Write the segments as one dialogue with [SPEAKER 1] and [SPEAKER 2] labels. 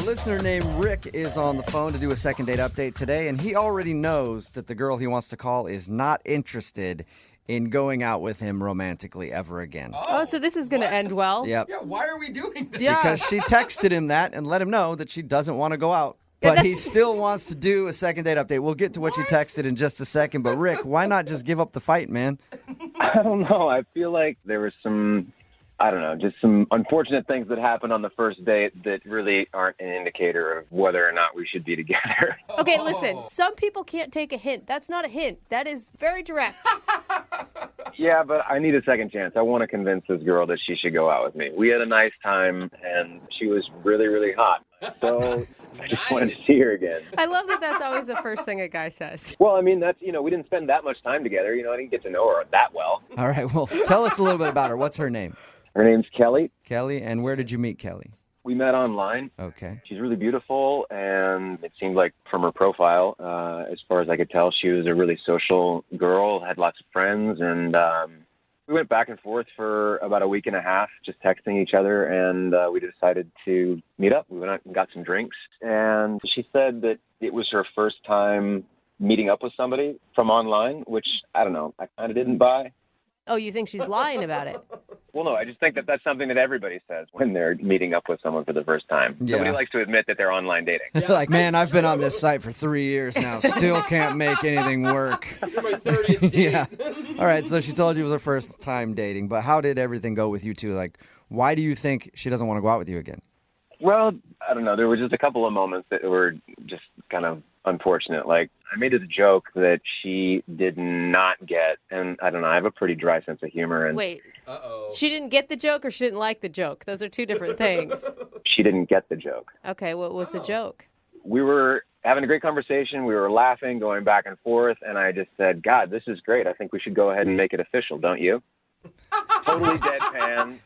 [SPEAKER 1] listener named Rick is on the phone to do a second date update today, and he already knows that the girl he wants to call is not interested in going out with him romantically ever again.
[SPEAKER 2] Oh, so this is going to end well.
[SPEAKER 1] Yep.
[SPEAKER 3] Yeah, why are we doing this?
[SPEAKER 2] Yeah.
[SPEAKER 1] Because she texted him that and let him know that she doesn't want to go out.
[SPEAKER 2] Yeah,
[SPEAKER 1] But he still wants to do a second date update. We'll get to what you texted in just a second. But, Rick, why not just give up the fight, man?
[SPEAKER 4] I don't know. I feel like there was some, just some unfortunate things that happened on the first date that really aren't an indicator of whether or not we should be together.
[SPEAKER 2] Okay, listen. Some people can't take a hint. That's not a hint. That is very direct.
[SPEAKER 4] Yeah, but I need a second chance. I want to convince this girl that she should go out with me. We had a nice time, and she was really, really hot. So I just wanted to see her again.
[SPEAKER 2] I love that that's always the first thing a guy says.
[SPEAKER 4] Well, I mean, that's, we didn't spend that much time together. I didn't get to know her that well.
[SPEAKER 1] All right, well, tell us a little bit about her. What's her name?
[SPEAKER 4] Her name's Kelly.
[SPEAKER 1] Kelly, and where did you meet Kelly?
[SPEAKER 4] We met online.
[SPEAKER 1] Okay.
[SPEAKER 4] She's really beautiful, and it seemed like from her profile, as far as I could tell, she was a really social girl, had lots of friends, and we went back and forth for about a week and a half, just texting each other, and we decided to meet up. We went out and got some drinks, and she said that it was her first time meeting up with somebody from online, which, I don't know, I kind of didn't buy.
[SPEAKER 2] Oh, you think she's lying about it?
[SPEAKER 4] Well, no, I just think that that's something that everybody says when they're meeting up with someone for the first time.
[SPEAKER 1] Yeah.
[SPEAKER 4] Nobody likes to admit that they're online dating.
[SPEAKER 1] Like, man, I've been on this site for 3 years now. Still can't make anything work.
[SPEAKER 3] You're my 30th date.
[SPEAKER 1] Yeah. All right, so she told you it was her first time dating, but how did everything go with you two? Like, why do you think she doesn't want to go out with you again?
[SPEAKER 4] Well, I don't know. There were just a couple of moments that were just kind of unfortunate. Like, I made a joke that she did not get, and I don't know, I have a pretty dry sense of humor. And
[SPEAKER 2] Wait,
[SPEAKER 3] Uh-oh.
[SPEAKER 2] she didn't get the joke or she didn't like the joke? Those are two different things.
[SPEAKER 4] she didn't get the joke.
[SPEAKER 2] Okay, what was the joke?
[SPEAKER 4] We were having a great conversation. We were laughing, going back and forth, and I just said, God, this is great. I think we should go ahead and make it official, don't you? Totally deadpan.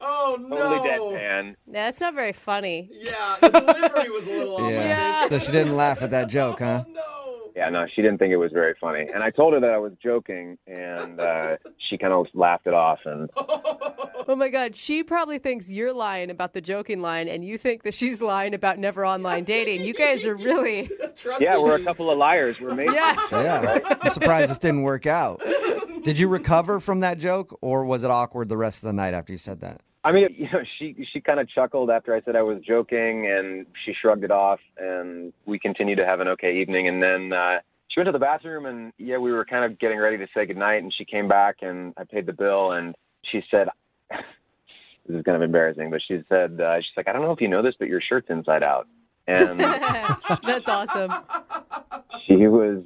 [SPEAKER 3] Oh, no.
[SPEAKER 4] Totally deadpan.
[SPEAKER 2] That's not very funny.
[SPEAKER 3] Yeah, the delivery was a little off.
[SPEAKER 1] Yeah. So she didn't laugh at that joke, huh?
[SPEAKER 3] Oh, no.
[SPEAKER 4] Yeah, no, she didn't think it was very funny. And I told her that I was joking, and she kind of laughed it off. And
[SPEAKER 2] Oh, my God. She probably thinks you're lying about the joking line, and you think that she's lying about never online dating. You guys are really...
[SPEAKER 4] yeah, we're a couple of liars. We're amazing.
[SPEAKER 2] Yeah.
[SPEAKER 1] Yeah. I'm surprised this didn't work out. Did you recover from that joke, or was it awkward the rest of the night after you said that?
[SPEAKER 4] I mean, she kind of chuckled after I said I was joking, and she shrugged it off, and we continued to have an okay evening. And then she went to the bathroom, and, yeah, we were kind of getting ready to say goodnight, and she came back, and I paid the bill, and she said, this is kind of embarrassing, but she said, she's like, I don't know if you know this, but your shirt's inside out. And
[SPEAKER 2] That's awesome.
[SPEAKER 4] she was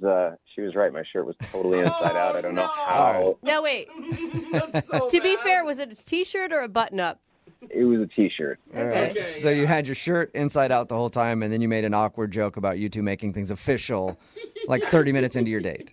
[SPEAKER 4] right. My shirt was totally inside out. I don't know how.
[SPEAKER 2] No, wait.
[SPEAKER 3] That's so
[SPEAKER 2] To be
[SPEAKER 3] bad.
[SPEAKER 2] fair, was it a T-shirt or a button-up?
[SPEAKER 4] It was a T-shirt.
[SPEAKER 1] All right.
[SPEAKER 3] Okay,
[SPEAKER 1] So
[SPEAKER 3] yeah.
[SPEAKER 1] you had your shirt inside out the whole time, and then you made an awkward joke about you two making things official like 30 minutes into your date.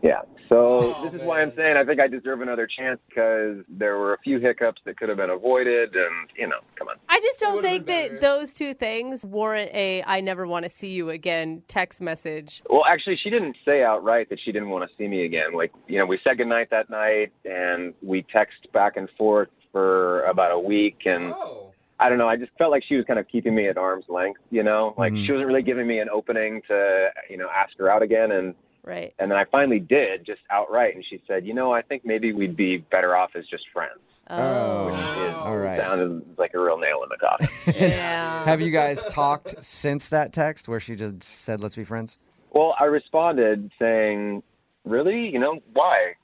[SPEAKER 4] Yeah. So
[SPEAKER 3] Oh,
[SPEAKER 4] this is why I'm
[SPEAKER 3] man.
[SPEAKER 4] saying I think I deserve another chance, because there were a few hiccups that could have been avoided, and, come on.
[SPEAKER 2] I just don't
[SPEAKER 3] would've
[SPEAKER 2] think
[SPEAKER 3] been
[SPEAKER 2] that
[SPEAKER 3] better.
[SPEAKER 2] those two things warrant a I never want to see you again text message.
[SPEAKER 4] Well, actually, she didn't say outright that she didn't want to see me again. Like, we said goodnight that night, and we text back and forth for about a week, and
[SPEAKER 3] Oh.
[SPEAKER 4] I don't know, I just felt like she was kind of keeping me at arm's length, Like, she wasn't really giving me an opening to, ask her out again, and
[SPEAKER 2] Right.
[SPEAKER 4] then I finally did, just outright, and she said, I think maybe we'd be better off as just friends.
[SPEAKER 1] Oh.
[SPEAKER 4] It
[SPEAKER 1] All right.
[SPEAKER 4] sounded like a real nail in the coffin.
[SPEAKER 2] Yeah.
[SPEAKER 1] Have you guys talked since that text where she just said, let's be friends?
[SPEAKER 4] Well, I responded saying, really? Why?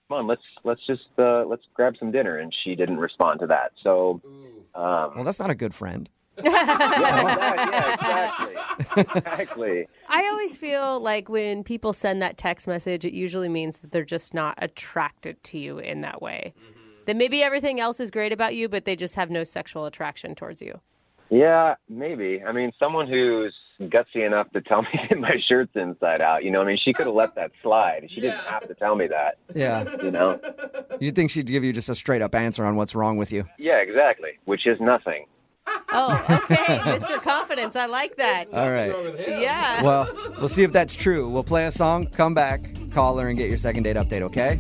[SPEAKER 4] Come on, let's just let's grab some dinner. And she didn't respond to that. So,
[SPEAKER 1] Well, that's not a good friend.
[SPEAKER 4] exactly.
[SPEAKER 2] I always feel like when people send that text message, it usually means that they're just not attracted to you in that way. That maybe everything else is great about you, but they just have no sexual attraction towards you.
[SPEAKER 4] Yeah, maybe. I mean, someone who's gutsy enough to tell me that my shirt's inside out, she could have let that slide. She didn't have to tell me that,
[SPEAKER 1] Yeah. You'd think she'd give you just a straight up answer on what's wrong with you.
[SPEAKER 4] Yeah, exactly, which is nothing.
[SPEAKER 2] Oh, okay. Mr. Confidence. I like that.
[SPEAKER 1] All right.
[SPEAKER 3] What's wrong with him?
[SPEAKER 2] Yeah.
[SPEAKER 1] Well, we'll see if that's true. We'll play a song, come back, call her, and get your second date update, okay?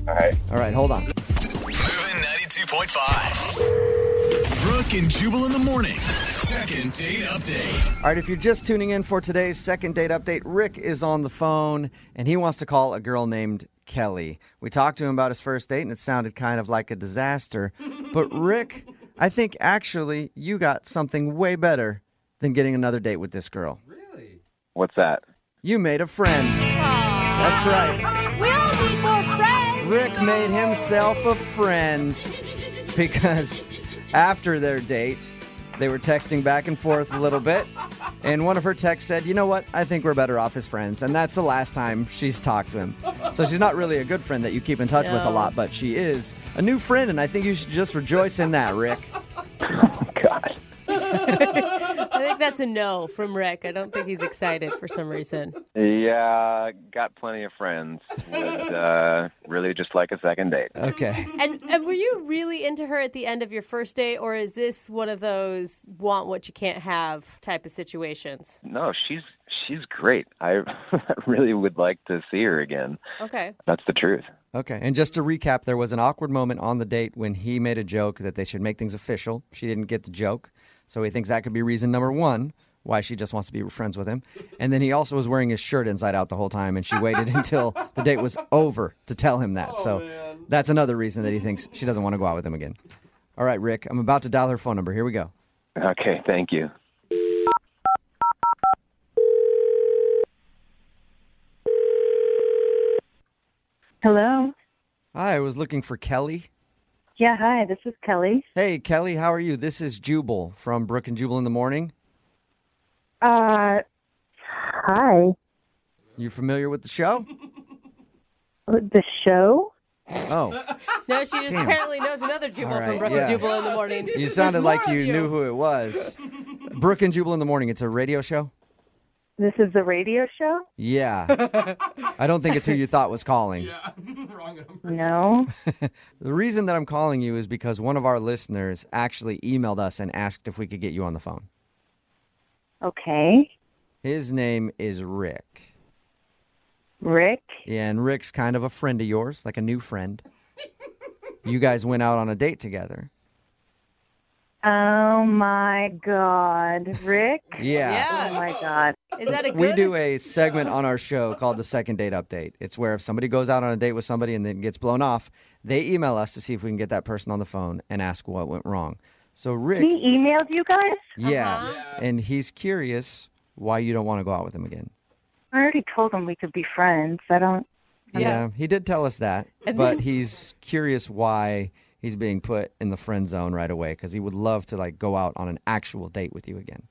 [SPEAKER 4] All right.
[SPEAKER 1] All right, hold on.
[SPEAKER 5] Moving 92.5. Brooke Brooke and Jubal in the mornings. Second date update.
[SPEAKER 1] All right, if you're just tuning in for today's second date update, Rick is on the phone, and he wants to call a girl named Kelly. We talked to him about his first date, and it sounded kind of like a disaster. But Rick, I think actually you got something way better than getting another date with this girl.
[SPEAKER 3] Really?
[SPEAKER 4] What's that?
[SPEAKER 1] You made a friend. That's right.
[SPEAKER 2] We all need more friends.
[SPEAKER 1] Rick made himself a friend because after their date, they were texting back and forth a little bit, and one of her texts said, you know what, I think we're better off as friends, and that's the last time she's talked to him. So she's not really a good friend that you keep in touch with a lot, but she is a new friend, and I think you should just rejoice in that, Rick.
[SPEAKER 4] Oh, God.
[SPEAKER 2] I think that's a no from Rick. I don't think he's excited for some reason.
[SPEAKER 4] Yeah, got plenty of friends. Would really just like a second date.
[SPEAKER 1] Okay.
[SPEAKER 2] And were you really into her at the end of your first date, or is this one of those want what you can't have type of situations?
[SPEAKER 4] No, she's great. I really would like to see her again.
[SPEAKER 2] Okay.
[SPEAKER 4] That's the truth.
[SPEAKER 1] Okay, and just to recap, there was an awkward moment on the date when he made a joke that they should make things official. She didn't get the joke, so he thinks that could be reason number one why she just wants to be friends with him. And then he also was wearing his shirt inside out the whole time, and she waited until the date was over to tell him that. That's another reason that he thinks she doesn't want to go out with him again. All right, Rick, I'm about to dial her phone number. Here we go.
[SPEAKER 4] Okay, thank you.
[SPEAKER 6] Hello.
[SPEAKER 1] Hi, I was looking for Kelly.
[SPEAKER 6] Yeah, hi, this is Kelly.
[SPEAKER 1] Hey, Kelly, how are you? This is Jubal from Brooke and Jubal in the morning.
[SPEAKER 6] Hi.
[SPEAKER 1] You familiar with the show?
[SPEAKER 6] The show?
[SPEAKER 1] Oh,
[SPEAKER 2] No, she just apparently knows another Jubal
[SPEAKER 1] All right,
[SPEAKER 2] from Brooke
[SPEAKER 1] yeah.
[SPEAKER 2] and Jubal in the morning.
[SPEAKER 1] you sounded
[SPEAKER 2] There's
[SPEAKER 1] like
[SPEAKER 2] more
[SPEAKER 1] you
[SPEAKER 2] of
[SPEAKER 1] knew who it was. Brooke and Jubal in the morning. It's a radio show?
[SPEAKER 6] This is the radio show?
[SPEAKER 1] Yeah. I don't think it's who you thought was calling.
[SPEAKER 3] Yeah. Wrong number.
[SPEAKER 6] No.
[SPEAKER 1] The reason that I'm calling you is because one of our listeners actually emailed us and asked if we could get you on the phone.
[SPEAKER 6] Okay.
[SPEAKER 1] His name is Rick.
[SPEAKER 6] Rick?
[SPEAKER 1] Yeah, and Rick's kind of a friend of yours, like a new friend. You guys went out on a date together.
[SPEAKER 6] Oh my God. Rick?
[SPEAKER 1] Yeah.
[SPEAKER 6] Oh my God.
[SPEAKER 2] Is that a good?
[SPEAKER 1] We do a segment on our show called the Second Date Update. It's where if somebody goes out on a date with somebody and then gets blown off, they email us to see if we can get that person on the phone and ask what went wrong. So Rick,
[SPEAKER 6] He emailed you guys?
[SPEAKER 1] yeah, and he's curious why you don't want to go out with him again.
[SPEAKER 6] I already told him we could be friends.
[SPEAKER 1] Yeah, he did tell us that, but he's curious why he's being put in the friend zone right away because he would love to like go out on an actual date with you again.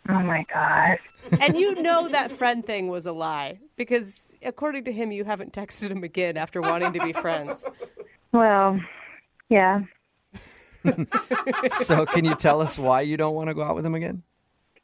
[SPEAKER 6] Oh my God.
[SPEAKER 2] And you know that friend thing was a lie because according to him, you haven't texted him again after wanting to be friends.
[SPEAKER 6] Well, yeah.
[SPEAKER 1] So can you tell us why you don't want to go out with him again?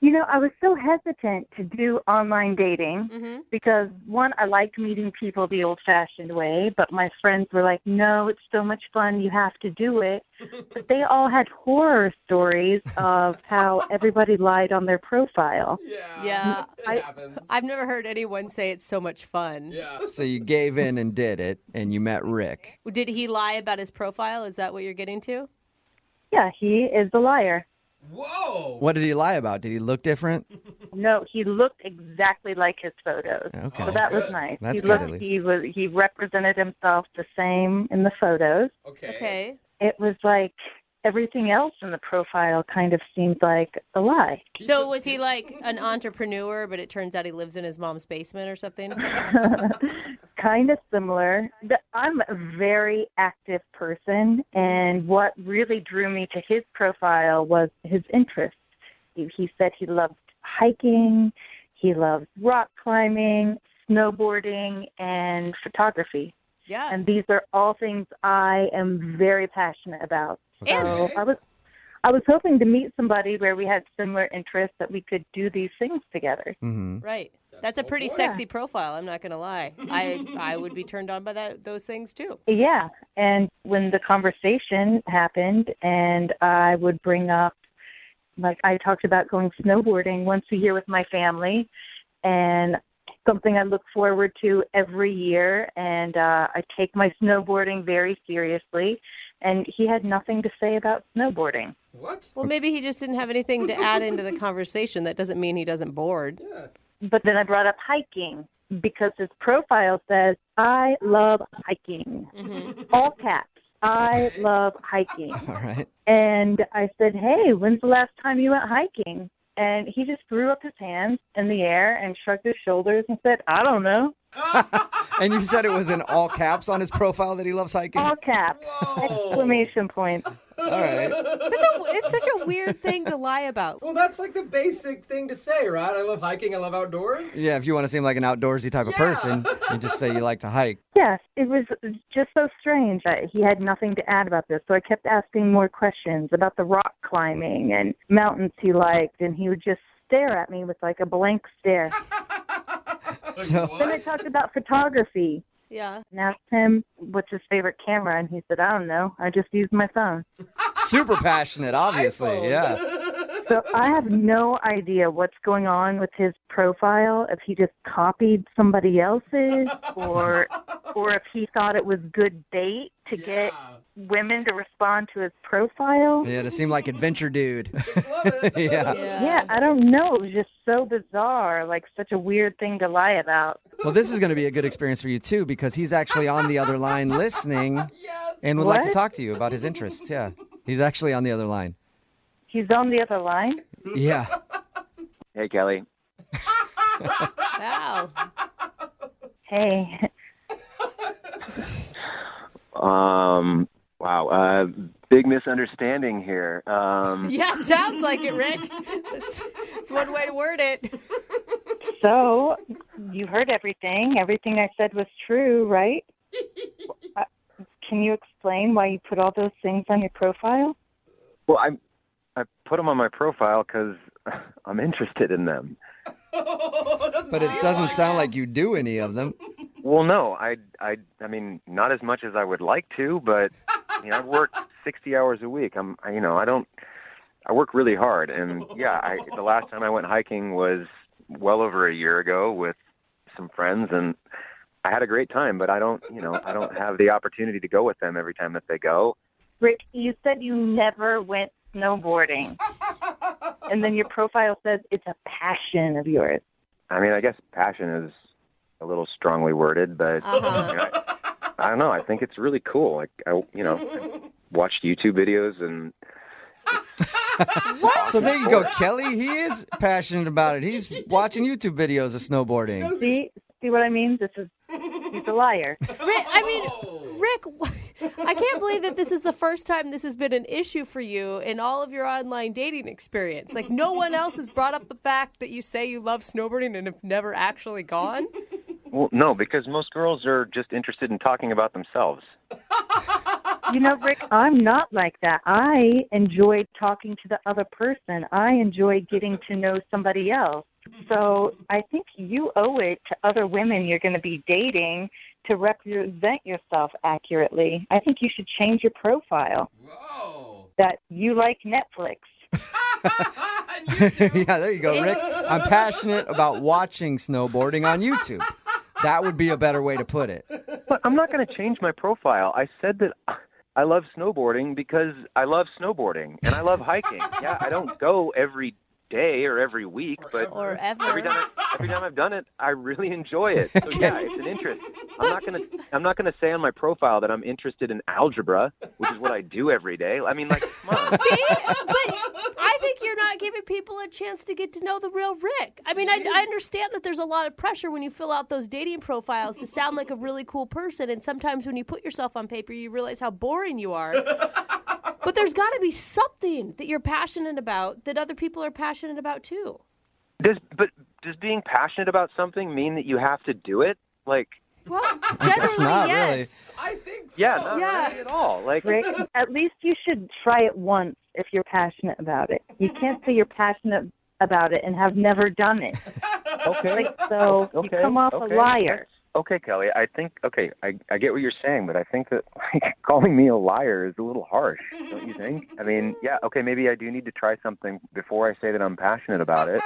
[SPEAKER 6] You know, I was so hesitant to do online dating because, one, I liked meeting people the old-fashioned way, but my friends were like, no, it's so much fun, you have to do it. But they all had horror stories of how everybody lied on their profile.
[SPEAKER 2] Yeah.
[SPEAKER 3] It happens.
[SPEAKER 2] I've never heard anyone say it's so much fun.
[SPEAKER 3] Yeah.
[SPEAKER 1] So you gave in and did it, and you met Rick.
[SPEAKER 2] Did he lie about his profile? Is that what you're getting to?
[SPEAKER 6] Yeah, he is a liar.
[SPEAKER 3] Whoa.
[SPEAKER 1] What did he lie about? Did he look different?
[SPEAKER 6] No, he looked exactly like his photos.
[SPEAKER 1] Okay.
[SPEAKER 6] So that was
[SPEAKER 3] good.
[SPEAKER 6] nice.
[SPEAKER 1] That's
[SPEAKER 6] he
[SPEAKER 1] good, at least.
[SPEAKER 6] he represented himself the same in the photos.
[SPEAKER 2] Okay.
[SPEAKER 6] It was like everything else in the profile kind of seemed like a lie.
[SPEAKER 2] So was he like an entrepreneur, but it turns out he lives in his mom's basement or something?
[SPEAKER 6] Kind of similar. I'm a very active person, and what really drew me to his profile was his interests. He said he loved hiking, he loved rock climbing, snowboarding, and photography.
[SPEAKER 2] Yeah.
[SPEAKER 6] And these are all things I am very passionate about.
[SPEAKER 1] Okay.
[SPEAKER 6] So I was hoping to meet somebody where we had similar interests that we could do these things together.
[SPEAKER 1] Mm-hmm.
[SPEAKER 2] Right. That's a pretty sexy profile, I'm not going to lie. I would be turned on by those things too.
[SPEAKER 6] Yeah. And when the conversation happened and I would bring up, like I talked about going snowboarding once a year with my family and something I look forward to every year. And I take my snowboarding very seriously. And he had nothing to say about snowboarding.
[SPEAKER 3] What?
[SPEAKER 2] Well, maybe he just didn't have anything to add into the conversation. That doesn't mean he doesn't bored.
[SPEAKER 3] Yeah.
[SPEAKER 6] But then I brought up hiking because his profile says, I love hiking. All caps. I love hiking.
[SPEAKER 1] All right.
[SPEAKER 6] And I said, hey, when's the last time you went hiking? And he just threw up his hands in the air and shrugged his shoulders and said, I don't know.
[SPEAKER 1] And you said it was in all caps on his profile that he loves hiking?
[SPEAKER 6] All caps. Exclamation point.
[SPEAKER 1] All right.
[SPEAKER 2] It's such a weird thing to lie about.
[SPEAKER 3] Well, that's like the basic thing to say, right? I love hiking. I love outdoors.
[SPEAKER 1] Yeah, if you want to seem like an outdoorsy type of person, you just say you like to hike.
[SPEAKER 6] Yes, it was just so strange. He had nothing to add about this, so I kept asking more questions about the rock climbing and mountains he liked, and he would just stare at me with like a blank stare.
[SPEAKER 1] So,
[SPEAKER 6] Then I talked about photography
[SPEAKER 2] Yeah.
[SPEAKER 6] and asked him what's his favorite camera, and he said, I don't know, I just use my phone.
[SPEAKER 1] super passionate, obviously.
[SPEAKER 3] iPhone.
[SPEAKER 1] Yeah.
[SPEAKER 6] So I have no idea what's going on with his profile, if he just copied somebody else's or if he thought it was good bait to get women to respond to his profile.
[SPEAKER 1] Yeah, to seem like adventure dude.
[SPEAKER 3] Love it.
[SPEAKER 1] Yeah.
[SPEAKER 6] Yeah, I don't know. It was just so bizarre, like such a weird thing to lie about.
[SPEAKER 1] Well, this is going to be a good experience for you, too, because he's actually on the other line listening and would like to
[SPEAKER 6] What?
[SPEAKER 1] talk to you about his interests. Yeah. He's actually on the other line.
[SPEAKER 6] He's on the other line.
[SPEAKER 1] Yeah.
[SPEAKER 4] Hey, Kelly.
[SPEAKER 2] Wow.
[SPEAKER 6] Hey,
[SPEAKER 4] Wow. Big misunderstanding here.
[SPEAKER 2] Yeah, sounds like it, Rick. It's one way to word it.
[SPEAKER 6] so you heard everything. Everything I said was true, right? Can you explain why you put all those things on your profile?
[SPEAKER 4] Well, I put them on my profile because I'm interested in them.
[SPEAKER 1] But it doesn't sound like you do any of them.
[SPEAKER 4] Well, no, I mean, not as much as I would like to, but I work 60 hours a week. I work really hard, and the last time I went hiking was well over a year ago with some friends, and I had a great time. But I don't have the opportunity to go with them every time that they go.
[SPEAKER 6] Rick, you said you never went snowboarding. And then your profile says it's a passion of yours.
[SPEAKER 4] I mean, I guess passion is a little strongly worded, but I don't know. I think it's really cool. Like, I watched YouTube videos and.
[SPEAKER 1] So there you go, Kelly. He is passionate about it. He's watching YouTube videos of snowboarding.
[SPEAKER 6] See what I mean? He's a liar.
[SPEAKER 2] Rick, I can't believe that this is the first time this has been an issue for you in all of your online dating experience. Like, no one else has brought up the fact that you say you love snowboarding and have never actually gone?
[SPEAKER 4] Well, no, because most girls are just interested in talking about themselves.
[SPEAKER 6] Rick, I'm not like that. I enjoy talking to the other person. I enjoy getting to know somebody else. So I think you owe it to other women you're going to be dating to represent yourself accurately. I think you should change your profile.
[SPEAKER 3] Whoa.
[SPEAKER 6] That you like Netflix.
[SPEAKER 1] Yeah, there you go, Rick. I'm passionate about watching snowboarding on YouTube. That would be a better way to put it.
[SPEAKER 4] But I'm not going to change my profile. I said that I love snowboarding because I love snowboarding and I love hiking. Yeah, I don't go every day or every week, but
[SPEAKER 2] Or ever.
[SPEAKER 4] every time I've done it, I really enjoy it. So yeah, it's an interest. I'm not gonna say on my profile that I'm interested in algebra, which is what I do every day. I mean, like, come on.
[SPEAKER 2] See? But I think you're not giving people a chance to get to know the real Rick. I mean, I understand that there's a lot of pressure when you fill out those dating profiles to sound like a really cool person, and sometimes when you put yourself on paper, you realize how boring you are. But there's got to be something that you're passionate about that other people are passionate about too.
[SPEAKER 4] Does being passionate about something mean that you have to do it? Like,
[SPEAKER 2] Well,
[SPEAKER 1] guess
[SPEAKER 2] generally,
[SPEAKER 1] not,
[SPEAKER 2] yes.
[SPEAKER 3] I think so.
[SPEAKER 4] yeah, not
[SPEAKER 2] Yeah.
[SPEAKER 4] really at all. Like,
[SPEAKER 6] Rick, at least you should try it once if you're passionate about it. You can't say you're passionate about it and have never done it.
[SPEAKER 4] okay,
[SPEAKER 6] You come off a liar.
[SPEAKER 4] Okay, Kelly, I think, I get what you're saying, but I think that calling me a liar is a little harsh, don't you think? I mean, yeah, okay, maybe I do need to try something before I say that I'm passionate about it.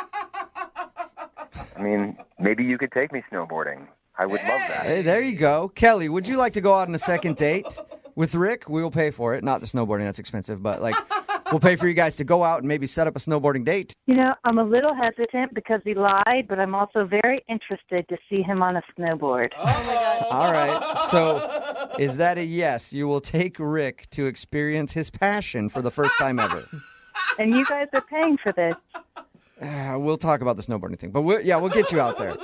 [SPEAKER 4] I mean, maybe you could take me snowboarding. I would love that.
[SPEAKER 1] Hey, there you go. Kelly, would you like to go out on a second date with Rick? We will pay for it. Not the snowboarding, that's expensive, but like We'll pay for you guys to go out and maybe set up a snowboarding date.
[SPEAKER 6] You know, I'm a little hesitant because he lied, but I'm also very interested to see him on a snowboard.
[SPEAKER 3] Oh my God.
[SPEAKER 1] All right. So is that a yes? You will take Rick to experience his passion for the first time ever.
[SPEAKER 6] And you guys are paying for this.
[SPEAKER 1] We'll talk about the snowboarding thing. But we'll get you out there.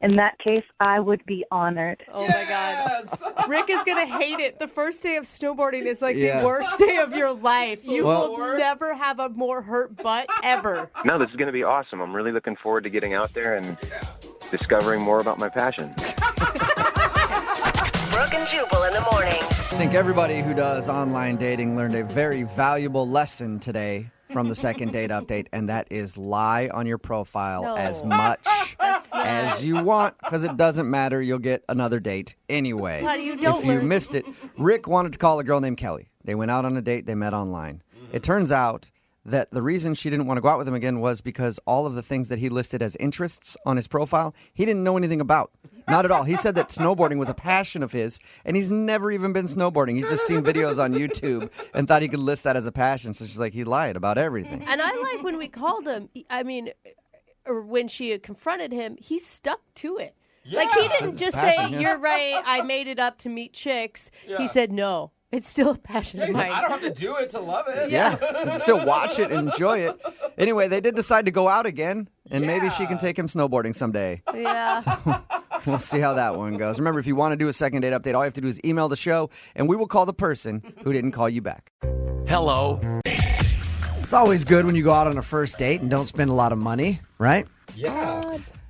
[SPEAKER 6] In that case, I would be honored.
[SPEAKER 2] Oh my God. Rick is going to hate it. The first day of snowboarding is like the worst day of your life. You will never have a more hurt butt ever.
[SPEAKER 4] No, this is going to be awesome. I'm really looking forward to getting out there and discovering more about my passion.
[SPEAKER 7] Brooke and Jubal in the morning.
[SPEAKER 1] I think everybody who does online dating learned a very valuable lesson today from the second date update, and that is lie on your profile as much as you want, because it doesn't matter. You'll get another date anyway.
[SPEAKER 2] But you don't
[SPEAKER 1] if you
[SPEAKER 2] learn.
[SPEAKER 1] missed it, Rick wanted to call a girl named Kelly. They went out on a date. They met online. It turns out that the reason she didn't want to go out with him again was because all of the things that he listed as interests on his profile, he didn't know anything about. Not at all. He said that snowboarding was a passion of his, and he's never even been snowboarding. He's just seen videos on YouTube and thought he could list that as a passion. So she's like, he lied about everything.
[SPEAKER 2] And I like when we called him, or when she had confronted him, he stuck to it.
[SPEAKER 3] Yeah.
[SPEAKER 2] Like, he didn't
[SPEAKER 1] That's
[SPEAKER 2] just
[SPEAKER 1] his passion,
[SPEAKER 2] say,
[SPEAKER 1] yeah.
[SPEAKER 2] you're right, I made it up to meet chicks.
[SPEAKER 3] Yeah.
[SPEAKER 2] He said, no, it's still a passion
[SPEAKER 3] Yeah,
[SPEAKER 2] of
[SPEAKER 3] he's like,
[SPEAKER 2] mine.
[SPEAKER 3] I don't have to do it to love it.
[SPEAKER 1] Yeah, you can still watch it and enjoy it. Anyway, they did decide to go out again, and maybe she can take him snowboarding someday.
[SPEAKER 2] Yeah.
[SPEAKER 1] We'll see how that one goes. Remember, if you want to do a second date update, all you have to do is email the show, and we will call the person who didn't call you back.
[SPEAKER 5] Hello.
[SPEAKER 1] It's always good when you go out on a first date and don't spend a lot of money, right?
[SPEAKER 3] Yeah.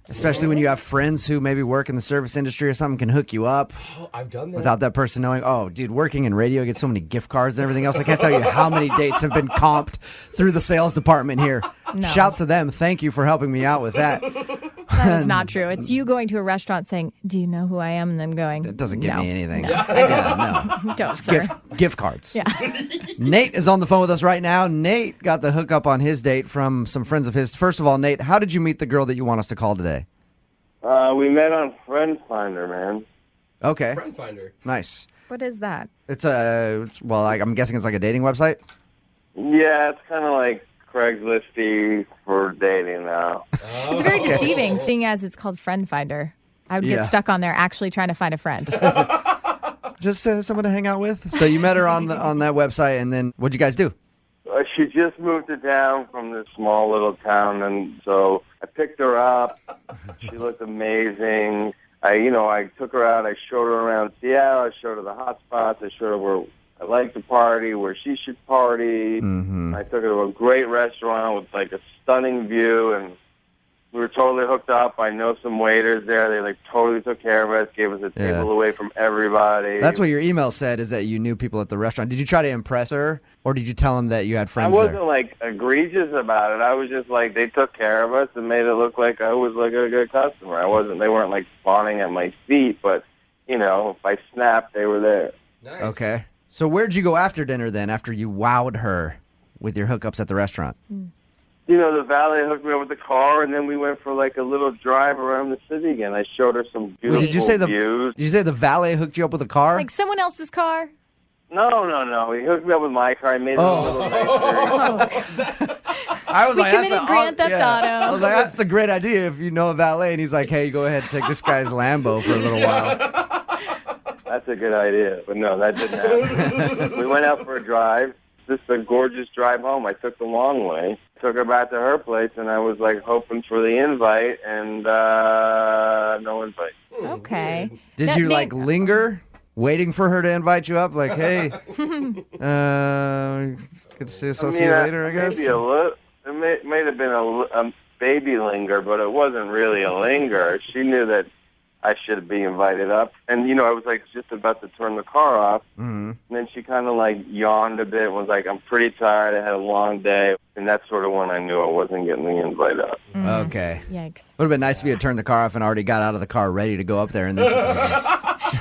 [SPEAKER 1] Especially when you have friends who maybe work in the service industry or something can hook you up
[SPEAKER 3] Oh, I've done that.
[SPEAKER 1] without that person knowing, oh, dude, working in radio, get so many gift cards and everything else. I can't tell you how many dates have been comped through the sales department here.
[SPEAKER 8] No.
[SPEAKER 1] Shouts to them. Thank you for helping me out with that.
[SPEAKER 8] That is not true. It's you going to a restaurant saying, do you know who I am? And them going,
[SPEAKER 1] It doesn't give
[SPEAKER 8] no.
[SPEAKER 1] me anything.
[SPEAKER 8] No,
[SPEAKER 1] No.
[SPEAKER 8] don't, sir.
[SPEAKER 1] Gift cards.
[SPEAKER 8] Yeah.
[SPEAKER 1] Nate is on the phone with us right now. Nate got the hookup on his date from some friends of his. First of all, Nate, how did you meet the girl that you want us to call today?
[SPEAKER 4] We met on Friend Finder, man.
[SPEAKER 1] Okay.
[SPEAKER 3] Friend Finder.
[SPEAKER 1] Nice.
[SPEAKER 8] What is that?
[SPEAKER 1] I'm guessing it's like a dating website?
[SPEAKER 4] Yeah, it's kind of like Craigslist-y for dating now.
[SPEAKER 8] It's very deceiving, seeing as it's called Friend Finder. I would
[SPEAKER 1] Yeah.
[SPEAKER 8] get stuck on there actually trying to find a friend.
[SPEAKER 1] Just someone to hang out with? So you met her on that website, and then what'd you guys do?
[SPEAKER 4] She just moved to town from this small little town, and so I picked her up. She looked amazing. I took her out. I showed her around Seattle. I showed her the hot spots. I showed her where I like to party, where she should party.
[SPEAKER 1] Mm-hmm.
[SPEAKER 4] I took her to a great restaurant with like a stunning view, and we were totally hooked up. I know some waiters there. They like totally took care of us, gave us a
[SPEAKER 1] Yeah.
[SPEAKER 4] table away from everybody.
[SPEAKER 1] That's what your email said, is that you knew people at the restaurant. Did you try to impress her, or did you tell them that you had
[SPEAKER 4] I
[SPEAKER 1] friends
[SPEAKER 4] wasn't
[SPEAKER 1] there?
[SPEAKER 4] like egregious about it. I was just like, they took care of us and made it look like I was like a good customer. They weren't like fawning at my feet, but if I snapped, they were there.
[SPEAKER 3] Nice.
[SPEAKER 1] Okay. So where'd you go after dinner then, after you wowed her with your hookups at the restaurant?
[SPEAKER 4] The valet hooked me up with the car, and then we went for like a little drive around the city again. I showed her some beautiful
[SPEAKER 1] Did you say
[SPEAKER 4] views.
[SPEAKER 1] the valet hooked you up with a car?
[SPEAKER 8] Like someone else's car?
[SPEAKER 4] No. He hooked me up with my car. I made it a little nicer.
[SPEAKER 1] I was
[SPEAKER 8] We committed Grand Theft Auto.
[SPEAKER 1] I was like, that's a great idea if you know a valet. And he's like, hey, go ahead and take this guy's Lambo for a little while.
[SPEAKER 4] That's a good idea, but no, that didn't happen. We went out for a drive. This is a gorgeous drive home. I took the long way. Took her back to her place, and I was like hoping for the invite, and no invite.
[SPEAKER 8] Okay.
[SPEAKER 1] Did
[SPEAKER 8] That
[SPEAKER 1] you
[SPEAKER 8] may-
[SPEAKER 1] like linger, waiting for her to invite you up? Like, hey, good to see you. So see you later, I guess.
[SPEAKER 4] Maybe a little. It may have been a baby linger, but it wasn't really a linger. She knew that I should be invited up. And, I was like just about to turn the car off.
[SPEAKER 1] Mm-hmm.
[SPEAKER 4] And then she kind of like yawned a bit and was like, I'm pretty tired. I had a long day. And that's sort of when I knew I wasn't getting the invite up.
[SPEAKER 1] Okay.
[SPEAKER 8] Yikes.
[SPEAKER 1] Would have been nice if you had turned the car off and already got out of the car ready to go up there. And then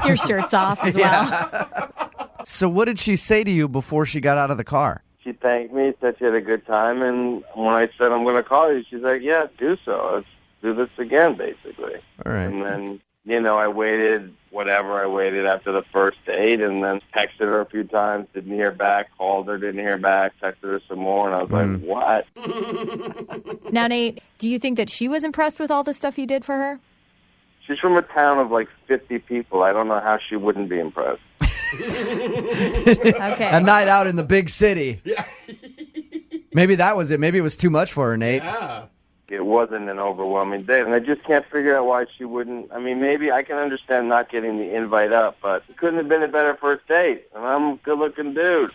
[SPEAKER 8] Your shirt's off as well.
[SPEAKER 1] So what did she say to you before she got out of the car?
[SPEAKER 4] She thanked me, said she had a good time. And when I said, I'm going to call you, she's like, yeah, do so. Let's do this again, basically.
[SPEAKER 1] All right.
[SPEAKER 4] And then
[SPEAKER 7] I waited whatever I waited after the first date, and then texted her a few times, didn't hear back, called her, didn't hear back, texted her some more, and I was like, what?
[SPEAKER 8] Now, Nate, do you think that she was impressed with all the stuff you did for her?
[SPEAKER 7] She's from a town of like 50 people. I don't know how she wouldn't be impressed.
[SPEAKER 8] Okay.
[SPEAKER 1] A night out in the big city. Yeah. Maybe that was it. Maybe it was too much for her, Nate.
[SPEAKER 3] Yeah.
[SPEAKER 7] It wasn't an overwhelming date, and I just can't figure out why she wouldn't. I mean, maybe I can understand not getting the invite up, but it couldn't have been a better first date, and I'm a good-looking dude.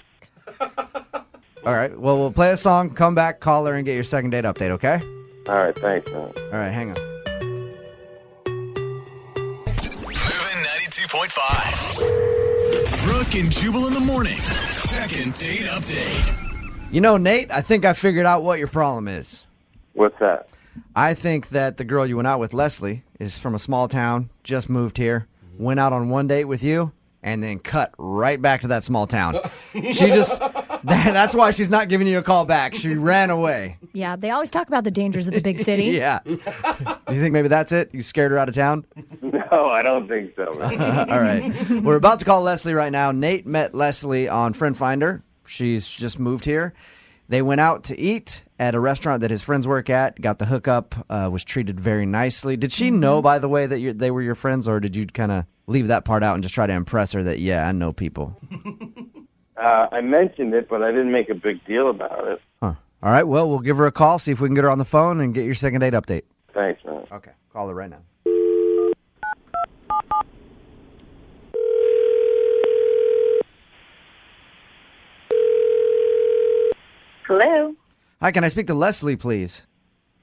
[SPEAKER 1] All right. Well, we'll play a song, come back, call her, and get your second date update, okay?
[SPEAKER 7] All right, thanks, man.
[SPEAKER 1] All right, hang on.
[SPEAKER 5] Moving 92.5. Brooke and Jubal in the mornings. Second date update.
[SPEAKER 1] You know, Nate, I think I figured out what your problem is.
[SPEAKER 7] What's that?
[SPEAKER 1] I think that the girl you went out with, Leslie, is from a small town, just moved here, went out on one date with you, and then cut right back to that small town. She just, that's why she's not giving you a call back. She ran away.
[SPEAKER 8] Yeah, they always talk about the dangers of the big city.
[SPEAKER 1] Yeah. Do you think maybe that's it? You scared her out of town?
[SPEAKER 7] No, I don't think so, man.
[SPEAKER 1] All right. We're about to call Leslie right now. Nate met Leslie on Friend Finder. She's just moved here. They went out to eat at a restaurant that his friends work at, got the hookup, was treated very nicely. Did she know, by the way, that they were your friends, or did you kind of leave that part out and just try to impress her that, yeah, I know people?
[SPEAKER 7] I mentioned it, but I didn't make a big deal about it.
[SPEAKER 1] Huh. All right, well, we'll give her a call, see if we can get her on the phone and get your second date update.
[SPEAKER 7] Thanks, man.
[SPEAKER 1] Okay, call her right now.
[SPEAKER 6] Hello,
[SPEAKER 1] Hi, can I speak to Leslie, please?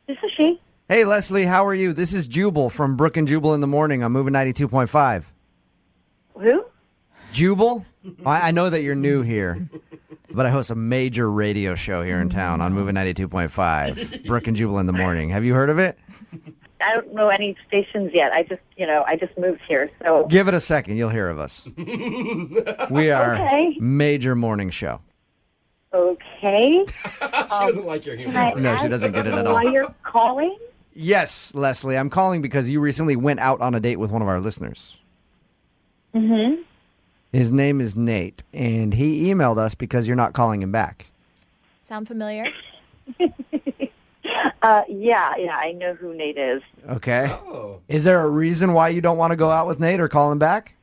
[SPEAKER 6] this is she.
[SPEAKER 1] Hey, Leslie, how are you? This is Jubal from Brooke and Jubal in the morning. I'm moving 92.5.
[SPEAKER 6] Who?
[SPEAKER 1] Jubal? I know that you're new here, but I host a major radio show here in town on Moving 92.5, Brooke and Jubal in the morning. Have you heard of it?
[SPEAKER 6] I don't know any stations yet. I just moved here, so.
[SPEAKER 1] Give it a second. You'll hear of us. We are
[SPEAKER 6] Okay.
[SPEAKER 1] major morning show.
[SPEAKER 6] Okay.
[SPEAKER 3] She doesn't like your humor.
[SPEAKER 6] Can I
[SPEAKER 1] No, she
[SPEAKER 6] ask
[SPEAKER 1] doesn't get it at all.
[SPEAKER 6] Why you're calling?
[SPEAKER 1] Yes, Leslie, I'm calling because you recently went out on a date with one of our listeners.
[SPEAKER 6] Mm-hmm.
[SPEAKER 1] His name is Nate, and he emailed us because you're not calling him back.
[SPEAKER 8] Sound familiar?
[SPEAKER 6] Yeah, I know who Nate is.
[SPEAKER 1] Okay.
[SPEAKER 3] Oh.
[SPEAKER 1] Is there a reason why you don't want to go out with Nate or call him back?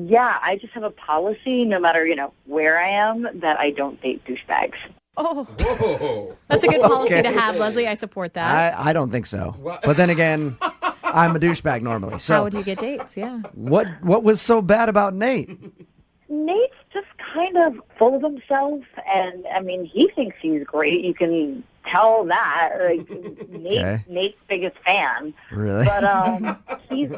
[SPEAKER 6] Yeah, I just have a policy, no matter, where I am, that I don't date douchebags.
[SPEAKER 8] Oh,
[SPEAKER 3] Whoa.
[SPEAKER 8] that's a good policy
[SPEAKER 1] Okay.
[SPEAKER 8] to have, Leslie. I support that.
[SPEAKER 1] I don't think so.
[SPEAKER 3] What?
[SPEAKER 1] But then again, I'm a douchebag normally.
[SPEAKER 8] How
[SPEAKER 1] So
[SPEAKER 8] would you get dates? Yeah.
[SPEAKER 1] what was so bad about Nate?
[SPEAKER 6] Nate's just kind of full of himself, and, he thinks he's great. You can tell that. Like,
[SPEAKER 1] Okay.
[SPEAKER 6] Nate's biggest fan.
[SPEAKER 1] Really?
[SPEAKER 6] But he's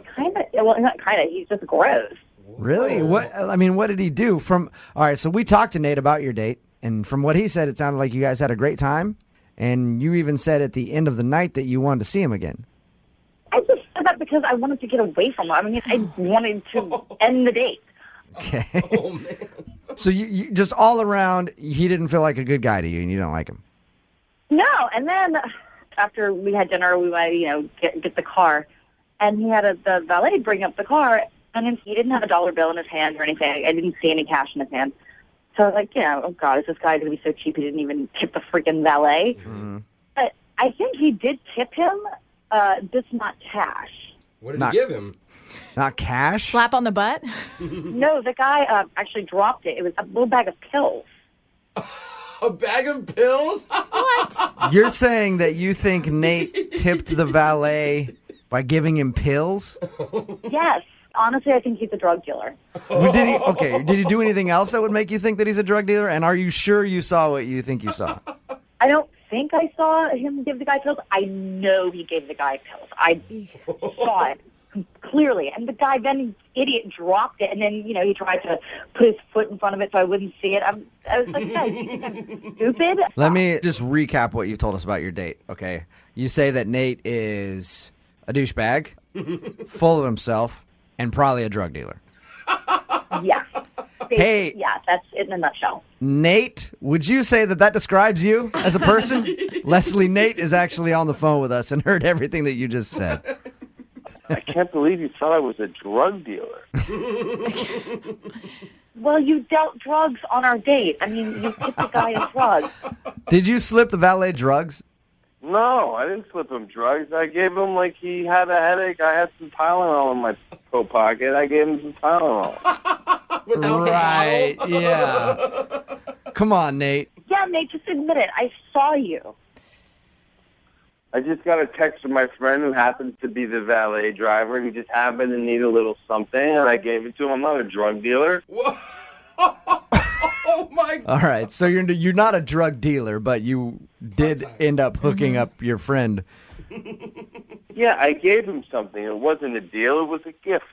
[SPEAKER 6] he's just gross.
[SPEAKER 1] Really? What did he do? All right, so we talked to Nate about your date, and from what he said, it sounded like you guys had a great time, and you even said at the end of the night that you wanted to see him again.
[SPEAKER 6] I just said that because I wanted to get away from him. I wanted to end the date.
[SPEAKER 1] Okay.
[SPEAKER 3] Oh, man.
[SPEAKER 1] So you just all around, he didn't feel like a good guy to you, and you don't like him.
[SPEAKER 6] No, and then after we had dinner, we went, get the car, and he had the valet bring up the car, and then he didn't have a dollar bill in his hand or anything. I didn't see any cash in his hand. So I was like, oh, God, is this guy going to be so cheap he didn't even tip the freaking valet?
[SPEAKER 1] Mm-hmm.
[SPEAKER 6] But I think he did tip him, just not cash.
[SPEAKER 3] What did
[SPEAKER 1] Not-
[SPEAKER 3] you give him?
[SPEAKER 1] Not cash?
[SPEAKER 8] Slap on the butt?
[SPEAKER 6] No, the guy actually dropped it. It was a little bag of pills.
[SPEAKER 3] A bag of pills?
[SPEAKER 1] You're saying that you think Nate tipped the valet by giving him pills?
[SPEAKER 6] Yes. Honestly, I think he's a drug dealer.
[SPEAKER 1] Did he do anything else that would make you think that he's a drug dealer? And are you sure you saw what you think you saw?
[SPEAKER 6] I don't think I saw him give the guy pills. I know he gave the guy pills. I saw it clearly. And the guy then, idiot, dropped it. And then, he tried to put his foot in front of it so I wouldn't see it. I was like, guys, you think I'm stupid?
[SPEAKER 1] Let me just recap what you told us about your date, okay? You say that Nate is a douchebag, full of himself, and probably a drug dealer.
[SPEAKER 6] Yeah.
[SPEAKER 1] Hey.
[SPEAKER 6] Yeah, that's it in a nutshell.
[SPEAKER 1] Nate, would you say that describes you as a person? Leslie, Nate is actually on the phone with us and heard everything that you just said.
[SPEAKER 7] I can't believe you thought I was a drug dealer.
[SPEAKER 6] Well, you dealt drugs on our date. I mean, you tipped the guy in drugs.
[SPEAKER 1] Did you slip the valet drugs?
[SPEAKER 7] No, I didn't slip him drugs. I gave him, like, he had a headache. I had some Tylenol in my coat pocket. I gave him some Tylenol.
[SPEAKER 1] Right, yeah. Come on, Nate.
[SPEAKER 6] Yeah, Nate, just admit it. I saw you.
[SPEAKER 7] I just got a text from my friend who happens to be the valet driver. He just happened to need a little something, and I gave it to him. I'm not a drug dealer.
[SPEAKER 3] Oh my God.
[SPEAKER 1] All right, so you're not a drug dealer, but you did end up hooking up your friend.
[SPEAKER 7] Yeah, I gave him something. It wasn't a deal. It was a gift.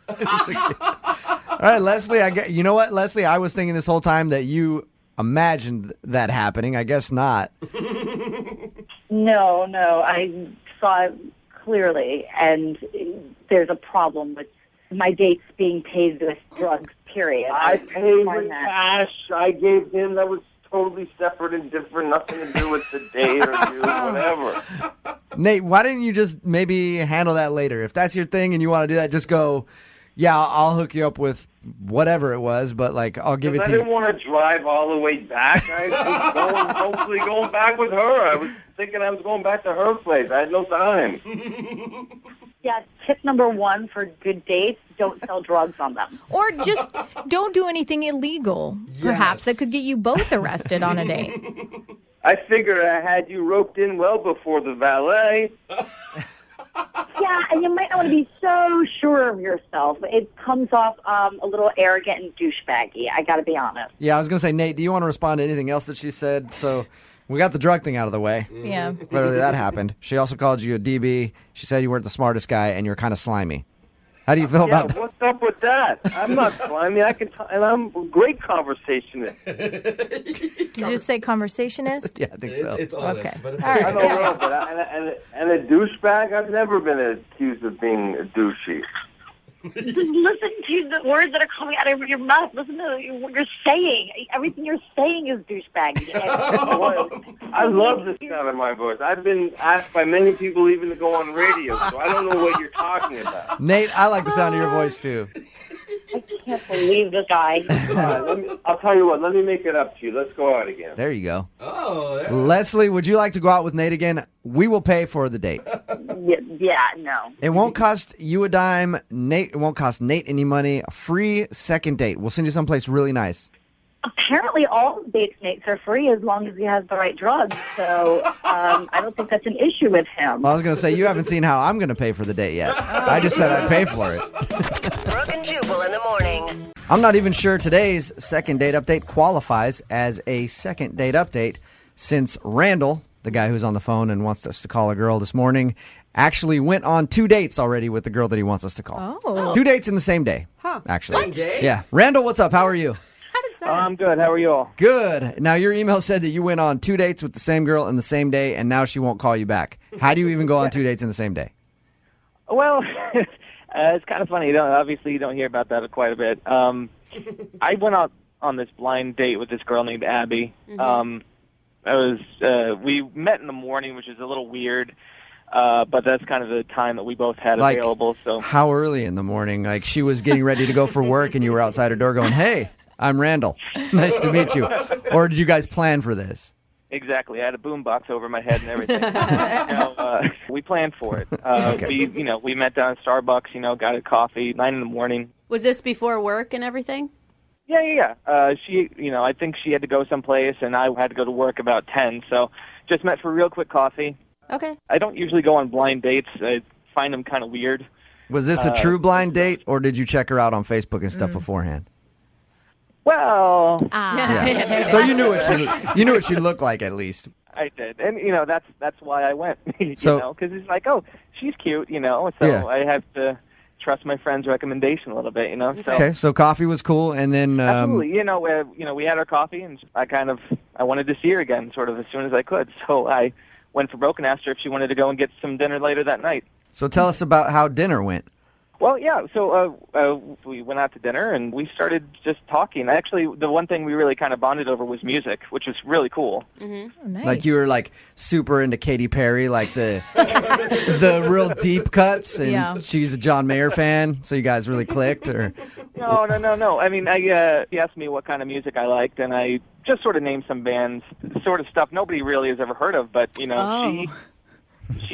[SPEAKER 1] All right, Leslie, you know what, Leslie? I was thinking this whole time that you imagined that happening. I guess not.
[SPEAKER 6] No, I saw it clearly, and there's a problem with my dates being paid with drugs, period.
[SPEAKER 7] I paid with cash. I gave him. That was totally separate and different. Nothing to do with the date or do whatever.
[SPEAKER 1] Nate, why didn't you just maybe handle that later? If that's your thing and you want to do that, just go, yeah, I'll hook you up with whatever it was, but, like, I'll give it to you.
[SPEAKER 7] I didn't want to drive all the way back. I was hopefully going back with her. I was thinking I was going back to her place. I had no time.
[SPEAKER 6] Yeah, tip number 1 for good dates, don't sell drugs on them.
[SPEAKER 8] Or just don't do anything illegal, perhaps, that could get you both arrested on a date.
[SPEAKER 7] I figured I had you roped in well before the valet.
[SPEAKER 6] Yeah, and you might not want to be so sure of yourself. It comes off a little arrogant and douchebaggy, I got to be honest.
[SPEAKER 1] Yeah, I was going to say, Nate, do you want to respond to anything else that she said? So we got the drug thing out of the way.
[SPEAKER 8] Yeah.
[SPEAKER 1] Clearly that happened. She also called you a DB. She said you weren't the smartest guy and you're kind of slimy. How do you feel about that?
[SPEAKER 7] What's up with that? I'm not slimy. And I'm a great conversationist.
[SPEAKER 8] Did you just say conversationist?
[SPEAKER 1] Yeah, I think so.
[SPEAKER 3] It's honest, but it's
[SPEAKER 8] All right.
[SPEAKER 7] I don't know, but and a douchebag, I've never been accused of being a douchey.
[SPEAKER 6] Just listen to the words that are coming out of your mouth. Listen to what you're saying. Everything you're saying is douchebaggy.
[SPEAKER 7] I love the sound of my voice. I've been asked by many people even to go on radio, so I don't know what you're talking about.
[SPEAKER 1] Nate, I like the sound of your voice, too.
[SPEAKER 6] I can't believe the guy.
[SPEAKER 7] I'll tell you what, let me make it up to you. Let's go out again.
[SPEAKER 1] There you go.
[SPEAKER 3] Oh, yeah.
[SPEAKER 1] Leslie, would you like to go out with Nate again? We will pay for the date.
[SPEAKER 6] Yeah, no.
[SPEAKER 1] It won't cost you a dime. It won't cost Nate any money. A free second date. We'll send you someplace really nice.
[SPEAKER 6] Apparently all dates Nate's are free as long as he has the right drugs. So I don't think that's an issue with him.
[SPEAKER 1] Well, I was going to say, you haven't seen how I'm going to pay for the date yet. I just said I'd pay for it.
[SPEAKER 9] Brooke and Jubal in the morning.
[SPEAKER 1] I'm not even sure today's second date update qualifies as a second date update since Randall, the guy who's on the phone and wants us to call a girl this morning, actually went on 2 dates already with the girl that he wants us to call.
[SPEAKER 8] Oh.
[SPEAKER 1] 2 dates in the same day, actually.
[SPEAKER 3] Same day?
[SPEAKER 1] Yeah. Randall, what's up? How are you?
[SPEAKER 7] I'm good. How are you all?
[SPEAKER 1] Good. Now, your email said that you went on 2 dates with the same girl in the same day, and now she won't call you back. How do you even go on 2 dates in the same day?
[SPEAKER 10] Well, it's kind of funny. Obviously, you don't hear about that quite a bit. I went out on this blind date with this girl named Abby. We met in the morning, which is a little weird, but that's kind of the time that we both had available. So
[SPEAKER 1] how early in the morning? Like, she was getting ready to go for work, and you were outside her door going, "Hey, I'm Randall. Nice to meet you." Or did you guys plan for this?
[SPEAKER 10] Exactly. I had a boombox over my head and everything. We planned for it.
[SPEAKER 1] Okay.
[SPEAKER 10] We met down at Starbucks. Got a coffee 9 in the morning.
[SPEAKER 2] Was this before work and everything?
[SPEAKER 10] Yeah. She, I think she had to go someplace, and I had to go to work about 10. So just met for a real quick coffee.
[SPEAKER 2] Okay.
[SPEAKER 10] I don't usually go on blind dates. I find them kind of weird.
[SPEAKER 1] Was this a true blind date, or did you check her out on Facebook and stuff beforehand?
[SPEAKER 10] Well,
[SPEAKER 1] yeah. So you knew what she looked like at least.
[SPEAKER 10] I did, and that's why I went.
[SPEAKER 1] So,
[SPEAKER 10] because it's like, oh, she's cute, So
[SPEAKER 1] Yeah.
[SPEAKER 10] I have to trust my friend's recommendation a little bit, So,
[SPEAKER 1] okay, so coffee was cool, and then
[SPEAKER 10] absolutely, we had our coffee, and I wanted to see her again, sort of as soon as I could. So I went for broke and asked her if she wanted to go and get some dinner later that night.
[SPEAKER 1] So tell us about how dinner went.
[SPEAKER 10] Well, yeah. So we went out to dinner and we started just talking. Actually, the one thing we really kind of bonded over was music, which was really cool.
[SPEAKER 8] Oh, nice.
[SPEAKER 1] Like you were like super into Katy Perry, like the the real deep cuts, and she's a John Mayer fan, so you guys really clicked, or
[SPEAKER 10] No. I mean, he asked me what kind of music I liked, and I just sort of named some bands, sort of stuff nobody really has ever heard of, but she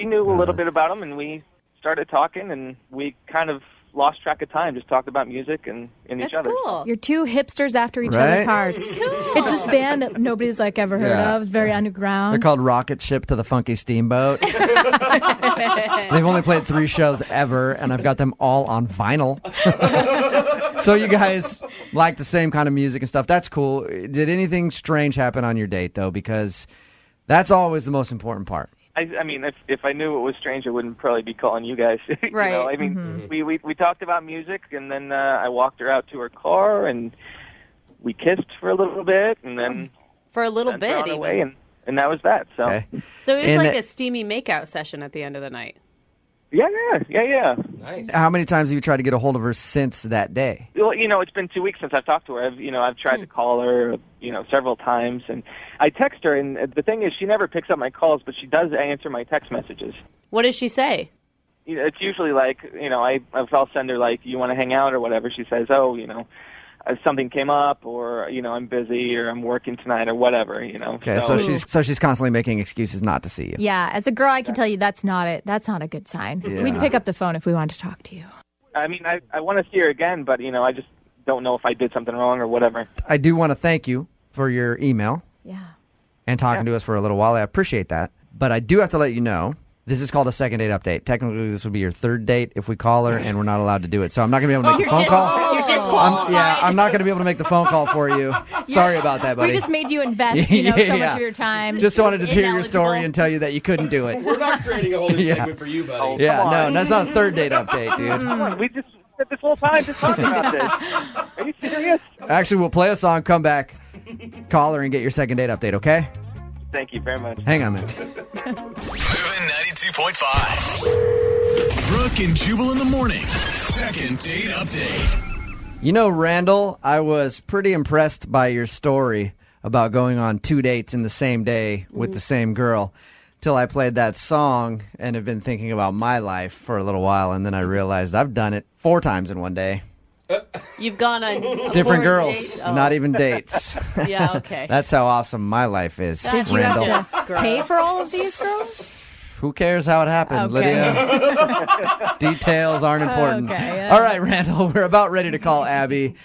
[SPEAKER 10] knew a little bit about them, and we started talking, and we kind of lost track of time, just talked about music and each other.
[SPEAKER 2] That's cool.
[SPEAKER 8] You're two hipsters after each
[SPEAKER 1] Right?
[SPEAKER 8] other's hearts. It's this band that nobody's like ever heard of. It's very underground.
[SPEAKER 1] they're called Rocket Ship to the Funky Steamboat. They've only played 3 shows ever, and I've got them all on vinyl. So you guys like the same kind of music and stuff. That's cool. Did anything strange happen on your date, though? Because that's always the most important part.
[SPEAKER 10] I mean, if I knew it was strange, I wouldn't probably be calling you guys.
[SPEAKER 2] Right.
[SPEAKER 10] I mean, we talked about music, and then I walked her out to her car, and we kissed for a little bit, and then
[SPEAKER 2] For a little
[SPEAKER 10] sent her
[SPEAKER 2] bit,
[SPEAKER 10] on her
[SPEAKER 2] even.
[SPEAKER 10] way, and that was that. So
[SPEAKER 1] Okay.
[SPEAKER 2] So it was
[SPEAKER 1] And
[SPEAKER 2] like a steamy makeout session at the end of the night.
[SPEAKER 10] yeah.
[SPEAKER 3] Nice.
[SPEAKER 1] How many times have you tried to get a hold of her since that day?
[SPEAKER 10] Well, it's been 2 weeks since I've talked to her. I've tried to call her, several times, and I text her. And the thing is, she never picks up my calls, but she does answer my text messages.
[SPEAKER 2] What does she say?
[SPEAKER 10] It's usually like, I'll send her like, you want to hang out or whatever. She says, something came up, or I'm busy, or I'm working tonight, or whatever.
[SPEAKER 1] Okay, so she's constantly making excuses not to see you.
[SPEAKER 8] Yeah, as a girl, I can tell you that's not it. That's not a good sign.
[SPEAKER 1] Yeah.
[SPEAKER 8] We'd pick up the phone if we wanted to talk to you.
[SPEAKER 10] I mean, I want to see her again, but I just don't know if I did something wrong or whatever.
[SPEAKER 1] I do want to thank you for your email
[SPEAKER 8] Yeah.
[SPEAKER 1] and talking to us for a little while. I appreciate that. But I do have to let you know, this is called a second date update. Technically, this would be your third date if we call her, and we're not allowed to do it. So I'm not going to be able to make the phone call.
[SPEAKER 2] You're disqualified.
[SPEAKER 1] I'm not going to be able to make the phone call for you. Sorry about that, buddy.
[SPEAKER 8] We just made you invest, so much
[SPEAKER 1] Yeah.
[SPEAKER 8] of your time.
[SPEAKER 1] Just wanted to hear your
[SPEAKER 2] Ineligible.
[SPEAKER 1] story and tell you that you couldn't do it.
[SPEAKER 3] We're not creating a whole new
[SPEAKER 1] Yeah.
[SPEAKER 3] segment for you, buddy.
[SPEAKER 1] Yeah,
[SPEAKER 10] Come
[SPEAKER 1] no,
[SPEAKER 10] on.
[SPEAKER 1] that's not a third date update, dude.
[SPEAKER 10] Come on, we just spent this whole time just talking about this. Are you serious?
[SPEAKER 1] Actually, we'll play a song, come back, call her, and get your second date update, okay?
[SPEAKER 10] Thank you very much.
[SPEAKER 1] Hang on, man.
[SPEAKER 5] Moving 92.5. Brooke and Jubal in the mornings. Second date update.
[SPEAKER 1] You know, Randall, I was pretty impressed by your story about going on 2 dates in the same day with the same girl till I played that song and have been thinking about my life for a little while, and then I realized I've done it 4 times in one day.
[SPEAKER 2] You've gone on
[SPEAKER 1] Different
[SPEAKER 2] 4
[SPEAKER 1] girls,
[SPEAKER 2] dates? Oh.
[SPEAKER 1] not even dates.
[SPEAKER 2] Yeah, okay.
[SPEAKER 1] That's how awesome my life is,
[SPEAKER 8] Did you
[SPEAKER 1] Randall.
[SPEAKER 8] have to pay for all of these girls?
[SPEAKER 1] Who cares how it happened,
[SPEAKER 8] Okay.
[SPEAKER 1] Lydia? Details aren't important.
[SPEAKER 8] Okay, yeah.
[SPEAKER 1] All right, Randall, we're about ready to call Abby.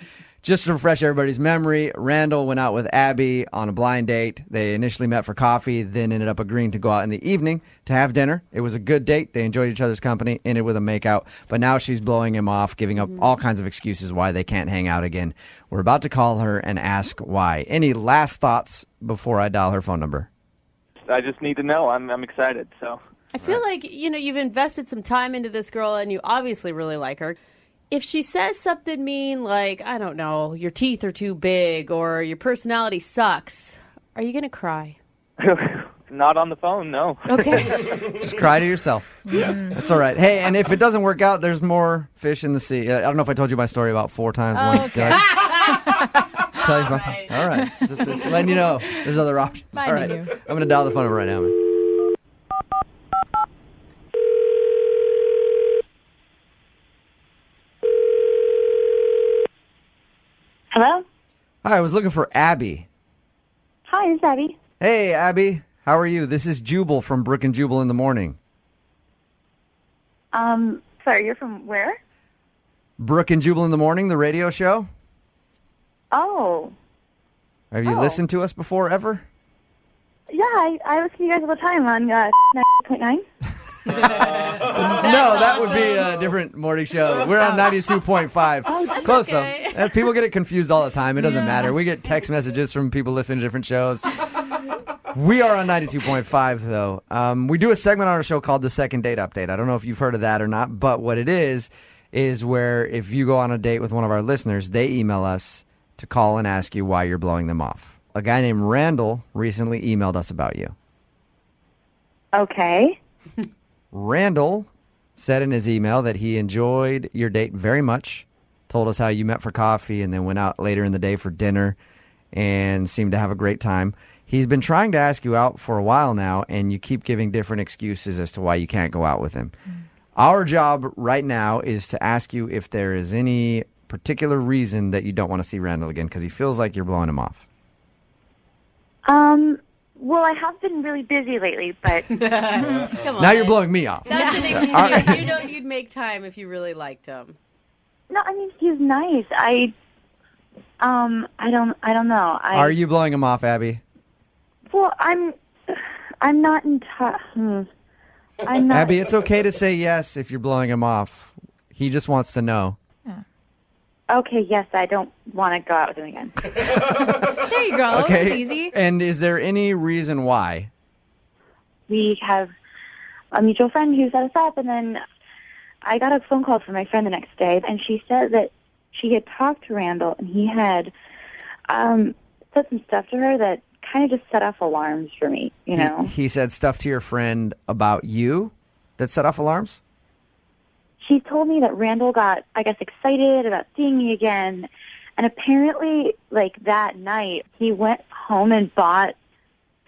[SPEAKER 1] Just to refresh everybody's memory, Randall went out with Abby on a blind date. They initially met for coffee, then ended up agreeing to go out in the evening to have dinner. It was a good date. They enjoyed each other's company, ended with a makeout. But now she's blowing him off, giving up all kinds of excuses why they can't hang out again. We're about to call her and ask why. Any last thoughts before I dial her phone number?
[SPEAKER 10] I just need to know. I'm excited. So
[SPEAKER 2] I feel like, you've invested some time into this girl and you obviously really like her. If she says something mean like, I don't know, your teeth are too big or your personality sucks, are you going to cry?
[SPEAKER 10] not on the phone, no.
[SPEAKER 2] Okay.
[SPEAKER 1] Just cry to yourself. That's all right. Hey, and if it doesn't work out, there's more fish in the sea. I don't know if I told you my story about 4 times.
[SPEAKER 8] Okay.
[SPEAKER 1] Tell you about that. All right. Just letting you know there's other options. All right.
[SPEAKER 8] Minding you.
[SPEAKER 1] I'm going to dial the phone number right now, man.
[SPEAKER 6] Hello?
[SPEAKER 1] Hi, I was looking for Abby.
[SPEAKER 6] Hi, it's Abby.
[SPEAKER 1] Hey, Abby. How are you? This is Jubal from Brooke and Jubal in the morning.
[SPEAKER 6] Sorry, you're from where?
[SPEAKER 1] Brooke and Jubal in the morning, the radio show.
[SPEAKER 6] Oh.
[SPEAKER 1] Have you listened to us before ever?
[SPEAKER 6] Yeah, I listen to you guys all the time on 90.9.
[SPEAKER 1] No, that would be a different morning show. We're on 92.5. Close
[SPEAKER 2] okay.
[SPEAKER 1] though. People get it confused all the time. It doesn't matter. We get text messages from people listening to different shows. We are on 92.5 though. We do a segment on our show called the Second Date Update. I don't know if you've heard of that or not, but what it is where if you go on a date with one of our listeners, they email us to call and ask you why you're blowing them off. A guy named Randall recently emailed us about you.
[SPEAKER 6] Okay.
[SPEAKER 1] Randall said in his email that he enjoyed your date very much, told us how you met for coffee and then went out later in the day for dinner and seemed to have a great time. He's been trying to ask you out for a while now, and you keep giving different excuses as to why you can't go out with him. Our job right now is to ask you if there is any particular reason that you don't want to see Randall again, because he feels like you're blowing him off.
[SPEAKER 6] Well, I have been really busy lately, but
[SPEAKER 2] Come on.
[SPEAKER 1] Now you're blowing me off.
[SPEAKER 2] That's an excuse. You know you'd make time if you really liked him.
[SPEAKER 6] no, I mean he's nice. I don't know.
[SPEAKER 1] Are you blowing him off, Abby?
[SPEAKER 6] Well, I'm not in touch. I'm not.
[SPEAKER 1] Abby, it's okay to say yes if you're blowing him off. He just wants to know.
[SPEAKER 6] Okay, yes, I don't want to go out with him again.
[SPEAKER 8] There you go.
[SPEAKER 1] Okay.
[SPEAKER 8] It was easy.
[SPEAKER 1] And is there any reason why?
[SPEAKER 6] We have a mutual friend who set us up, and then I got a phone call from my friend the next day, and she said that she had talked to Randall, and he had said some stuff to her that kind of just set off alarms for me, you know?
[SPEAKER 1] He said stuff to your friend about you that set off alarms?
[SPEAKER 6] She told me that Randall got, I guess, excited about seeing me again. And apparently, like, that night, he went home and bought,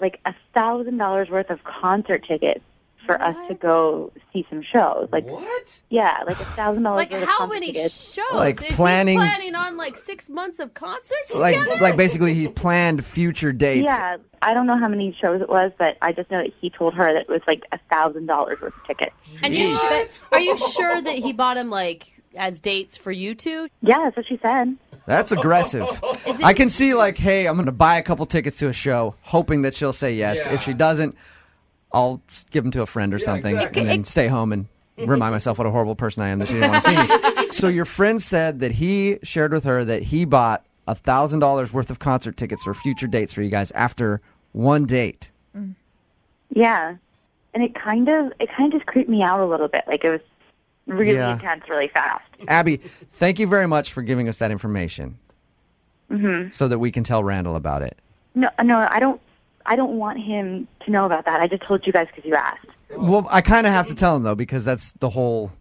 [SPEAKER 6] like, $1,000 worth of concert tickets for us to go see some shows. Like,
[SPEAKER 3] what?
[SPEAKER 6] Yeah, like $1,000
[SPEAKER 2] Like
[SPEAKER 6] worth of
[SPEAKER 2] how
[SPEAKER 6] concert
[SPEAKER 2] many
[SPEAKER 6] tickets.
[SPEAKER 2] shows?
[SPEAKER 1] Like
[SPEAKER 2] Is
[SPEAKER 1] planning-
[SPEAKER 2] He's planning on like 6 months of concerts together?
[SPEAKER 1] Like basically he planned future dates.
[SPEAKER 6] Yeah, I don't know how many shows it was, but I just know that he told her that it was like $1,000 worth of tickets.
[SPEAKER 2] And are you sure that he bought him like as dates for you two?
[SPEAKER 6] Yeah, that's what she said.
[SPEAKER 1] That's aggressive. I can see like, hey, I'm going to buy a couple tickets to a show, hoping that she'll say yes.
[SPEAKER 3] Yeah.
[SPEAKER 1] If she doesn't, I'll give them to a friend or something
[SPEAKER 3] exactly.
[SPEAKER 1] and then stay home and remind myself what a horrible person I am that she didn't want to see me. So your friend said that he shared with her that he bought $1,000 worth of concert tickets for future dates for you guys after one date.
[SPEAKER 6] Yeah, and it kind of just creeped me out a little bit. Like it was really intense, really fast.
[SPEAKER 1] Abby, thank you very much for giving us that information so that we can tell Randall about it.
[SPEAKER 6] No, I don't want him to know about that. I just told you guys because you asked.
[SPEAKER 1] Well, I kind of have to tell him, though, because that's the whole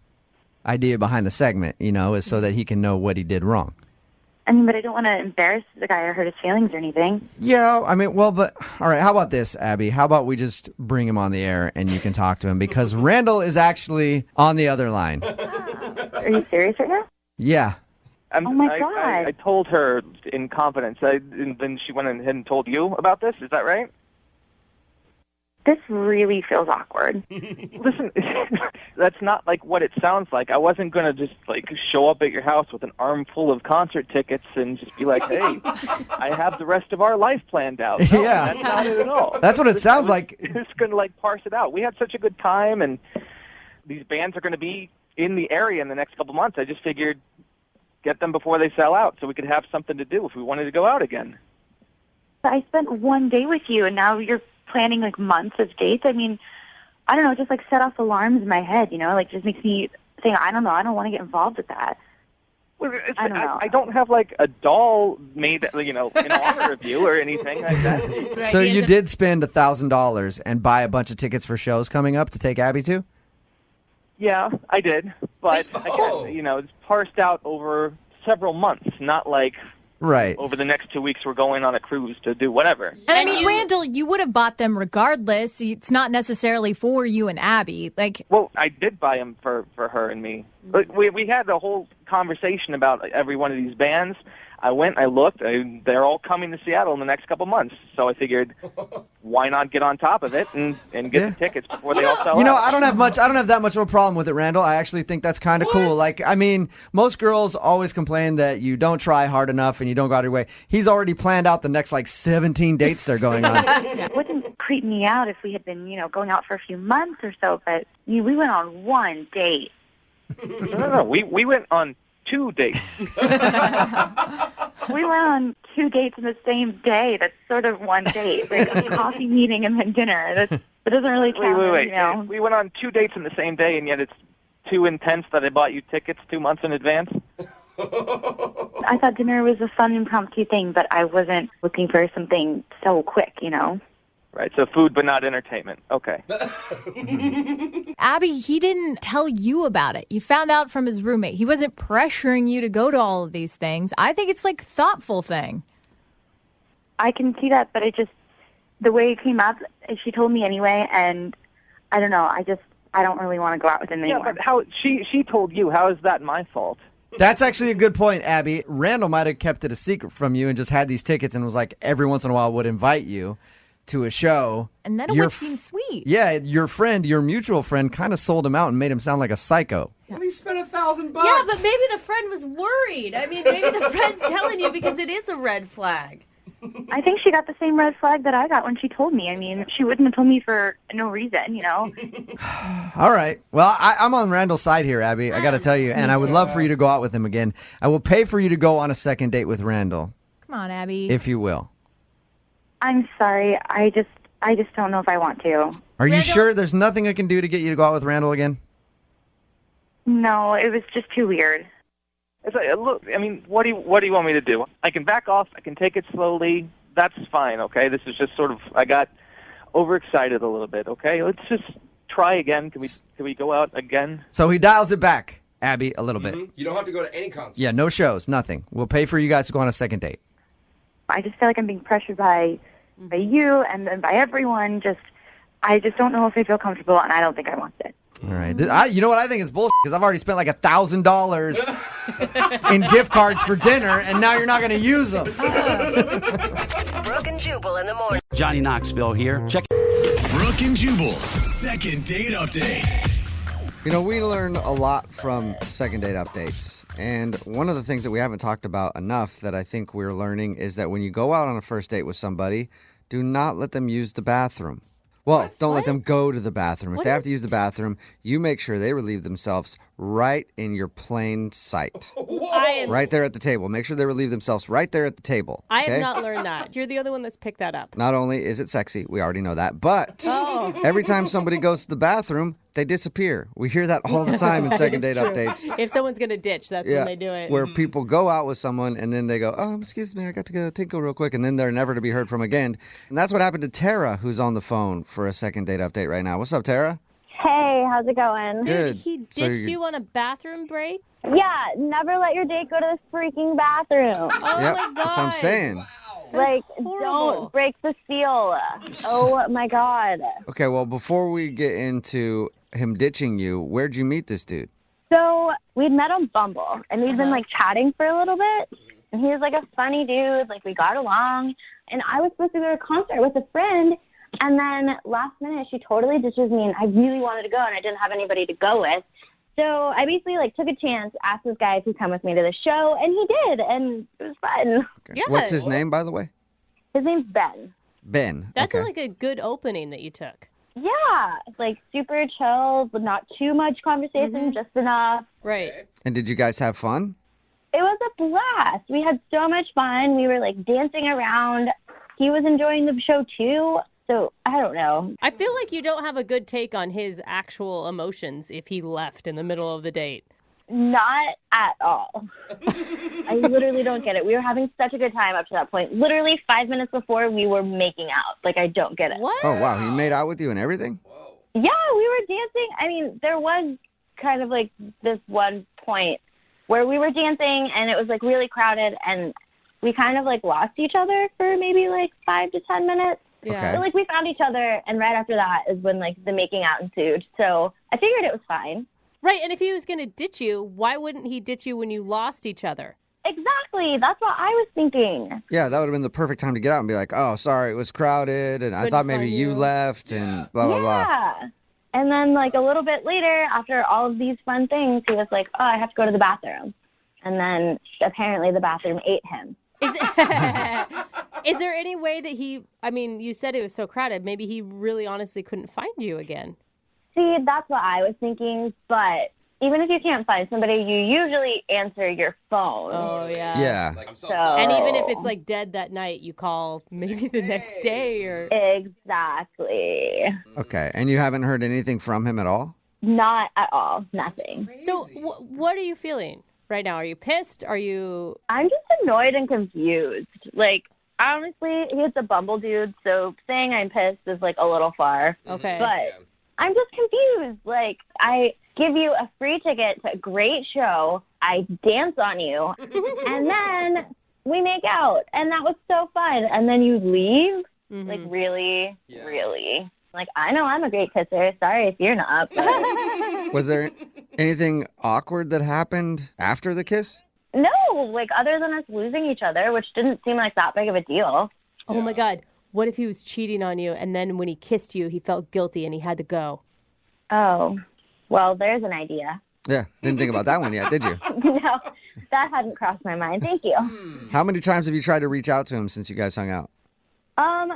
[SPEAKER 1] idea behind the segment, you know, is so that he can know what he did wrong.
[SPEAKER 6] I mean, but I don't want to embarrass the guy or hurt his feelings or anything.
[SPEAKER 1] Yeah, I mean, well, but all right, how about this, Abby? How about we just bring him on the air and you can talk to him because Randall is actually on the other line.
[SPEAKER 6] Are you serious right now?
[SPEAKER 1] Yeah.
[SPEAKER 6] Oh, my God.
[SPEAKER 10] I told her in confidence. And then she went ahead and told you about this. Is that right?
[SPEAKER 6] This really feels awkward.
[SPEAKER 10] Listen, that's not like what it sounds like. I wasn't going to just like show up at your house with an armful of concert tickets and just be like, hey, I have the rest of our life planned out. No,
[SPEAKER 1] Yeah.
[SPEAKER 10] That's not it at all.
[SPEAKER 1] That's what it sounds like.
[SPEAKER 10] Just going to like parse it out. We had such a good time, and these bands are going to be in the area in the next couple months. I just figured get them before they sell out so we could have something to do if we wanted to go out again.
[SPEAKER 6] I spent one day with you, and now you're planning like months of dates. I mean, I don't know, just like set off alarms in my head, you know, like just makes me think, I don't know, I don't want to get involved with that. I don't know.
[SPEAKER 10] I don't have like a doll made, you know, in honor of you or anything like that.
[SPEAKER 1] So you did spend $1,000 and buy a bunch of tickets for shows coming up to take Abby to?
[SPEAKER 10] Yeah, I did. But again, you know, it's parsed out over several months, not like
[SPEAKER 1] Right.
[SPEAKER 10] over the next 2 weeks we're going on a cruise to do whatever.
[SPEAKER 8] And I mean, Randall, you would have bought them regardless. It's not necessarily for you and Abby. Like,
[SPEAKER 10] Well, I did buy them for her and me. But we had a whole conversation about every one of these bands. I went, I looked. They're all coming to Seattle in the next couple months. So I figured, why not get on top of it and get the tickets before they all sell out?
[SPEAKER 1] You know, I don't have that much of a problem with it, Randall. I actually think that's kind of cool. Like, I mean, most girls always complain that you don't try hard enough and you don't go out of your way. He's already planned out the next like 17 dates they're going on.
[SPEAKER 6] It wouldn't creep me out if we had been, you know, going out for a few months or so, but we went on one date.
[SPEAKER 10] No. We went on 2 dates.
[SPEAKER 6] We went on 2 dates in the same day. That's sort of one date, like a coffee meeting and then dinner. That doesn't really count.
[SPEAKER 10] Wait.
[SPEAKER 6] You know.
[SPEAKER 10] We went on 2 dates in the same day, and yet it's too intense that I bought you tickets 2 months in advance?
[SPEAKER 6] I thought dinner was a fun impromptu thing, but I wasn't looking for something so quick, you know.
[SPEAKER 10] Right, so food but not entertainment. Okay.
[SPEAKER 8] Abby, he didn't tell you about it. You found out from his roommate. He wasn't pressuring you to go to all of these things. I think it's like a thoughtful thing.
[SPEAKER 6] I can see that, but the way it came up, she told me anyway, and I don't know. I don't really want to go out with him anymore.
[SPEAKER 10] Yeah, but how she told you? How is that my fault?
[SPEAKER 1] That's actually a good point, Abby. Randall might have kept it a secret from you and just had these tickets and was like every once in a while would invite you to a show.
[SPEAKER 8] And then it would seem sweet.
[SPEAKER 1] Yeah, your mutual friend, kind of sold him out and made him sound like a psycho.
[SPEAKER 3] Well, he spent $1,000.
[SPEAKER 2] Yeah, but maybe the friend was worried. I mean, maybe the friend's telling you because it is a red flag.
[SPEAKER 6] I think she got the same red flag that I got when she told me. I mean, she wouldn't have told me for no reason, you know?
[SPEAKER 1] All right. Well, I'm on Randall's side here, Abby. I got to tell you. And I would love for you to go out with him again. I will pay for you to go on a second date with Randall.
[SPEAKER 8] Come on, Abby.
[SPEAKER 1] If you will.
[SPEAKER 6] I'm sorry. I just don't know if I want to.
[SPEAKER 1] Are you sure there's nothing I can do to get you to go out with Randall again?
[SPEAKER 6] No, it was just too weird.
[SPEAKER 10] It's like, look, I mean, what do you want me to do? I can back off. I can take it slowly. That's fine, okay? This is just sort of, I got overexcited a little bit, okay? Let's just try again. Can we go out again?
[SPEAKER 1] So he dials it back, Abby, a little bit.
[SPEAKER 3] You don't have to go to any concert.
[SPEAKER 1] Yeah, no shows, nothing. We'll pay for you guys to go on a second date.
[SPEAKER 6] I just feel like I'm being pressured by you and then by everyone. I just don't know if I feel comfortable, and I don't think I want it.
[SPEAKER 1] All right. You know what I think is bullshit? Because I've already spent like $1,000 in gift cards for dinner, and now you're not going to use them.
[SPEAKER 9] Brooke and Jubal in the morning.
[SPEAKER 11] Johnny Knoxville here. Check
[SPEAKER 5] Brooke and Jubal's second date update.
[SPEAKER 1] You know, we learn a lot from second date updates. And one of the things that we haven't talked about enough that I think we're learning is that when you go out on a first date with somebody, do not let them use the bathroom. Well, don't let them go to the bathroom. If they have to use the bathroom, you make sure they relieve themselves right in your plain sight. Right there at the table. Make sure they relieve themselves right there at the table.
[SPEAKER 2] I have not learned that. You're the other one that's picked that up.
[SPEAKER 1] Not only is it sexy, we already know that, but every time somebody goes to the bathroom, they disappear. We hear that all the time in second date updates.
[SPEAKER 2] If someone's going to ditch, that's when they do it.
[SPEAKER 1] Where people go out with someone and then they go, excuse me, I got to go tinkle real quick, and then they're never to be heard from again. And that's what happened to Tara, who's on the phone for a second date update right now. What's up, Tara?
[SPEAKER 12] Hey, how's it going?
[SPEAKER 1] Good.
[SPEAKER 2] He ditched you on a bathroom break?
[SPEAKER 12] Yeah, never let your date go to the freaking bathroom.
[SPEAKER 2] Oh, my God.
[SPEAKER 1] That's what I'm saying.
[SPEAKER 12] Like, don't break the seal. Oh, my God.
[SPEAKER 1] Okay, well, before we get into him ditching you, where'd you meet this dude?
[SPEAKER 12] So we'd met on Bumble, and we'd been, like, chatting for a little bit. And he was, like, a funny dude. Like, we got along. And I was supposed to go to a concert with a friend. And then last minute, she totally ditches me, and I really wanted to go, and I didn't have anybody to go with. So I basically, like, took a chance, asked this guy if he'd come with me to the show, and he did, and it was fun.
[SPEAKER 1] Okay. Yeah. What's his name, by the way?
[SPEAKER 12] His name's Ben.
[SPEAKER 1] Ben.
[SPEAKER 2] That's like a good opening that you took.
[SPEAKER 12] Yeah, like super chill, but not too much conversation, just enough.
[SPEAKER 2] Right.
[SPEAKER 1] And did you guys have fun?
[SPEAKER 12] It was a blast. We had so much fun. We were, like, dancing around. He was enjoying the show, too. So, I don't know.
[SPEAKER 2] I feel like you don't have a good take on his actual emotions if he left in the middle of the date.
[SPEAKER 12] Not at all. I literally don't get it. We were having such a good time up to that point. Literally 5 minutes before, we were making out. Like, I don't get it.
[SPEAKER 2] What?
[SPEAKER 1] Oh, wow. He made out with you and everything?
[SPEAKER 12] Yeah, we were dancing. I mean, there was kind of, like, this one point where we were dancing, and it was, like, really crowded, and we kind of, like, lost each other for maybe, like, 5 to 10 minutes.
[SPEAKER 2] Yeah.
[SPEAKER 1] Okay.
[SPEAKER 12] So, like, we found each other, and right after that is when, like, the making out ensued. So I figured it was fine.
[SPEAKER 2] Right, and if he was going to ditch you, why wouldn't he ditch you when you lost each other?
[SPEAKER 12] Exactly. That's what I was thinking.
[SPEAKER 1] Yeah, that would have been the perfect time to get out and be like, oh, sorry, it was crowded, and I thought maybe you left, and blah, blah, blah.
[SPEAKER 12] Yeah. And then, like, a little bit later, after all of these fun things, he was like, oh, I have to go to the bathroom. And then apparently the bathroom ate him.
[SPEAKER 2] Is there any way that you said it was so crowded, maybe he really honestly couldn't find you again?
[SPEAKER 12] See, that's what I was thinking, but even if you can't find somebody, you usually answer your phone.
[SPEAKER 2] Oh, yeah.
[SPEAKER 1] Yeah.
[SPEAKER 3] Like, I'm so
[SPEAKER 2] And even if it's, like, dead that night, you call maybe the next day or...
[SPEAKER 12] Exactly.
[SPEAKER 1] Okay, and you haven't heard anything from him at all?
[SPEAKER 12] Not at all. Nothing.
[SPEAKER 2] So what are you feeling right now? Are you pissed? Are you...
[SPEAKER 12] I'm just annoyed and confused. Like, honestly, he's a Bumble dude, so saying I'm pissed is like a little far.
[SPEAKER 2] Okay.
[SPEAKER 12] But I'm just confused. Like, I give you a free ticket to a great show, I dance on you, and then we make out, and that was so fun. And then you leave? Like, really? Really? Like, I know I'm a great kisser. Sorry if you're not. But...
[SPEAKER 1] Was there anything awkward that happened after the kiss?
[SPEAKER 12] No, like, other than us losing each other, which didn't seem like that big of a deal.
[SPEAKER 2] Oh, my God. What if he was cheating on you, and then when he kissed you, he felt guilty and he had to go?
[SPEAKER 12] Oh, well, there's an idea.
[SPEAKER 1] Yeah, didn't think about that one yet, did you?
[SPEAKER 12] No, that hadn't crossed my mind. Thank you.
[SPEAKER 1] How many times have you tried to reach out to him since you guys hung out?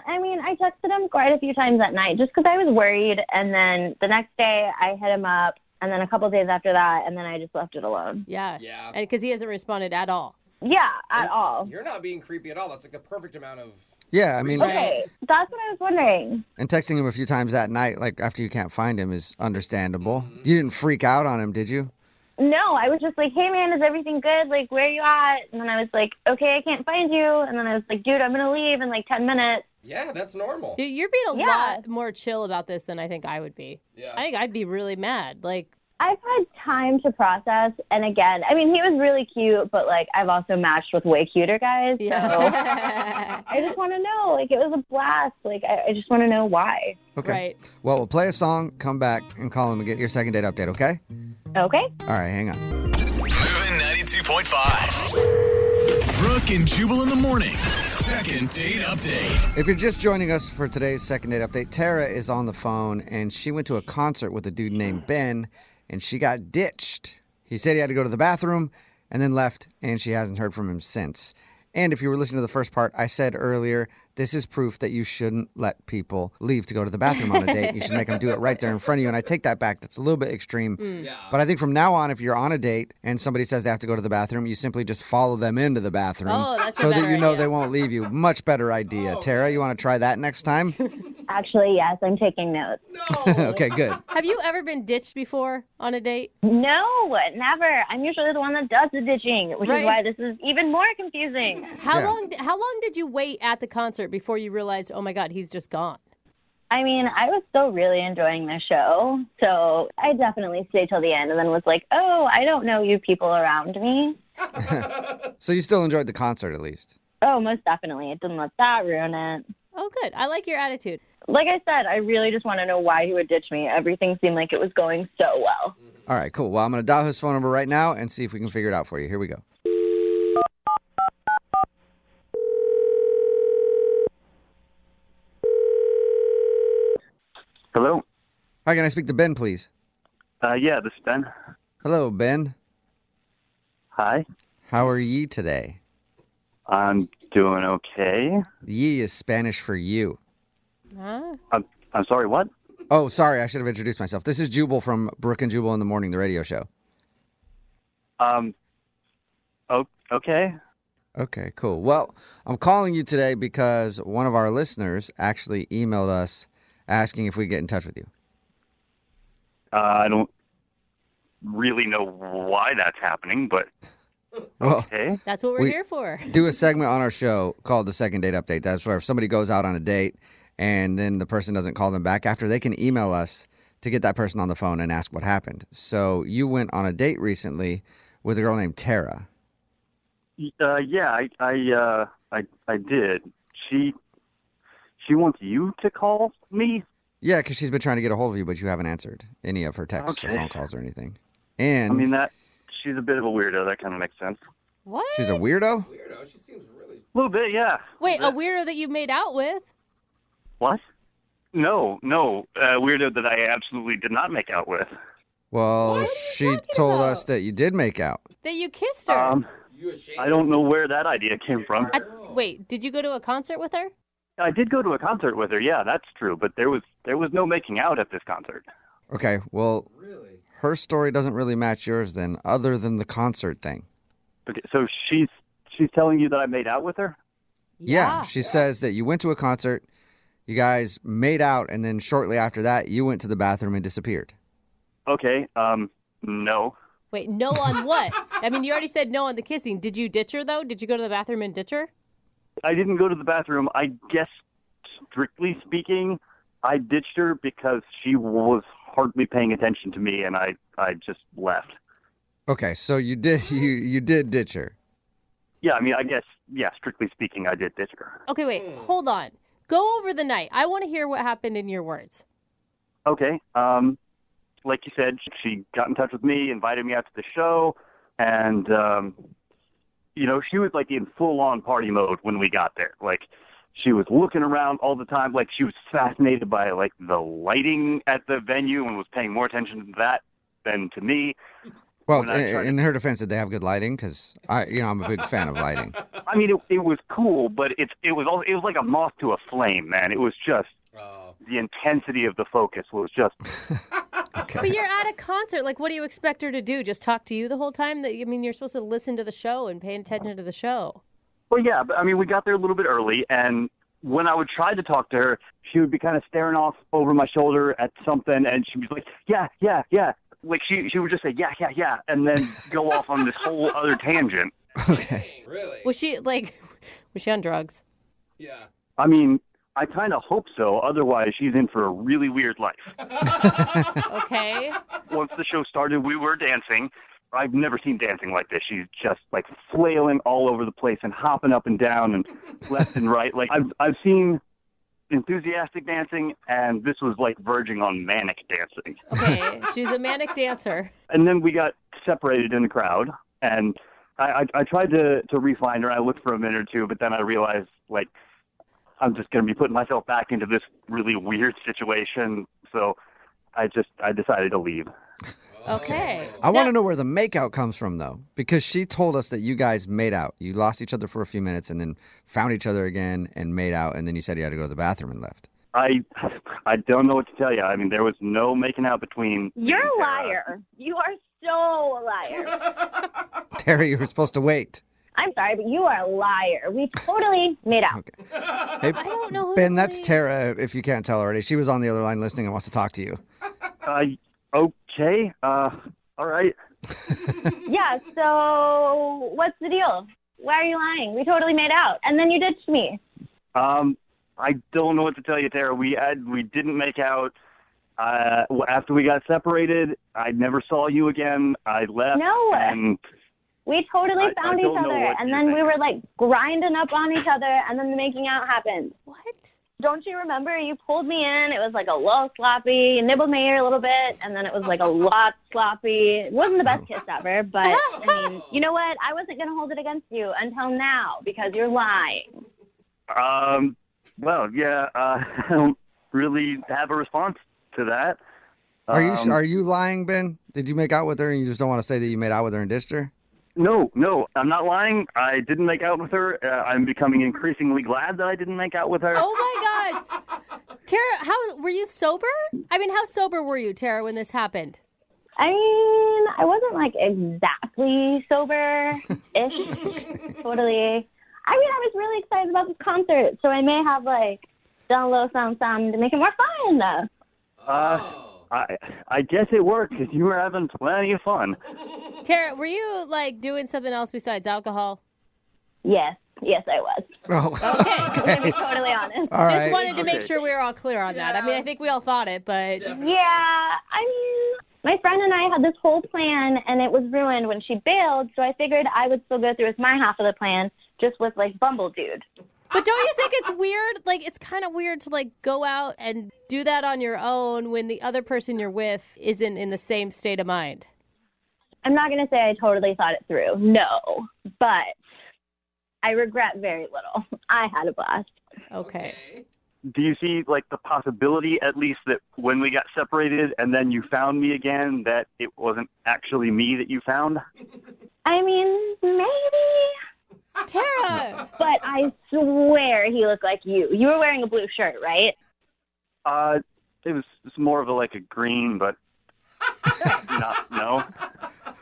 [SPEAKER 12] I mean, I texted him quite a few times that night just because I was worried. And then the next day I hit him up. And then a couple days after that, and then I just left it alone.
[SPEAKER 2] Yeah. And because he hasn't responded at all.
[SPEAKER 12] Yeah, at all.
[SPEAKER 3] You're not being creepy at all. That's like the perfect amount of...
[SPEAKER 1] Yeah, I mean...
[SPEAKER 12] Okay, that's what I was wondering.
[SPEAKER 1] And texting him a few times that night, like after you can't find him, is understandable. You didn't freak out on him, did you?
[SPEAKER 12] No, I was just like, hey, man, is everything good? Like, where are you at? And then I was like, okay, I can't find you. And then I was like, dude, I'm going to leave in like 10 minutes.
[SPEAKER 3] Yeah, that's normal.
[SPEAKER 2] Dude, you're being a lot more chill about this than I think I would be.
[SPEAKER 3] Yeah.
[SPEAKER 2] I think I'd be really mad. Like,
[SPEAKER 12] I've had time to process, and again, I mean, he was really cute, but, like, I've also matched with way cuter guys, so I just want to know, like, it was a blast. Like, I just want to know why.
[SPEAKER 1] Okay.
[SPEAKER 2] Right.
[SPEAKER 1] Well, we'll play a song, come back, and call him and get your second date update, okay?
[SPEAKER 12] Okay.
[SPEAKER 1] All right, hang on.
[SPEAKER 5] Moving 92.5. Brooke and Jubal in the mornings. Second date update.
[SPEAKER 1] If you're just joining us for today's second date update, Tara is on the phone, and she went to a concert with a dude named Ben, and she got ditched. He said he had to go to the bathroom and then left, and she hasn't heard from him since. And if you were listening to the first part, I said earlier, this is proof that you shouldn't let people leave to go to the bathroom on a date. You should make them do it right there in front of you. And I take that back. That's a little bit extreme. But I think from now on, if you're on a date and somebody says they have to go to the bathroom, you simply just follow them into the bathroom so that you know they won't leave you. Much better idea. Tara, you want to try that next time?
[SPEAKER 12] Actually, yes, I'm taking notes.
[SPEAKER 1] Okay, good.
[SPEAKER 2] Have you ever been ditched before on a date?
[SPEAKER 12] No, never. I'm usually the one that does the ditching, which is why this is even more confusing.
[SPEAKER 2] How long did you wait at the concert before you realized, oh my God, he's just gone?
[SPEAKER 12] I mean, I was still really enjoying the show, so I definitely stayed till the end and then was like, oh, I don't know you people around me.
[SPEAKER 1] So you still enjoyed the concert at least?
[SPEAKER 12] Oh, most definitely. It didn't let that ruin it.
[SPEAKER 2] Oh, good. I like your attitude.
[SPEAKER 12] Like I said, I really just want to know why he would ditch me. Everything seemed like it was going so well.
[SPEAKER 1] All right, cool. Well, I'm going to dial his phone number right now and see if we can figure it out for you. Here we go.
[SPEAKER 11] Hello?
[SPEAKER 1] Hi, can I speak to Ben, please?
[SPEAKER 11] Yeah, this is Ben.
[SPEAKER 1] Hello, Ben.
[SPEAKER 11] Hi.
[SPEAKER 1] How are ye today?
[SPEAKER 11] I'm doing okay.
[SPEAKER 1] Ye is Spanish for you.
[SPEAKER 2] Huh?
[SPEAKER 11] I'm sorry, what?
[SPEAKER 1] Oh, sorry, I should have introduced myself. This is Jubal from Brooke and Jubal in the Morning, the radio show.
[SPEAKER 11] Okay.
[SPEAKER 1] Okay, cool. Well, I'm calling you today because one of our listeners actually emailed us asking if we get in touch with you.
[SPEAKER 11] I don't really know why that's happening, but okay.
[SPEAKER 2] That's what we're here for.
[SPEAKER 1] Do a segment on our show called the Second Date Update. That's where if somebody goes out on a date and then the person doesn't call them back after, they can email us to get that person on the phone and ask what happened. So you went on a date recently with a girl named Tara.
[SPEAKER 11] Yeah, I did. She wants you to call me?
[SPEAKER 1] Yeah, because she's been trying to get a hold of you, but you haven't answered any of her texts or phone calls or anything. And
[SPEAKER 11] I mean, she's a bit of a weirdo. That kind of makes sense.
[SPEAKER 2] What?
[SPEAKER 1] She's a weirdo?
[SPEAKER 3] Weirdo. She seems really...
[SPEAKER 11] A little bit, yeah.
[SPEAKER 2] Wait, a weirdo that you made out with?
[SPEAKER 11] What? No. Weirdo that I absolutely did not make out with.
[SPEAKER 1] Well, she told us that you did make out.
[SPEAKER 2] That you kissed her?
[SPEAKER 11] I don't know where that idea came from.
[SPEAKER 2] Wait, did you go to a concert with her?
[SPEAKER 11] I did go to a concert with her, yeah, that's true. But there was no making out at this concert.
[SPEAKER 1] Okay, well, her story doesn't really match yours then, other than the concert thing.
[SPEAKER 11] Okay, so she's telling you that I made out with her?
[SPEAKER 1] Yeah, she says that you went to a concert, you guys made out, and then shortly after that, you went to the bathroom and disappeared.
[SPEAKER 11] Okay, no.
[SPEAKER 2] Wait, no on what? I mean, you already said no on the kissing. Did you ditch her, though? Did you go to the bathroom and ditch her?
[SPEAKER 11] I didn't go to the bathroom. I guess, strictly speaking, I ditched her because she was hardly paying attention to me, and I just left.
[SPEAKER 1] Okay, so you did ditch her.
[SPEAKER 11] Yeah, I mean, I guess, yeah, strictly speaking, I did ditch her.
[SPEAKER 2] Okay, wait, hold on. Go over the night. I want to hear what happened in your words.
[SPEAKER 11] Okay, like you said, she got in touch with me, invited me out to the show, and, she was, like, in full-on party mode when we got there. Like, she was looking around all the time. Like, she was fascinated by, like, the lighting at the venue and was paying more attention to that than to me.
[SPEAKER 1] Well, in her defense, did they have good lighting? Because I'm a big fan of lighting.
[SPEAKER 11] I mean, it was cool, but it was like a moth to a flame, man. It was just the intensity of the focus was just.
[SPEAKER 1] Okay.
[SPEAKER 2] But you're at a concert. Like, what do you expect her to do? Just talk to you the whole time? You're supposed to listen to the show and pay attention to the show.
[SPEAKER 11] Well, yeah, but I mean, we got there a little bit early, and when I would try to talk to her, she would be kind of staring off over my shoulder at something, and she'd be like, yeah. Like, she would just say, yeah, and then go off on this whole other tangent.
[SPEAKER 1] Okay.
[SPEAKER 3] Really?
[SPEAKER 2] Was she on drugs?
[SPEAKER 3] Yeah.
[SPEAKER 11] I mean, I kind of hope so. Otherwise, she's in for a really weird life.
[SPEAKER 2] Okay.
[SPEAKER 11] Once the show started, we were dancing. I've never seen dancing like this. She's just, like, flailing all over the place and hopping up and down and left and right. Like, I've seen enthusiastic dancing, and this was, like, verging on manic dancing.
[SPEAKER 2] Okay, she's a manic dancer.
[SPEAKER 11] And then we got separated in the crowd, and I tried to re-find her. I looked for a minute or two, but then I realized, like, I'm just going to be putting myself back into this really weird situation, so I decided to leave.
[SPEAKER 2] Okay.
[SPEAKER 1] I want to know where the makeout comes from, though, because she told us that you guys made out. You lost each other for a few minutes and then found each other again and made out, and then you said you had to go to the bathroom and left.
[SPEAKER 11] I don't know what to tell you. I mean, there was no making out between.
[SPEAKER 12] You're a liar. You are so a liar.
[SPEAKER 1] Terry, you were supposed to wait.
[SPEAKER 12] I'm sorry, but you are a liar. We totally made out.
[SPEAKER 1] Okay. Hey,
[SPEAKER 2] I don't know who
[SPEAKER 1] Ben, that's Tara, if you can't tell already. She was on the other line listening and wants to talk to you.
[SPEAKER 11] Okay. All right.
[SPEAKER 12] Yeah, so what's the deal? Why are you lying? We totally made out, and then you ditched me.
[SPEAKER 11] I don't know what to tell you, Tara. We didn't make out. After we got separated, I never saw you again. I left.
[SPEAKER 12] No.
[SPEAKER 11] And
[SPEAKER 12] we totally found each other, and then we were, like, grinding up on each other, and then the making out happened.
[SPEAKER 2] What?
[SPEAKER 12] Don't you remember? You pulled me in. It was, like, a little sloppy. You nibbled my ear a little bit, and then it was, like, a lot sloppy. It wasn't the best kiss ever, but, I mean, you know what? I wasn't going to hold it against you until now because you're lying.
[SPEAKER 11] Well, yeah, I don't really have a response to that.
[SPEAKER 1] Are you lying, Ben? Did you make out with her and you just don't want to say that you made out with her and ditched her?
[SPEAKER 11] No, I'm not lying. I didn't make out with her. I'm becoming increasingly glad that I didn't make out with her.
[SPEAKER 2] Oh my gosh. Tara, how were you sober? I mean, how sober were you, Tara, when this happened?
[SPEAKER 12] I mean, I wasn't, like, exactly sober-ish. Totally. I mean, I was really excited about this concert, so I may have, like, done a little something to make it more fun.
[SPEAKER 11] I guess it worked because you were having plenty of fun.
[SPEAKER 2] Tara, were you, like, doing something else besides alcohol?
[SPEAKER 12] Yes, I was.
[SPEAKER 1] Oh.
[SPEAKER 2] Okay.
[SPEAKER 12] To be totally honest.
[SPEAKER 1] All
[SPEAKER 2] Just
[SPEAKER 1] right.
[SPEAKER 2] wanted to make sure we were all clear on that. I mean, I think we all thought it, but...
[SPEAKER 12] Yeah, I mean, my friend and I had this whole plan, and it was ruined when she bailed, so I figured I would still go through with my half of the plan, just with, like, Bumble Dude.
[SPEAKER 2] But don't you think it's weird? Like, it's kind of weird to, like, go out and do that on your own when the other person you're with isn't in the same state of mind.
[SPEAKER 12] I'm not going to say I totally thought it through. No. But I regret very little. I had a blast.
[SPEAKER 2] Okay.
[SPEAKER 11] Do you see, like, the possibility, at least, that when we got separated and then you found me again, that it wasn't actually me that you found?
[SPEAKER 12] I mean, maybe.
[SPEAKER 2] Tara!
[SPEAKER 12] But I swear he looked like you. You were wearing a blue shirt, right?
[SPEAKER 11] It was more of a green, but no.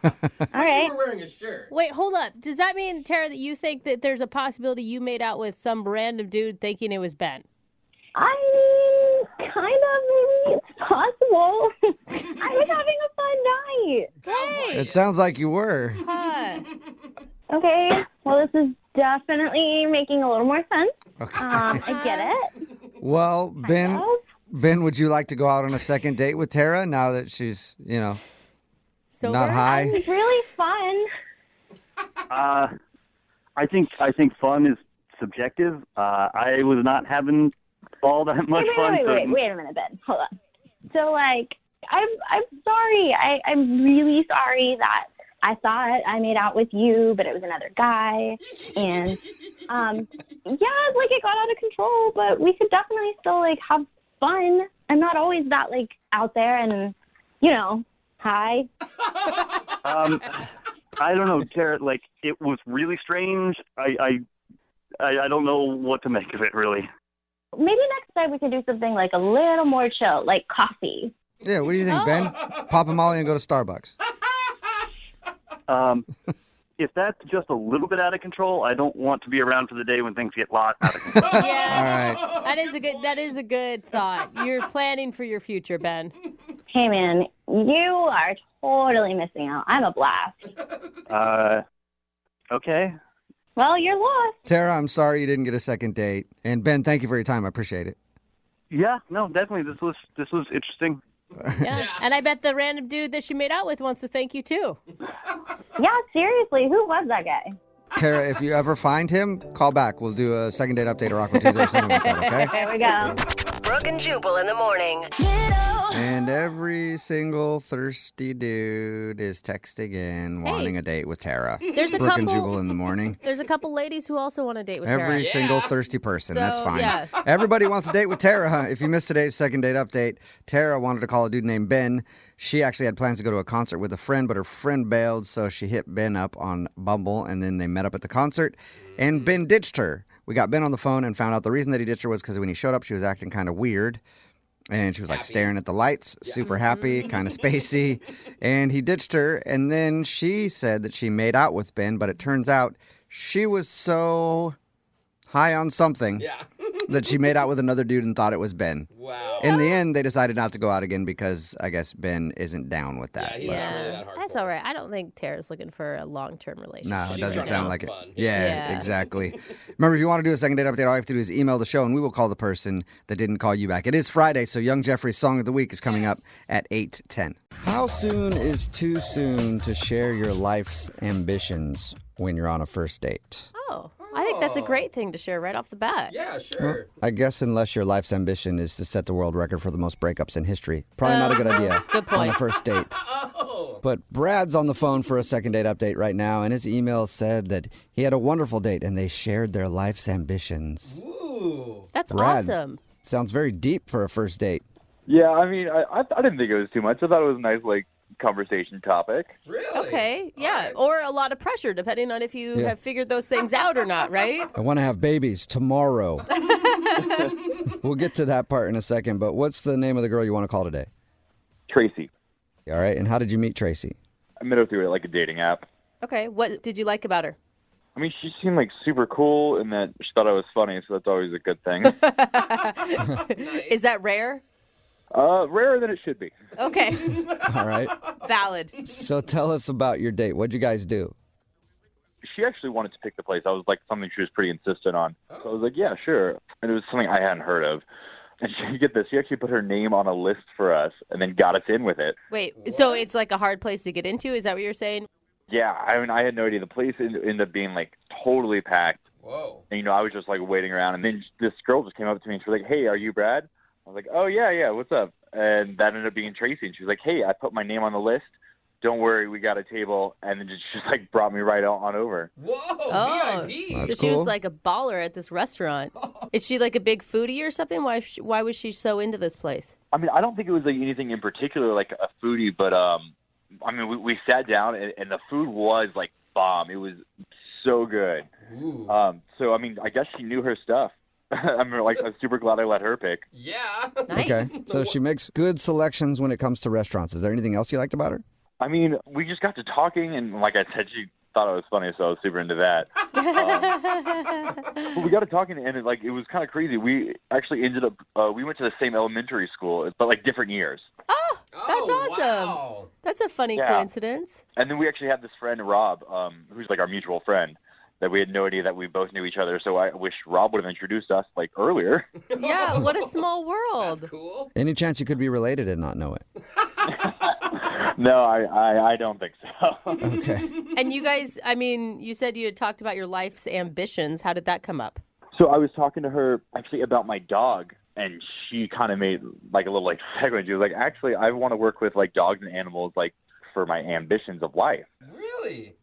[SPEAKER 12] All right.
[SPEAKER 3] You were wearing a shirt.
[SPEAKER 2] Wait, hold up. Does that mean, Tara, that you think that there's a possibility you made out with some random dude thinking it was Ben?
[SPEAKER 12] I mean, kind of, maybe it's possible. I was having a fun night.
[SPEAKER 2] Hey!
[SPEAKER 1] It sounds like you were.
[SPEAKER 2] Huh.
[SPEAKER 12] Okay, well, this is definitely making a little more sense.
[SPEAKER 1] Okay.
[SPEAKER 12] I get it.
[SPEAKER 1] Well, Ben, would you like to go out on a second date with Tara now that she's,
[SPEAKER 2] Sober?
[SPEAKER 1] not high?
[SPEAKER 12] It's really fun.
[SPEAKER 11] I think fun is subjective. I was not having all that much fun.
[SPEAKER 12] Wait a minute, Ben. Hold on. So, like, I'm sorry. I'm really sorry that I thought I made out with you, but it was another guy. And, it got out of control, but we could definitely still, have fun. I'm not always that, out there and, high.
[SPEAKER 11] I don't know, Tara. It was really strange. I don't know what to make of it, really.
[SPEAKER 12] Maybe next time we could do something a little more chill, like coffee.
[SPEAKER 1] Yeah, what do you think, Ben? Pop a Molly and go to Starbucks.
[SPEAKER 11] If that's just a little bit out of control, I don't want to be around for the day when things get a lot out of control.
[SPEAKER 2] Yeah.
[SPEAKER 1] All right.
[SPEAKER 2] That is a good thought. You're planning for your future, Ben.
[SPEAKER 12] Hey, man, you are totally missing out. I'm a blast.
[SPEAKER 11] Okay.
[SPEAKER 12] Well, you're lost.
[SPEAKER 1] Tara, I'm sorry you didn't get a second date. And Ben, thank you for your time. I appreciate it.
[SPEAKER 11] Yeah, no, definitely. This was interesting.
[SPEAKER 2] Yeah. And I bet the random dude that she made out with wants to thank you, too.
[SPEAKER 12] Yeah, seriously, who was that guy?
[SPEAKER 1] Tara, if you ever find him, call back. We'll do a second date update or Awkward Tuesday or something like that, okay?
[SPEAKER 12] There we go.
[SPEAKER 9] Brooke and Jubal in the morning.
[SPEAKER 1] And every single thirsty dude is texting in wanting a date with Tara.
[SPEAKER 2] There's a
[SPEAKER 1] Brooke and
[SPEAKER 2] couple-
[SPEAKER 1] Jubal in the morning.
[SPEAKER 2] There's a couple ladies who also want to date with Tara.
[SPEAKER 1] Every single thirsty person.
[SPEAKER 2] So,
[SPEAKER 1] That's fine.
[SPEAKER 2] yeah.
[SPEAKER 1] Everybody wants a date with Tara, huh? If you missed today's second date update, Tara wanted to call a dude named Ben. She actually had plans to go to a concert with a friend, but her friend bailed, so she hit Ben up on Bumble, and then they met up at the concert, and Ben ditched her. We got Ben on the phone and found out the reason that he ditched her was because when he showed up, she was acting kind of weird. And she was staring at the lights, super happy, kind of spacey. And he ditched her. And then she said that she made out with Ben, but it turns out she was so high on something that she made out with another dude and thought it was Ben.
[SPEAKER 3] Wow.
[SPEAKER 1] In the end, they decided not to go out again because I guess Ben isn't down with that.
[SPEAKER 2] Yeah, that's all right. I don't think Tara's looking for a long-term relationship.
[SPEAKER 1] No, it doesn't sound like it.
[SPEAKER 3] fun.
[SPEAKER 1] Yeah, exactly. Remember, if you want to do a second date update, all you have to do is email the show, and we will call the person that didn't call you back. It is Friday, so Young Jeffrey's Song of the Week is coming up at 8:10. How soon is too soon to share your life's ambitions when you're on a first date?
[SPEAKER 2] Oh, I think that's a great thing to share right off the bat.
[SPEAKER 3] Yeah, sure.
[SPEAKER 1] Well, I guess unless your life's ambition is to set the world record for the most breakups in history. Probably not a good idea
[SPEAKER 2] Good point.
[SPEAKER 1] on a first date. But Brad's on the phone for a second date update right now, and his email said that he had a wonderful date and they shared their life's ambitions.
[SPEAKER 3] Ooh.
[SPEAKER 2] That's
[SPEAKER 1] Brad,
[SPEAKER 2] awesome.
[SPEAKER 1] Sounds very deep for a first date.
[SPEAKER 13] Yeah, I mean, I didn't think it was too much. I thought it was a nice, conversation topic.
[SPEAKER 3] Really?
[SPEAKER 2] Okay, yeah. Or a lot of pressure, depending on if you have figured those things out or not, right?
[SPEAKER 1] I want to have babies tomorrow. We'll get to that part in a second, but what's the name of the girl you want to call today?
[SPEAKER 13] Tracy.
[SPEAKER 1] All right, and how did you meet Tracy?
[SPEAKER 13] I met her through a dating app.
[SPEAKER 2] Okay, what did you like about her?
[SPEAKER 13] I mean, she seemed super cool and that she thought I was funny, so that's always a good thing.
[SPEAKER 2] Is that rare?
[SPEAKER 13] Rarer than it should be.
[SPEAKER 2] Okay.
[SPEAKER 1] All right.
[SPEAKER 2] Valid.
[SPEAKER 1] So tell us about your date. What'd you guys do?
[SPEAKER 13] She actually wanted to pick the place. I was something she was pretty insistent on. So I was like, yeah, sure. And it was something I hadn't heard of. And you get this, she actually put her name on a list for us and then got us in with it.
[SPEAKER 2] Wait, so it's a hard place to get into? Is that what you're saying?
[SPEAKER 13] Yeah, I mean, I had no idea. The place ended up being totally packed.
[SPEAKER 3] Whoa.
[SPEAKER 13] And, I was just waiting around. And then this girl just came up to me and she was like, hey, are you Brad? I was like, oh, yeah, what's up? And that ended up being Tracy. And she was like, hey, I put my name on the list. Don't worry, we got a table. And then just brought me right on over.
[SPEAKER 3] Whoa, VIP.
[SPEAKER 1] That's
[SPEAKER 2] So she was
[SPEAKER 1] cool.
[SPEAKER 2] like a baller at this restaurant. Is she a big foodie or something? Why was she so into this place?
[SPEAKER 13] I mean, I don't think it was anything in particular like a foodie, but I mean, we sat down and the food was bomb. It was so good.
[SPEAKER 3] Ooh.
[SPEAKER 13] So I mean, I guess she knew her stuff. I'm super glad I let her pick.
[SPEAKER 3] Yeah.
[SPEAKER 2] Nice.
[SPEAKER 1] Okay, so she makes good selections when it comes to restaurants. Is there anything else you liked about her?
[SPEAKER 13] I mean, we just got to talking, and like I said, she thought I was funny, so I was super into that. But we got to talking, and it was kind of crazy. We actually ended up we went to the same elementary school, but different years.
[SPEAKER 2] Oh, that's awesome.
[SPEAKER 3] Wow.
[SPEAKER 2] That's a funny
[SPEAKER 13] Yeah.
[SPEAKER 2] coincidence.
[SPEAKER 13] And then we actually had this friend Rob, who's our mutual friend. that we had no idea that we both knew each other. So I wish Rob would have introduced us like earlier.
[SPEAKER 2] Yeah, what a small world.
[SPEAKER 3] That's cool.
[SPEAKER 1] Any chance you could be related and not know it?
[SPEAKER 13] No, I don't think so.
[SPEAKER 1] Okay.
[SPEAKER 2] And you guys, I mean, you said you had talked about your life's ambitions. How did that come up?
[SPEAKER 13] So I was talking to her actually about my dog, and she kind of made like a little like segment. She was like, actually, I want to work with like dogs and animals like for my ambitions of life.
[SPEAKER 3] Really?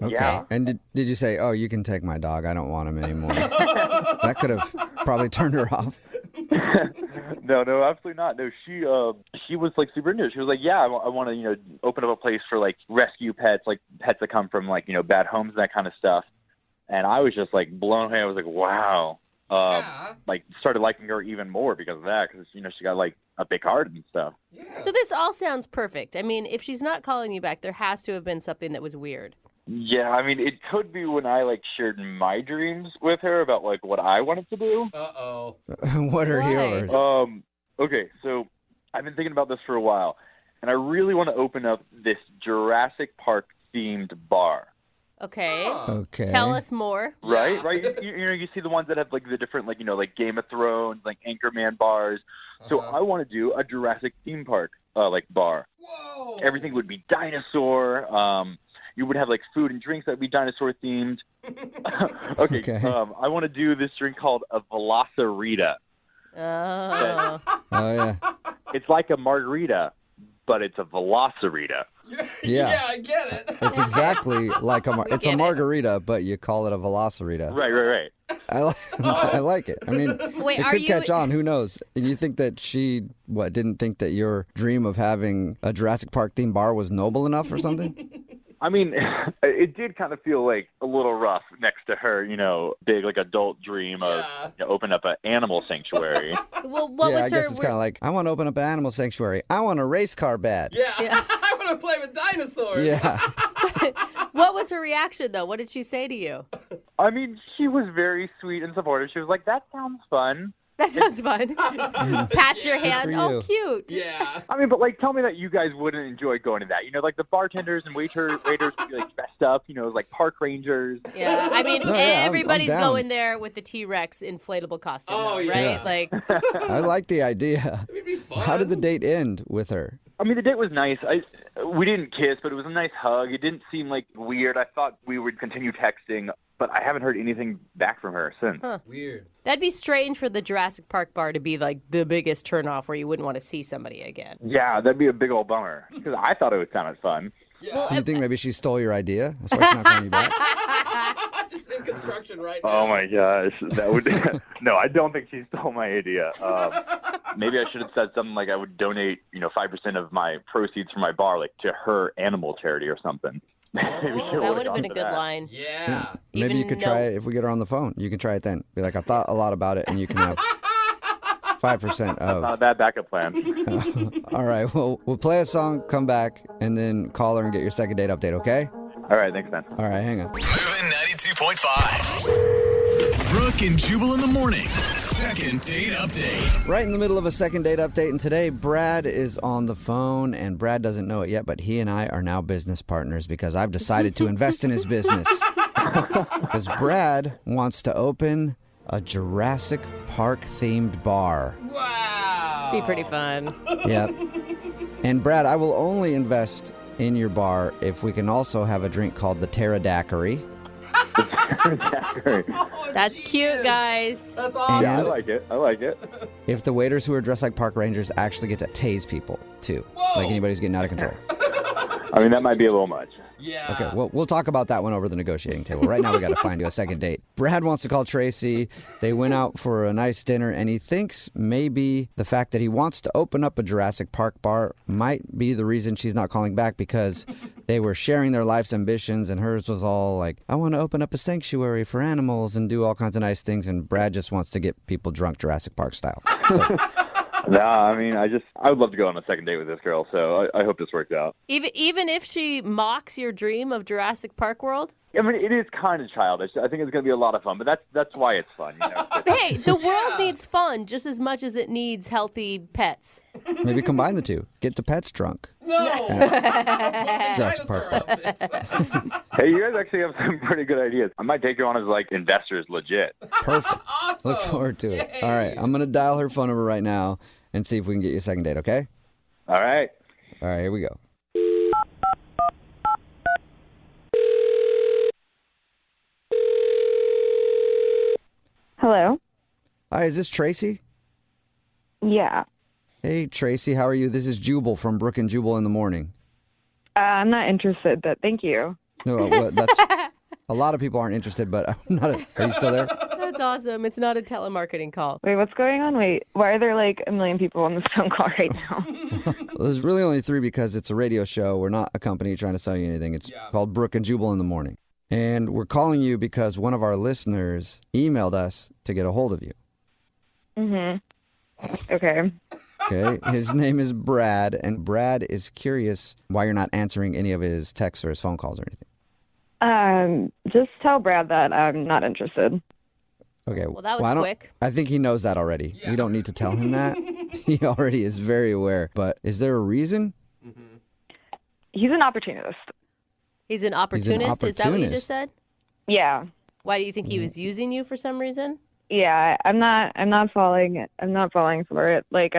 [SPEAKER 1] Okay.
[SPEAKER 13] Yeah.
[SPEAKER 1] And did you say, oh, you can take my dog. I don't want him anymore. That could have probably turned her off.
[SPEAKER 13] No, absolutely not. No, she was like super into it. She was like, yeah, I want to, open up a place for like rescue pets, like pets that come from like, bad homes, that kind of stuff. And I was just like blown away. I was like, wow. Like started liking her even more because of that, because she got like a big heart and stuff.
[SPEAKER 3] Yeah.
[SPEAKER 2] So this all sounds perfect. I mean, if she's not calling you back, there has to have been something that was weird.
[SPEAKER 13] Yeah, I mean, it could be when I like shared my dreams with her about like what I wanted to do.
[SPEAKER 3] Uh-oh.
[SPEAKER 1] What are
[SPEAKER 2] Why?
[SPEAKER 1] yours?
[SPEAKER 13] Okay, so I've been thinking about this for a while, and I really want to open up this Jurassic Park themed bar.
[SPEAKER 2] Okay.
[SPEAKER 1] Okay.
[SPEAKER 2] Tell us more.
[SPEAKER 13] Right. You see the ones that have like the different like like Game of Thrones, like Anchorman bars. So I want to do a Jurassic theme park like bar.
[SPEAKER 3] Whoa.
[SPEAKER 13] Everything would be dinosaur. You would have like food and drinks that would be dinosaur themed. Okay. I want to do this drink called a Velocirita.
[SPEAKER 2] Oh.
[SPEAKER 1] Oh, yeah.
[SPEAKER 13] It's like a margarita, but it's a Velocirita.
[SPEAKER 1] Yeah.
[SPEAKER 3] I get it.
[SPEAKER 1] It's exactly like it's a margarita, but you call it a Velocirita.
[SPEAKER 13] Right.
[SPEAKER 1] I like it. I mean,
[SPEAKER 2] Wait,
[SPEAKER 1] it
[SPEAKER 2] are
[SPEAKER 1] could
[SPEAKER 2] you-
[SPEAKER 1] catch on. Who knows? And you think that she, didn't think that your dream of having a Jurassic Park themed bar was noble enough or something?
[SPEAKER 13] I mean, it did kind of feel like a little rough next to her, big like adult dream of open up an animal sanctuary.
[SPEAKER 2] Well, what
[SPEAKER 1] I
[SPEAKER 2] was
[SPEAKER 1] guess
[SPEAKER 2] her?
[SPEAKER 1] it's kind of like, I want to open up an animal sanctuary. I want a race car bed.
[SPEAKER 3] Yeah. I want to play with dinosaurs.
[SPEAKER 1] Yeah.
[SPEAKER 2] What was her reaction, though? What did she say to you?
[SPEAKER 13] I mean, she was very sweet and supportive. She was like, that sounds fun.
[SPEAKER 2] That sounds fun. Pats your hand.
[SPEAKER 1] for
[SPEAKER 2] Oh,
[SPEAKER 1] you.
[SPEAKER 2] cute.
[SPEAKER 3] Yeah.
[SPEAKER 13] I mean, but like, tell me that you guys wouldn't enjoy going to that. Like the bartenders and waiters would be like dressed up, like park rangers.
[SPEAKER 2] Yeah, I mean,
[SPEAKER 1] No, yeah, I'm
[SPEAKER 2] everybody's
[SPEAKER 1] down.
[SPEAKER 2] going there with the T-Rex inflatable costume,
[SPEAKER 3] Oh,
[SPEAKER 2] though,
[SPEAKER 3] yeah.
[SPEAKER 2] right? Like,
[SPEAKER 1] I like the idea.
[SPEAKER 3] It'd be fun.
[SPEAKER 1] How did the date end with her?
[SPEAKER 13] I mean, the date was nice. We didn't kiss, but it was a nice hug. It didn't seem like weird. I thought we would continue texting, but I haven't heard anything back from her since.
[SPEAKER 3] Weird.
[SPEAKER 2] that'd be strange for the Jurassic Park bar to be like the biggest turnoff where you wouldn't want to see somebody again.
[SPEAKER 13] Yeah, that'd be a big old bummer, because I thought it would sound fun.
[SPEAKER 3] Yeah.
[SPEAKER 1] Do you think maybe she stole your idea? That's why she's not calling you back?
[SPEAKER 3] Just in construction right now.
[SPEAKER 13] Oh my gosh, that would no. I don't think she stole my idea. Maybe I should have said something like I would donate, 5% of my proceeds from my bar, like to her animal charity or something.
[SPEAKER 2] That would have been a good line.
[SPEAKER 3] Yeah.
[SPEAKER 1] Maybe you
[SPEAKER 2] Even
[SPEAKER 1] could
[SPEAKER 2] though-
[SPEAKER 1] try it if we get her on the phone. You can try it then. Be like, I thought a lot about it, and you can have 5%
[SPEAKER 13] Not a
[SPEAKER 1] of.
[SPEAKER 13] bad backup plan.
[SPEAKER 1] All right, well, we'll play a song, come back, and then call her and get your second date update, okay?
[SPEAKER 13] All right, thanks, man.
[SPEAKER 1] All right, hang on.
[SPEAKER 5] Moving 92.5. Brooke and Jubal in the mornings. Second date update.
[SPEAKER 1] Right in the middle of a second date update, and today Brad is on the phone, and Brad doesn't know it yet, but he and I are now business partners because I've decided to invest in his business. Because Brad wants to open a Jurassic Park themed bar.
[SPEAKER 3] Wow.
[SPEAKER 2] Be pretty fun.
[SPEAKER 1] Yep. And Brad, I will only invest in your bar if we can also have a drink called the pterodactyl.
[SPEAKER 2] That's cute, guys.
[SPEAKER 3] That's
[SPEAKER 1] And-
[SPEAKER 13] Yeah, I like it.
[SPEAKER 1] If the waiters who are dressed like park rangers actually get to tase people, too.
[SPEAKER 3] Whoa.
[SPEAKER 1] Like anybody who's getting out of control.
[SPEAKER 13] I mean, that might be a little much.
[SPEAKER 3] Yeah.
[SPEAKER 1] Okay, well, we'll talk about that one over the negotiating table. Right now, we got to find you a second date. Brad wants to call Tracy. They went out for a nice dinner, and he thinks maybe the fact that he wants to open up a Jurassic Park bar might be the reason she's not calling back, because they were sharing their life's ambitions, and hers was all like, I want to open up a sanctuary for animals and do all kinds of nice things, and Brad just wants to get people drunk Jurassic Park style. So,
[SPEAKER 13] No, I mean, I would love to go on a second date with this girl, so I hope this works out.
[SPEAKER 2] Even if she mocks your dream of Jurassic Park World?
[SPEAKER 13] I mean, it is kind of childish. I think it's going to be a lot of fun, but that's why it's fun. You know?
[SPEAKER 2] Hey, the world needs fun just as much as it needs healthy pets.
[SPEAKER 1] Maybe combine the two. Get the pets drunk.
[SPEAKER 3] No.
[SPEAKER 1] Jurassic Park.
[SPEAKER 13] Hey, you guys actually have some pretty good ideas. I might take you on as like investors, legit.
[SPEAKER 1] Perfect.
[SPEAKER 3] Awesome.
[SPEAKER 1] Look forward to it.
[SPEAKER 3] Yay.
[SPEAKER 1] All right, I'm going to dial her phone number right now and see if we can get you a second date, okay?
[SPEAKER 13] All right.
[SPEAKER 1] All right, here we go.
[SPEAKER 14] Hello?
[SPEAKER 1] Hi, is this Tracy?
[SPEAKER 14] Yeah.
[SPEAKER 1] Hey, Tracy, how are you? This is Jubal from Brooke and Jubal in the morning.
[SPEAKER 14] I'm not interested, but thank you.
[SPEAKER 1] No, well, that's a lot of people aren't interested, but I'm not. Are you still there?
[SPEAKER 2] That's awesome. It's not a telemarketing call.
[SPEAKER 14] Wait, what's going on? Wait, why are there like a million people on this phone call right now?
[SPEAKER 1] Well, there's really only 3 because it's a radio show. We're not a company trying to sell you anything. It's called Brooke and Jubal in the morning. And we're calling you because one of our listeners emailed us to get a hold of you.
[SPEAKER 14] Mm-hmm. Okay.
[SPEAKER 1] Okay. His name is Brad, and Brad is curious why you're not answering any of his texts or his phone calls or anything.
[SPEAKER 14] Just tell Brad that I'm not interested.
[SPEAKER 1] Okay.
[SPEAKER 2] Well, that was
[SPEAKER 1] I don't-
[SPEAKER 2] quick.
[SPEAKER 1] I think he knows that already. We don't need to tell him that. He already is very aware. But is there a reason?
[SPEAKER 14] He's an opportunist.
[SPEAKER 2] He's an opportunist? Is that what you
[SPEAKER 1] opportunist.
[SPEAKER 2] just said?
[SPEAKER 14] Yeah.
[SPEAKER 2] Why do you think he was using you for some reason?
[SPEAKER 14] Yeah, I'm not falling for it. Like,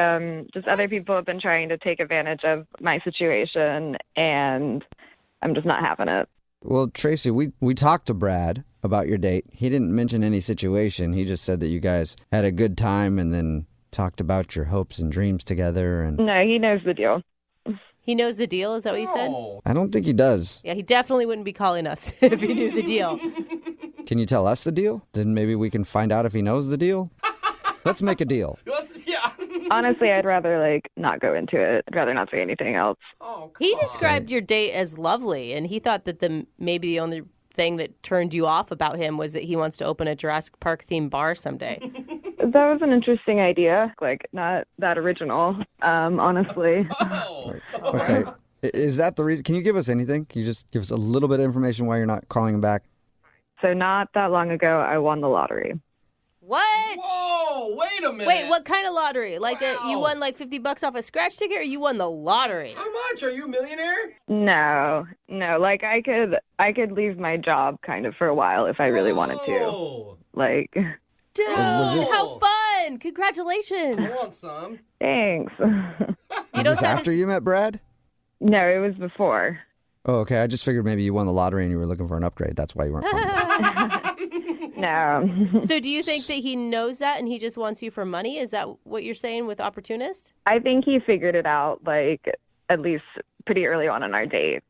[SPEAKER 14] just other people have been trying to take advantage of my situation, and I'm just not having it.
[SPEAKER 1] Well, Tracy, we talked to Brad about your date. He didn't mention any situation. He just said that you guys had a good time and then talked about your hopes and dreams together. And
[SPEAKER 14] No, he knows the deal.
[SPEAKER 2] He knows the deal? Is that what you said?
[SPEAKER 1] I don't think he does.
[SPEAKER 2] Yeah, he definitely wouldn't be calling us if he knew the deal.
[SPEAKER 1] Can you tell us the deal? Then maybe we can find out if he knows the deal. Let's make a deal.
[SPEAKER 14] Honestly, I'd rather like not go into it. I'd rather not say anything else.
[SPEAKER 2] He described your date as lovely, and he thought that maybe the only thing that turned you off about him was that he wants to open a Jurassic Park themed bar someday.
[SPEAKER 14] That was an interesting idea. Like, not that original, honestly.
[SPEAKER 1] Okay. Is that the reason? Can you give us anything? Can you just give us a little bit of information why you're not calling him back?
[SPEAKER 14] So not that long ago, I won the lottery.
[SPEAKER 2] What?
[SPEAKER 3] Whoa, wait a minute.
[SPEAKER 2] Wait, what kind of lottery? Like you won like $50 off a scratch ticket, or you won the lottery?
[SPEAKER 3] How much? Are you a millionaire?
[SPEAKER 14] No. Like I could leave my job kind of for a while if I really wanted to. Like,
[SPEAKER 2] Dude, how fun! Congratulations.
[SPEAKER 3] I want some.
[SPEAKER 14] thanks.
[SPEAKER 1] Is this after you met Brad?
[SPEAKER 14] No, it was before.
[SPEAKER 1] Oh, okay. I just figured maybe you won the lottery and you were looking for an upgrade. That's why you weren't calling back.
[SPEAKER 14] No.
[SPEAKER 2] So do you think that he knows that and he just wants you for money? Is that what you're saying with opportunist?
[SPEAKER 14] I think he figured it out, like, at least pretty early on in our date.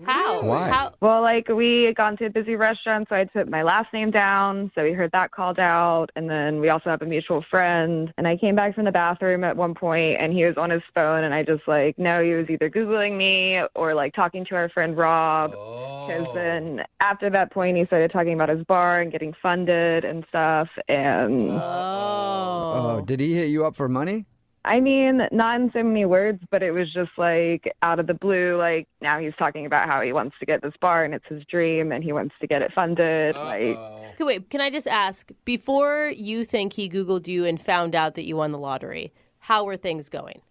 [SPEAKER 2] How?
[SPEAKER 1] Why?
[SPEAKER 2] How?
[SPEAKER 14] Well, like, we had gone to a busy restaurant, so I put my last name down, so he heard that called out, and then we also have a mutual friend, and I came back from the bathroom at one point, and he was on his phone, and I just, like, no, he was either Googling me or, like, talking to our friend Rob, because then after that point, he started talking about his bar and getting funded and stuff, and...
[SPEAKER 1] Oh, did he hit you up for money?
[SPEAKER 14] I mean, not in so many words, but it was just like out of the blue, like now he's talking about how he wants to get this bar and it's his dream and he wants to get it funded. Like,
[SPEAKER 2] Okay, wait, can I just ask, before you think he Googled you and found out that you won the lottery, how were things going?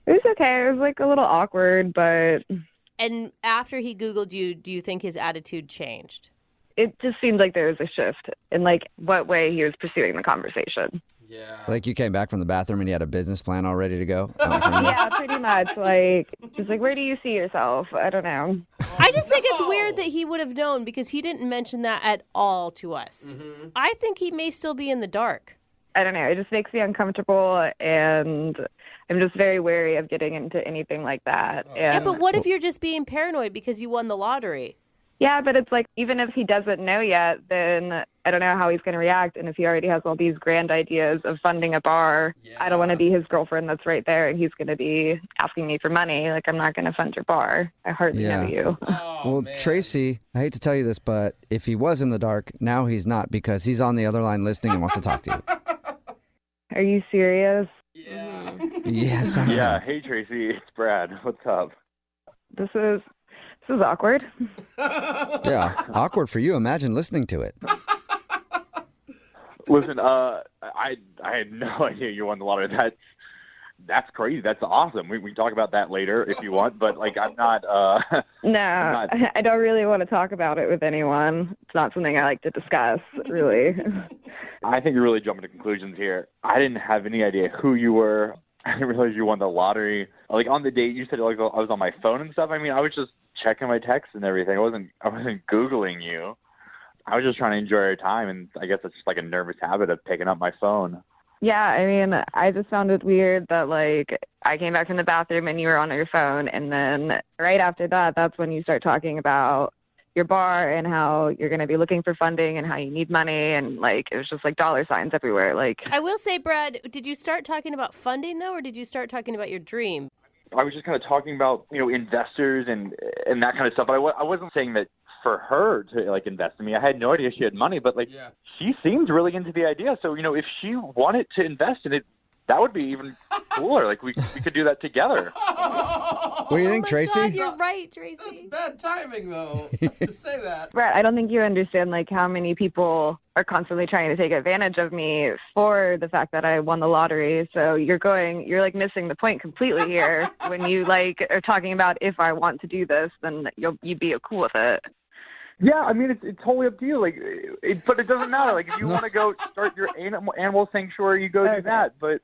[SPEAKER 14] it was okay. It was like a little awkward, but
[SPEAKER 2] And after he Googled you, do you think his attitude changed?
[SPEAKER 14] it just seemed like there was a shift in like what way he was pursuing the conversation.
[SPEAKER 1] Like you came back from the bathroom and you had a business plan all ready to go?
[SPEAKER 14] Yeah, pretty much. Like, just like, where do you see yourself? I don't know.
[SPEAKER 2] I just think it's weird that he would have known because he didn't mention that at all to us. I think he may still be in the dark.
[SPEAKER 14] I don't know. It just makes me uncomfortable, and I'm just very wary of getting into anything like that.
[SPEAKER 2] Yeah,
[SPEAKER 14] And,
[SPEAKER 2] but what if you're just being paranoid because you won the lottery?
[SPEAKER 14] yeah, but it's like, even if he doesn't know yet, then I don't know how he's going to react. And if he already has all these grand ideas of funding a bar, I don't want to be his girlfriend that's right there, and he's going to be asking me for money. Like, I'm not going to fund your bar. I hardly know you.
[SPEAKER 1] Well, Tracy, I hate to tell you this, but if he was in the dark, now he's not because he's on the other line listening and wants to talk to you.
[SPEAKER 14] Are you serious?
[SPEAKER 1] Yes.
[SPEAKER 13] Yeah. Hey, Tracy. It's Brad. What's up?
[SPEAKER 14] This is This is awkward.
[SPEAKER 1] Yeah, awkward for you. Imagine listening to it.
[SPEAKER 13] Listen, I had no idea you won the lottery. That's crazy. That's awesome. We can talk about that later if you want, but like I'm not.
[SPEAKER 14] No,
[SPEAKER 13] I'm not...
[SPEAKER 14] I don't really want to talk about it with anyone. It's not something I like to discuss, really.
[SPEAKER 13] I think you're really jumping to conclusions here. I didn't have any idea who you were. I didn't realize you won the lottery. Like on the date, you said like I was on my phone and stuff. I mean, I was just checking my texts and everything. I wasn't Googling you. I was just trying to enjoy our time, and I guess it's just like a nervous habit of picking up my phone.
[SPEAKER 14] Yeah, I mean, I just found it weird that, like, I came back from the bathroom and you were on your phone, and then right after that, that's when you start talking about your bar and how you're going to be looking for funding and how you need money, and, like, it was just, like, dollar signs everywhere. Like,
[SPEAKER 2] I will say, Brad, did you start talking about funding, though, or did you start talking about your dream?
[SPEAKER 13] I was just kind of talking about, investors and that kind of stuff, but I wasn't saying that for her to like invest in me. I had no idea she had money, but she seemed really into the idea. So, if she wanted to invest in it, that would be even cooler. Like we could do that together.
[SPEAKER 1] What do you think, Tracy?
[SPEAKER 2] God, you're right, Tracy.
[SPEAKER 3] That's bad timing, though, to say that.
[SPEAKER 14] Brett, I don't think you understand, like, how many people are constantly trying to take advantage of me for the fact that I won the lottery. So you're like missing the point completely here. When you like are talking about if I want to do this, then you'd be cool with it.
[SPEAKER 13] Yeah, I mean, it's totally up to you. Like, but it doesn't matter. Like, if you want to go start your animal sanctuary, you go do that. But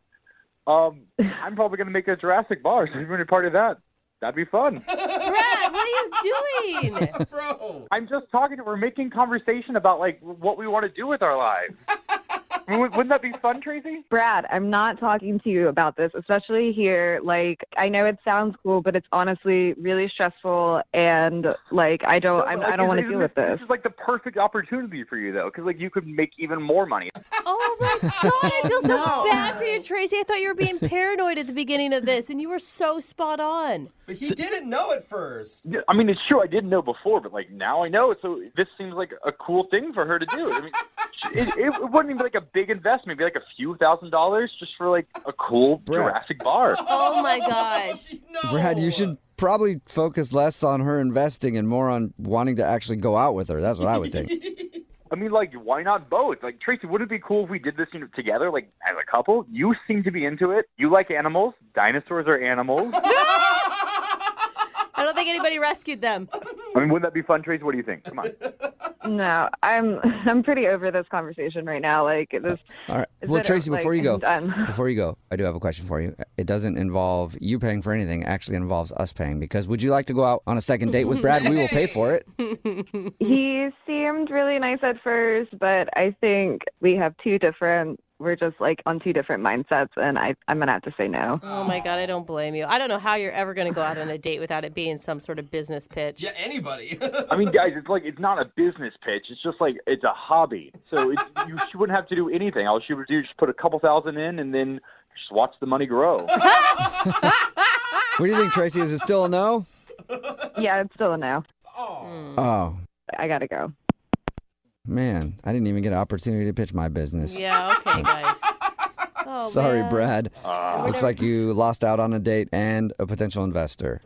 [SPEAKER 13] I'm probably going to make a Jurassic bar, so if you want to be part of that, that'd be fun.
[SPEAKER 2] Brad, what are you doing?
[SPEAKER 3] Bro.
[SPEAKER 13] I'm just talking. We're making conversation about, like, what we want to do with our lives. I mean, wouldn't that be fun, Tracy?
[SPEAKER 14] Brad, I'm not talking to you about this, especially here. Like, I know it sounds cool, but it's honestly really stressful, and like, I don't want to deal with this.
[SPEAKER 13] This is like the perfect opportunity for you, though, because like you could make even more money.
[SPEAKER 2] Oh my God, I feel so bad for you, Tracy. I thought you were being paranoid at the beginning of this, and you were so spot on.
[SPEAKER 3] But he didn't know at first.
[SPEAKER 13] I mean, it's true. I didn't know before, but like now I know. So this seems like a cool thing for her to do. I mean, it wouldn't even be like a big investment. It'd be like a few $1,000s just for like a cool Jurassic bar.
[SPEAKER 2] Oh my gosh.
[SPEAKER 3] No.
[SPEAKER 1] Brad, you should probably focus less on her investing and more on wanting to actually go out with her. That's what I would think.
[SPEAKER 13] I mean, like, why not both? Like, Tracy, wouldn't it be cool if we did this together, like, as a couple? You seem to be into it. You like animals. Dinosaurs are animals.
[SPEAKER 2] I don't think anybody rescued them.
[SPEAKER 13] I mean, wouldn't that be fun, Tracy? What do you think? Come on.
[SPEAKER 14] No, I'm pretty over this conversation right now. Like, this.
[SPEAKER 1] All right. Well, Tracy, before you go, I do have a question for you. It doesn't involve you paying for anything. It actually involves us paying. Because would you like to go out on a second date with Brad? We will pay for it.
[SPEAKER 14] He seemed really nice at first, but I think we're just like on two different mindsets, and I'm going to have to say no.
[SPEAKER 2] Oh my God, I don't blame you. I don't know how you're ever going to go out on a date without it being some sort of business pitch.
[SPEAKER 3] Yeah, anybody.
[SPEAKER 13] I mean, guys, it's not a business pitch. It's just like, it's a hobby. So she wouldn't have to do anything. All she would do is just put a couple thousand in and then just watch the money grow.
[SPEAKER 1] What do you think, Tracy? Is it still a no?
[SPEAKER 14] Yeah, it's still a no.
[SPEAKER 1] Oh.
[SPEAKER 14] I got to go.
[SPEAKER 1] Man, I didn't even get an opportunity to pitch my business.
[SPEAKER 2] Yeah, okay, guys. Oh,
[SPEAKER 1] Sorry,
[SPEAKER 2] man.
[SPEAKER 1] Brad. Looks like you lost out on a date and a potential investor.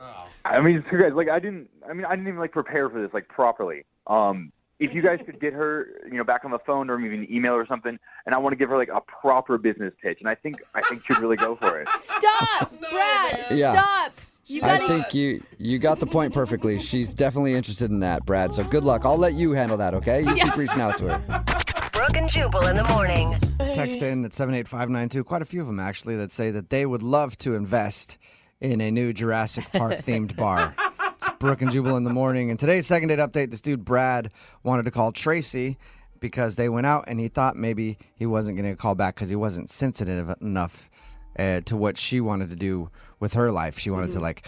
[SPEAKER 13] I mean, so guys, like, I didn't even like prepare for this like properly. If you guys could get her, back on the phone or maybe an email or something, and I want to give her like a proper business pitch, and I think she'd really go for it.
[SPEAKER 2] Stop, Brad.
[SPEAKER 1] Yeah.
[SPEAKER 2] Stop.
[SPEAKER 1] I think you got the point perfectly. She's definitely interested in that, Brad. So good luck. I'll let you handle that, okay? You keep reaching out to her.
[SPEAKER 9] Brooke and Jubal in the morning.
[SPEAKER 1] Text in at 78592. Quite a few of them, actually, that say that they would love to invest in a new Jurassic Park-themed bar. It's Brooke and Jubal in the morning. And today's second date update, this dude, Brad, wanted to call Tracy because they went out and he thought maybe he wasn't going to call back because he wasn't sensitive enough to what she wanted to do with her life. She wanted to like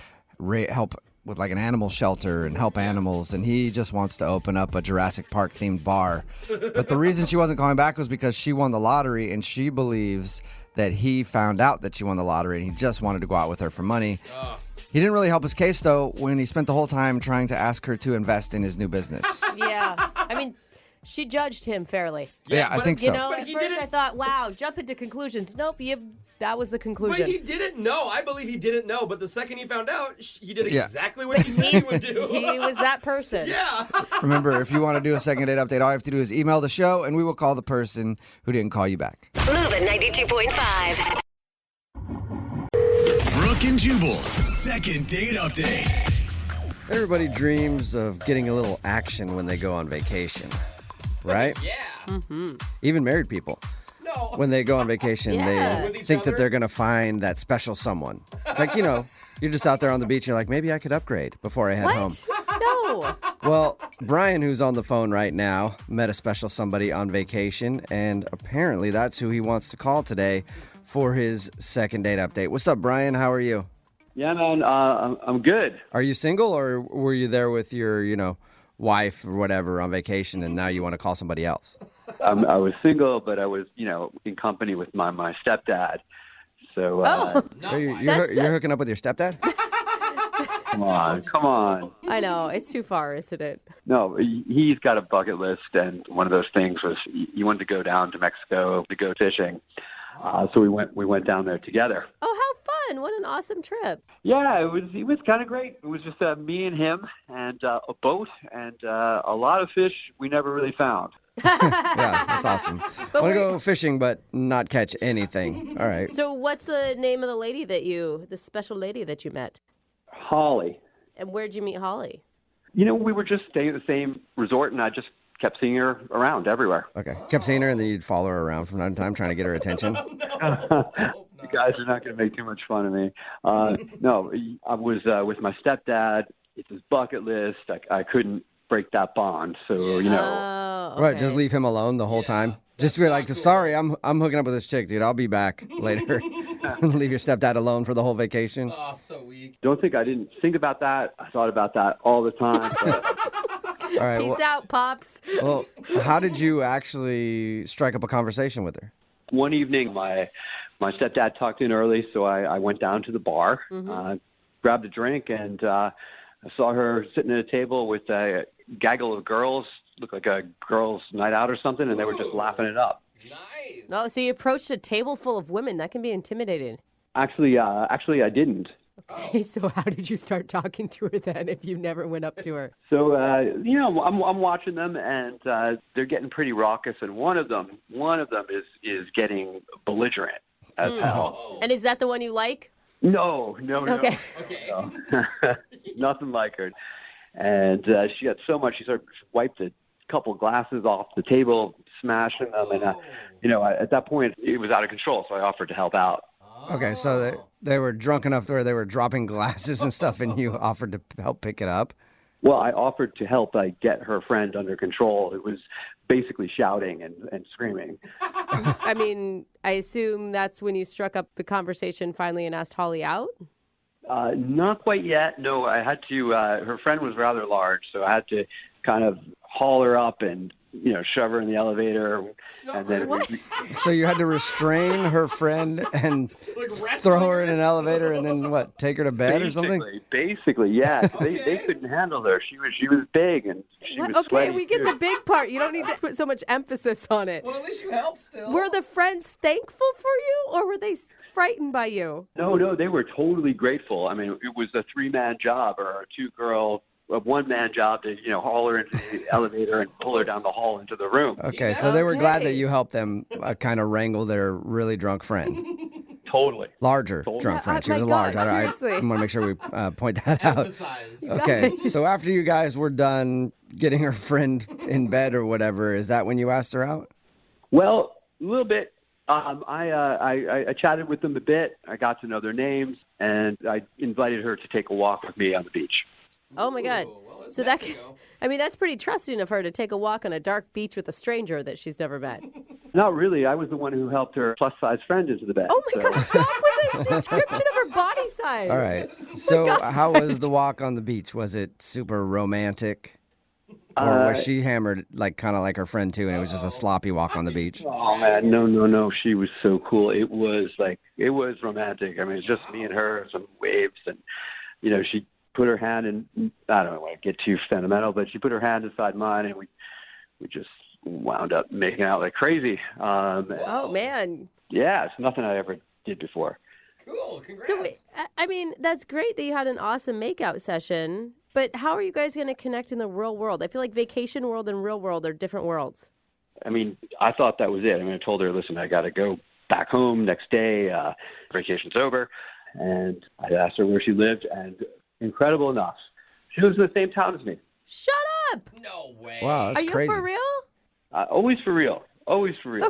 [SPEAKER 1] help with like an animal shelter and help animals, and he just wants to open up a Jurassic Park themed bar. But the reason she wasn't calling back was because she won the lottery, and she believes that he found out that she won the lottery and he just wanted to go out with her for money. He didn't really help his case though when he spent the whole time trying to ask her to invest in his new business.
[SPEAKER 2] Yeah, I mean, she judged him fairly.
[SPEAKER 1] Yeah, I think so.
[SPEAKER 2] At first I thought, wow, jump into conclusions. Nope, you That was the conclusion.
[SPEAKER 3] But he didn't know. I believe he didn't know. But the second he found out, he did
[SPEAKER 1] Yeah.
[SPEAKER 3] exactly what he said he would do.
[SPEAKER 2] He was that person.
[SPEAKER 3] Yeah.
[SPEAKER 1] Remember, if you want to do a second date update, all you have to do is email the show, and we will call the person who didn't call you back.
[SPEAKER 9] Moving 92.5.
[SPEAKER 5] Brooke and Jubal's second date update.
[SPEAKER 1] Everybody dreams of getting a little action when they go on vacation, right?
[SPEAKER 3] Yeah.
[SPEAKER 2] Mm-hmm.
[SPEAKER 1] Even married people.
[SPEAKER 3] No.
[SPEAKER 1] When they go on vacation,
[SPEAKER 2] Yeah.
[SPEAKER 3] With
[SPEAKER 1] they
[SPEAKER 3] each
[SPEAKER 1] think that
[SPEAKER 3] other?
[SPEAKER 1] they're going to find that special someone. Like, you're just out there on the beach, and you're like, maybe I could upgrade before I head home.
[SPEAKER 2] No.
[SPEAKER 1] Well, Brian, who's on the phone right now, met a special somebody on vacation, and apparently that's who he wants to call today for his second date update. What's up, Brian? How are you?
[SPEAKER 15] Yeah, man, I'm good.
[SPEAKER 1] Are you single, or were you there with your, wife or whatever on vacation, and now you want to call somebody else?
[SPEAKER 15] I was single, but I was, in company with my stepdad. So,
[SPEAKER 1] You're hooking up with your stepdad?
[SPEAKER 15] come on.
[SPEAKER 2] I know. It's too far, isn't it?
[SPEAKER 15] No, he's got a bucket list, and one of those things was he wanted to go down to Mexico to go fishing. So we went down there together.
[SPEAKER 2] Oh, how fun. What an awesome trip.
[SPEAKER 15] Yeah, it was kind of great. It was just me and him and a boat and a lot of fish we never really found.
[SPEAKER 1] Yeah, that's awesome. Want to go fishing, but not catch anything. All right.
[SPEAKER 2] So what's the name of the special lady that you met?
[SPEAKER 15] Holly.
[SPEAKER 2] And where'd you meet Holly?
[SPEAKER 15] We were just staying at the same resort, and I just kept seeing her around everywhere.
[SPEAKER 1] Okay. Kept seeing her, and then you'd follow her around from time to time, trying to get her attention.
[SPEAKER 15] You guys are not going to make too much fun of me. No, I was with my stepdad. It's his bucket list. I couldn't break that bond. So,
[SPEAKER 2] Oh, okay.
[SPEAKER 1] Right, just leave him alone the whole time. Just be like, sorry, I'm hooking up with this chick, dude. I'll be back later. Leave your stepdad alone for the whole vacation.
[SPEAKER 3] Oh, so weak.
[SPEAKER 15] Don't think I didn't think about that. I thought about that all the time. But
[SPEAKER 1] All right.
[SPEAKER 2] Peace out, Pops.
[SPEAKER 1] Well, how did you actually strike up a conversation with her?
[SPEAKER 15] one evening, my stepdad tucked in early, so I went down to the bar, grabbed a drink, and I saw her sitting at a table with a gaggle of girls, looked like a girls' night out or something, and they were just laughing it up.
[SPEAKER 3] Nice.
[SPEAKER 2] No, so you approached a table full of women. That can be intimidating.
[SPEAKER 15] Actually, I didn't.
[SPEAKER 2] Okay, so how did you start talking to her then if you never went up to her?
[SPEAKER 15] So, I'm watching them, and they're getting pretty raucous, and one of them is getting belligerent as hell.
[SPEAKER 2] And is that the one you like?
[SPEAKER 15] No.
[SPEAKER 2] Okay.
[SPEAKER 15] No. Nothing like her. And she got so much, she sort of wiped a couple glasses off the table, smashing them, and at that point it was out of control, so I offered to help out.
[SPEAKER 1] Okay, so they were drunk enough to where they were dropping glasses and stuff, and you offered to help pick it up?
[SPEAKER 15] Well, I offered to help get her friend under control. It was basically shouting and screaming.
[SPEAKER 2] I mean, I assume that's when you struck up the conversation finally and asked Holly out?
[SPEAKER 15] Not quite yet. No, I had to, her friend was rather large, so I had to kind of haul her up and, shove her in the elevator. And then
[SPEAKER 1] So you had to restrain her friend and throw her in an elevator and then what, take her to bed or something?
[SPEAKER 15] Basically, yeah. They couldn't handle her. She was big and she was
[SPEAKER 2] Okay,
[SPEAKER 15] sweaty,
[SPEAKER 2] we get
[SPEAKER 15] too.
[SPEAKER 2] the big part. You don't need to put so much emphasis on it.
[SPEAKER 3] Well, at least you helped still.
[SPEAKER 2] Were the friends thankful for you, or were they frightened by you?
[SPEAKER 15] No, they were totally grateful. I mean, it was a 3-man job or a 1-man job to, haul her into the elevator and pull her down the hall into the room.
[SPEAKER 1] Okay, so they were glad that you helped them kind of wrangle their really drunk friend.
[SPEAKER 15] Totally.
[SPEAKER 1] Larger drunk friend. She was large. I want to make sure we point that out. Okay, so after you guys were done getting her friend in bed or whatever, is that when you asked her out?
[SPEAKER 15] Well, a little bit. I chatted with them a bit. I got to know their names, and I invited her to take a walk with me on the beach.
[SPEAKER 2] Oh my God. So that's pretty trusting of her to take a walk on a dark beach with a stranger that she's never met.
[SPEAKER 15] Not really. I was the one who helped her plus-size friend into the bed.
[SPEAKER 2] Oh my God, stop with the description of her body size.
[SPEAKER 1] All right. So how was the walk on the beach? Was it super romantic? Or was she hammered kind of like her friend too, and it was just a sloppy walk on the beach?
[SPEAKER 15] Oh man, no. She was so cool. It was romantic. I mean, it's just me and her, some waves, and she put her hand in, I don't want to get too sentimental, but she put her hand inside mine, and we just wound up making out like crazy.
[SPEAKER 2] Oh man.
[SPEAKER 15] Yeah, it's nothing I ever did before.
[SPEAKER 3] Cool, congrats.
[SPEAKER 2] So, I mean, that's great that you had an awesome makeout session, but how are you guys going to connect in the real world? I feel like vacation world and real world are different worlds.
[SPEAKER 15] I mean, I thought that was it. I mean, I told her, listen, I got to go back home next day. Vacation's over. And I asked her where she lived, and incredible enough, she lives in the same town as me.
[SPEAKER 2] Shut up!
[SPEAKER 3] No way.
[SPEAKER 1] Wow, that's
[SPEAKER 2] Are you
[SPEAKER 1] crazy.
[SPEAKER 2] for real?
[SPEAKER 15] Always for real. Always for real.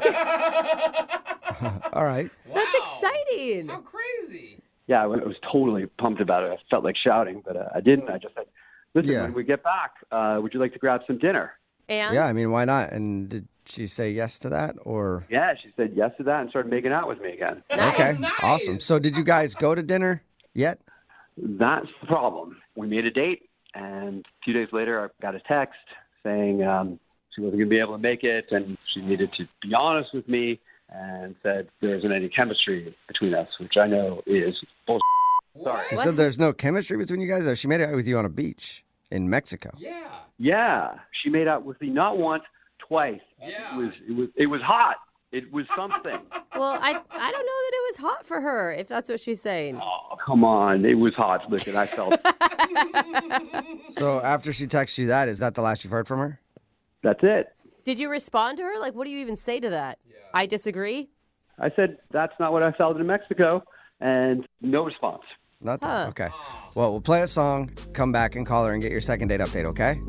[SPEAKER 1] All right.
[SPEAKER 2] That's exciting.
[SPEAKER 3] How crazy.
[SPEAKER 15] Yeah, I was totally pumped about it. I felt like shouting, but I didn't. I just said, listen, when we get back, would you like to grab some dinner?
[SPEAKER 2] And?
[SPEAKER 1] Yeah, I mean, why not? And did she say yes to that, or?
[SPEAKER 15] Yeah, she said yes to that and started making out with me again.
[SPEAKER 1] Okay, awesome. So did you guys go to dinner yet?
[SPEAKER 15] That's the problem. We made a date, and a few days later, I got a text saying she wasn't going to be able to make it, and she needed to be honest with me, and said there isn't any chemistry between us, which I know is bullshit. Sorry.
[SPEAKER 1] She said there's no chemistry between you guys? Or she made out with you on a beach in Mexico?
[SPEAKER 15] Yeah, she made out with me not once, twice.
[SPEAKER 3] Yeah.
[SPEAKER 15] It was hot. It was something.
[SPEAKER 2] Well, I don't know that it was hot for her, if that's what she's saying.
[SPEAKER 15] Oh, come on. It was hot. Listen, I felt
[SPEAKER 1] So after she texted you that, is that the last you've heard from her?
[SPEAKER 15] That's it.
[SPEAKER 2] Did you respond to her? Like, what do you even say to that? I disagree?
[SPEAKER 15] I said, that's not what I felt in Mexico, and no response.
[SPEAKER 1] Nothing. Okay. Well, we'll play a song, come back and call her and get your second date update, okay?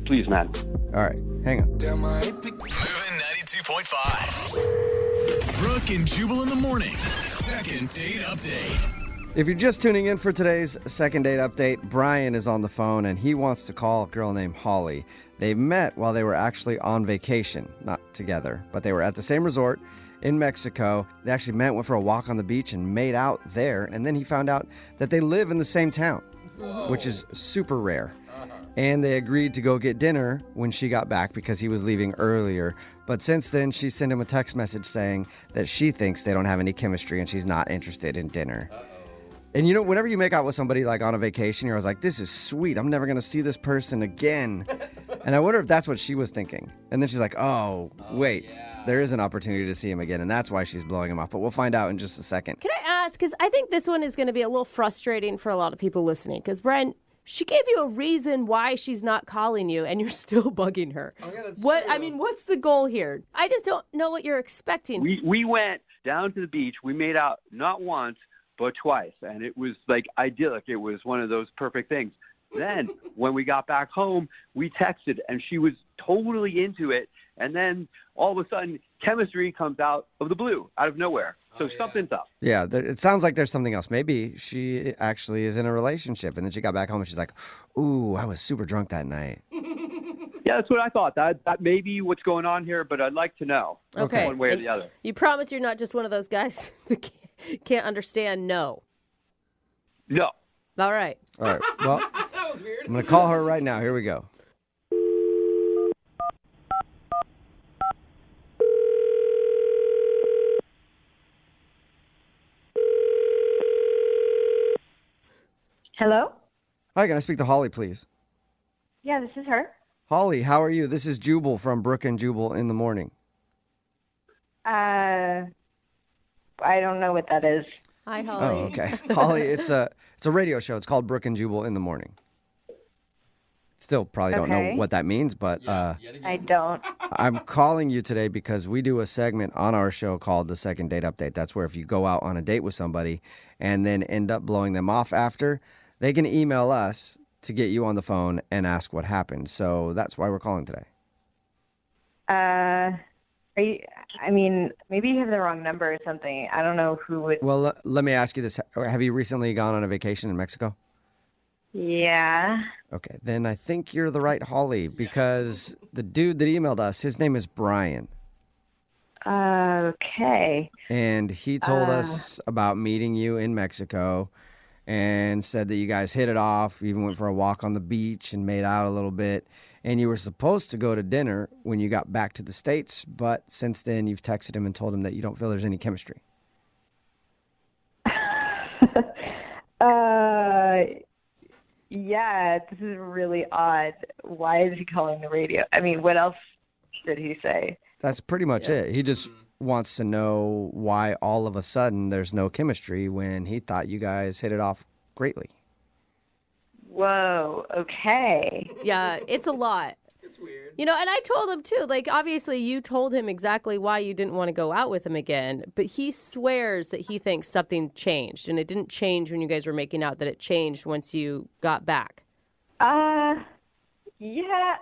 [SPEAKER 15] Please, man.
[SPEAKER 1] All right. Hang on.
[SPEAKER 5] Moving 92.5. Brooke and Jubal in the mornings. Second date update.
[SPEAKER 1] If you're just tuning in for today's second date update, Brian is on the phone and he wants to call a girl named Holly. They met while they were actually on vacation, not together, but they were at the same resort in Mexico. They actually met, went for a walk on the beach and made out there. And then he found out that they live in the same town, which is super rare. And they agreed to go get dinner when she got back because he was leaving earlier. But since then, she sent him a text message saying that she thinks they don't have any chemistry and she's not interested in dinner. And you know, whenever you make out with somebody like on a vacation, you're always like, this is sweet. I'm never going to see this person again. And I wonder if that's what she was thinking. And then she's like, oh wait, there is an opportunity to see him again. And that's why she's blowing him off. But we'll find out in just a second.
[SPEAKER 2] Can I ask, because I think this one is going to be a little frustrating for a lot of people listening. Because, Brian, she gave you a reason why she's not calling you, and you're still bugging her.
[SPEAKER 3] Oh, yeah, that's
[SPEAKER 2] what?
[SPEAKER 3] true.
[SPEAKER 2] I mean, what's the goal here? I just don't know what you're expecting.
[SPEAKER 15] We went down to the beach. We made out not once, but twice. And it was like idyllic. It was one of those perfect things. Then when we got back home, we texted and she was totally into it. And then all of a sudden, chemistry comes out of the blue, out of nowhere. So something's up.
[SPEAKER 1] Yeah, it sounds like there's something else. Maybe she actually is in a relationship. And then she got back home and she's like, ooh, I was super drunk that night.
[SPEAKER 15] Yeah, that's what I thought. That may be what's going on here, but I'd like to know.
[SPEAKER 2] Okay.
[SPEAKER 15] One way or
[SPEAKER 2] And
[SPEAKER 15] the other.
[SPEAKER 2] You promise you're not just one of those guys that can't understand no.
[SPEAKER 15] No.
[SPEAKER 2] All right.
[SPEAKER 1] All right. Well,
[SPEAKER 3] That was weird.
[SPEAKER 1] I'm going to call her right now. Here we go.
[SPEAKER 6] Hello?
[SPEAKER 1] Hi, can I speak to Holly, please?
[SPEAKER 6] Yeah, this is her.
[SPEAKER 1] Holly, how are you? This is Jubal from Brooke and Jubal in the morning.
[SPEAKER 6] I don't know what that is.
[SPEAKER 2] Hi, Holly.
[SPEAKER 1] Oh, okay. Holly, it's a radio show. It's called Brooke and Jubal in the morning. Still probably don't know
[SPEAKER 6] Okay.
[SPEAKER 1] what that means, but
[SPEAKER 6] I don't.
[SPEAKER 1] I'm calling you today because we do a segment on our show called the Second Date Update. That's where if you go out on a date with somebody and then end up blowing them off after, they can email us to get you on the phone and ask what happened. So that's why we're calling today.
[SPEAKER 6] Are you, I mean, maybe you have the wrong number or something. I don't know who would.
[SPEAKER 1] Well, let me ask you this. Have you recently gone on a vacation in Mexico?
[SPEAKER 6] Yeah.
[SPEAKER 1] Okay, then I think you're the right Holly because the dude that emailed us, his name is Brian.
[SPEAKER 6] Okay.
[SPEAKER 1] And he told us about meeting you in Mexico and said that you guys hit it off, even went for a walk on the beach and made out a little bit. And you were supposed to go to dinner when you got back to the States, but since then you've texted him and told him that you don't feel there's any chemistry.
[SPEAKER 6] Yeah, this is really odd. Why is he calling the radio? I mean, what else did he say?
[SPEAKER 1] That's pretty much it. He just wants to know why all of a sudden there's no chemistry when he thought you guys hit it off greatly.
[SPEAKER 6] Whoa, okay.
[SPEAKER 2] Yeah, it's a lot.
[SPEAKER 3] It's weird.
[SPEAKER 2] You know, and I told him too, like, obviously you told him exactly why you didn't want to go out with him again, but he swears that he thinks something changed, and it didn't change when you guys were making out, that it changed once you got back.
[SPEAKER 6] Yeah.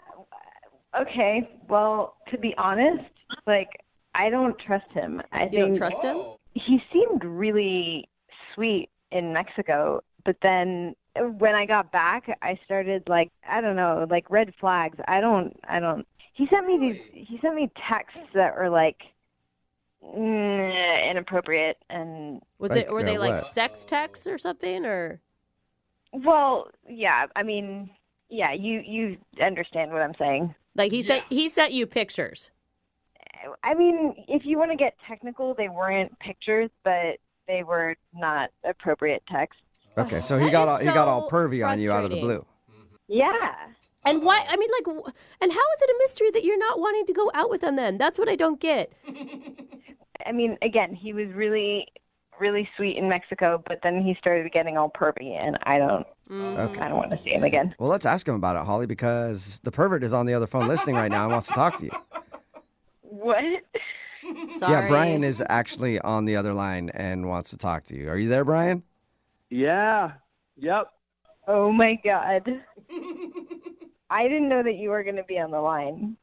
[SPEAKER 6] Okay. Well, to be honest, like, I don't trust him.
[SPEAKER 2] You don't trust him?
[SPEAKER 6] He seemed really sweet in Mexico, but then when I got back, I started, like, I don't know, like, red flags. I don't. He sent me texts that were, like, inappropriate, and
[SPEAKER 2] were they like sex texts or something, or?
[SPEAKER 6] Well, yeah. I mean, yeah. You understand what I'm saying.
[SPEAKER 2] Like he sent you pictures.
[SPEAKER 6] I mean, if you want to get technical, they weren't pictures, but they were not appropriate text.
[SPEAKER 1] Okay, so he got all pervy on you out of the blue.
[SPEAKER 6] Yeah.
[SPEAKER 2] And why? I mean, like, and how is it a mystery that you're not wanting to go out with them then? That's what I don't get.
[SPEAKER 6] I mean, again, he was really, really sweet in Mexico, but then he started getting all pervy, and I don't want to see him again.
[SPEAKER 1] Well, let's ask him about it, Holly, because the pervert is on the other phone listening right now and wants to talk to you.
[SPEAKER 6] What?
[SPEAKER 2] Sorry.
[SPEAKER 1] Yeah, Brian is actually on the other line and wants to talk to you. Are you there, Brian?
[SPEAKER 15] Yeah. Yep.
[SPEAKER 6] Oh, my God. I didn't know that you were going to be on the line.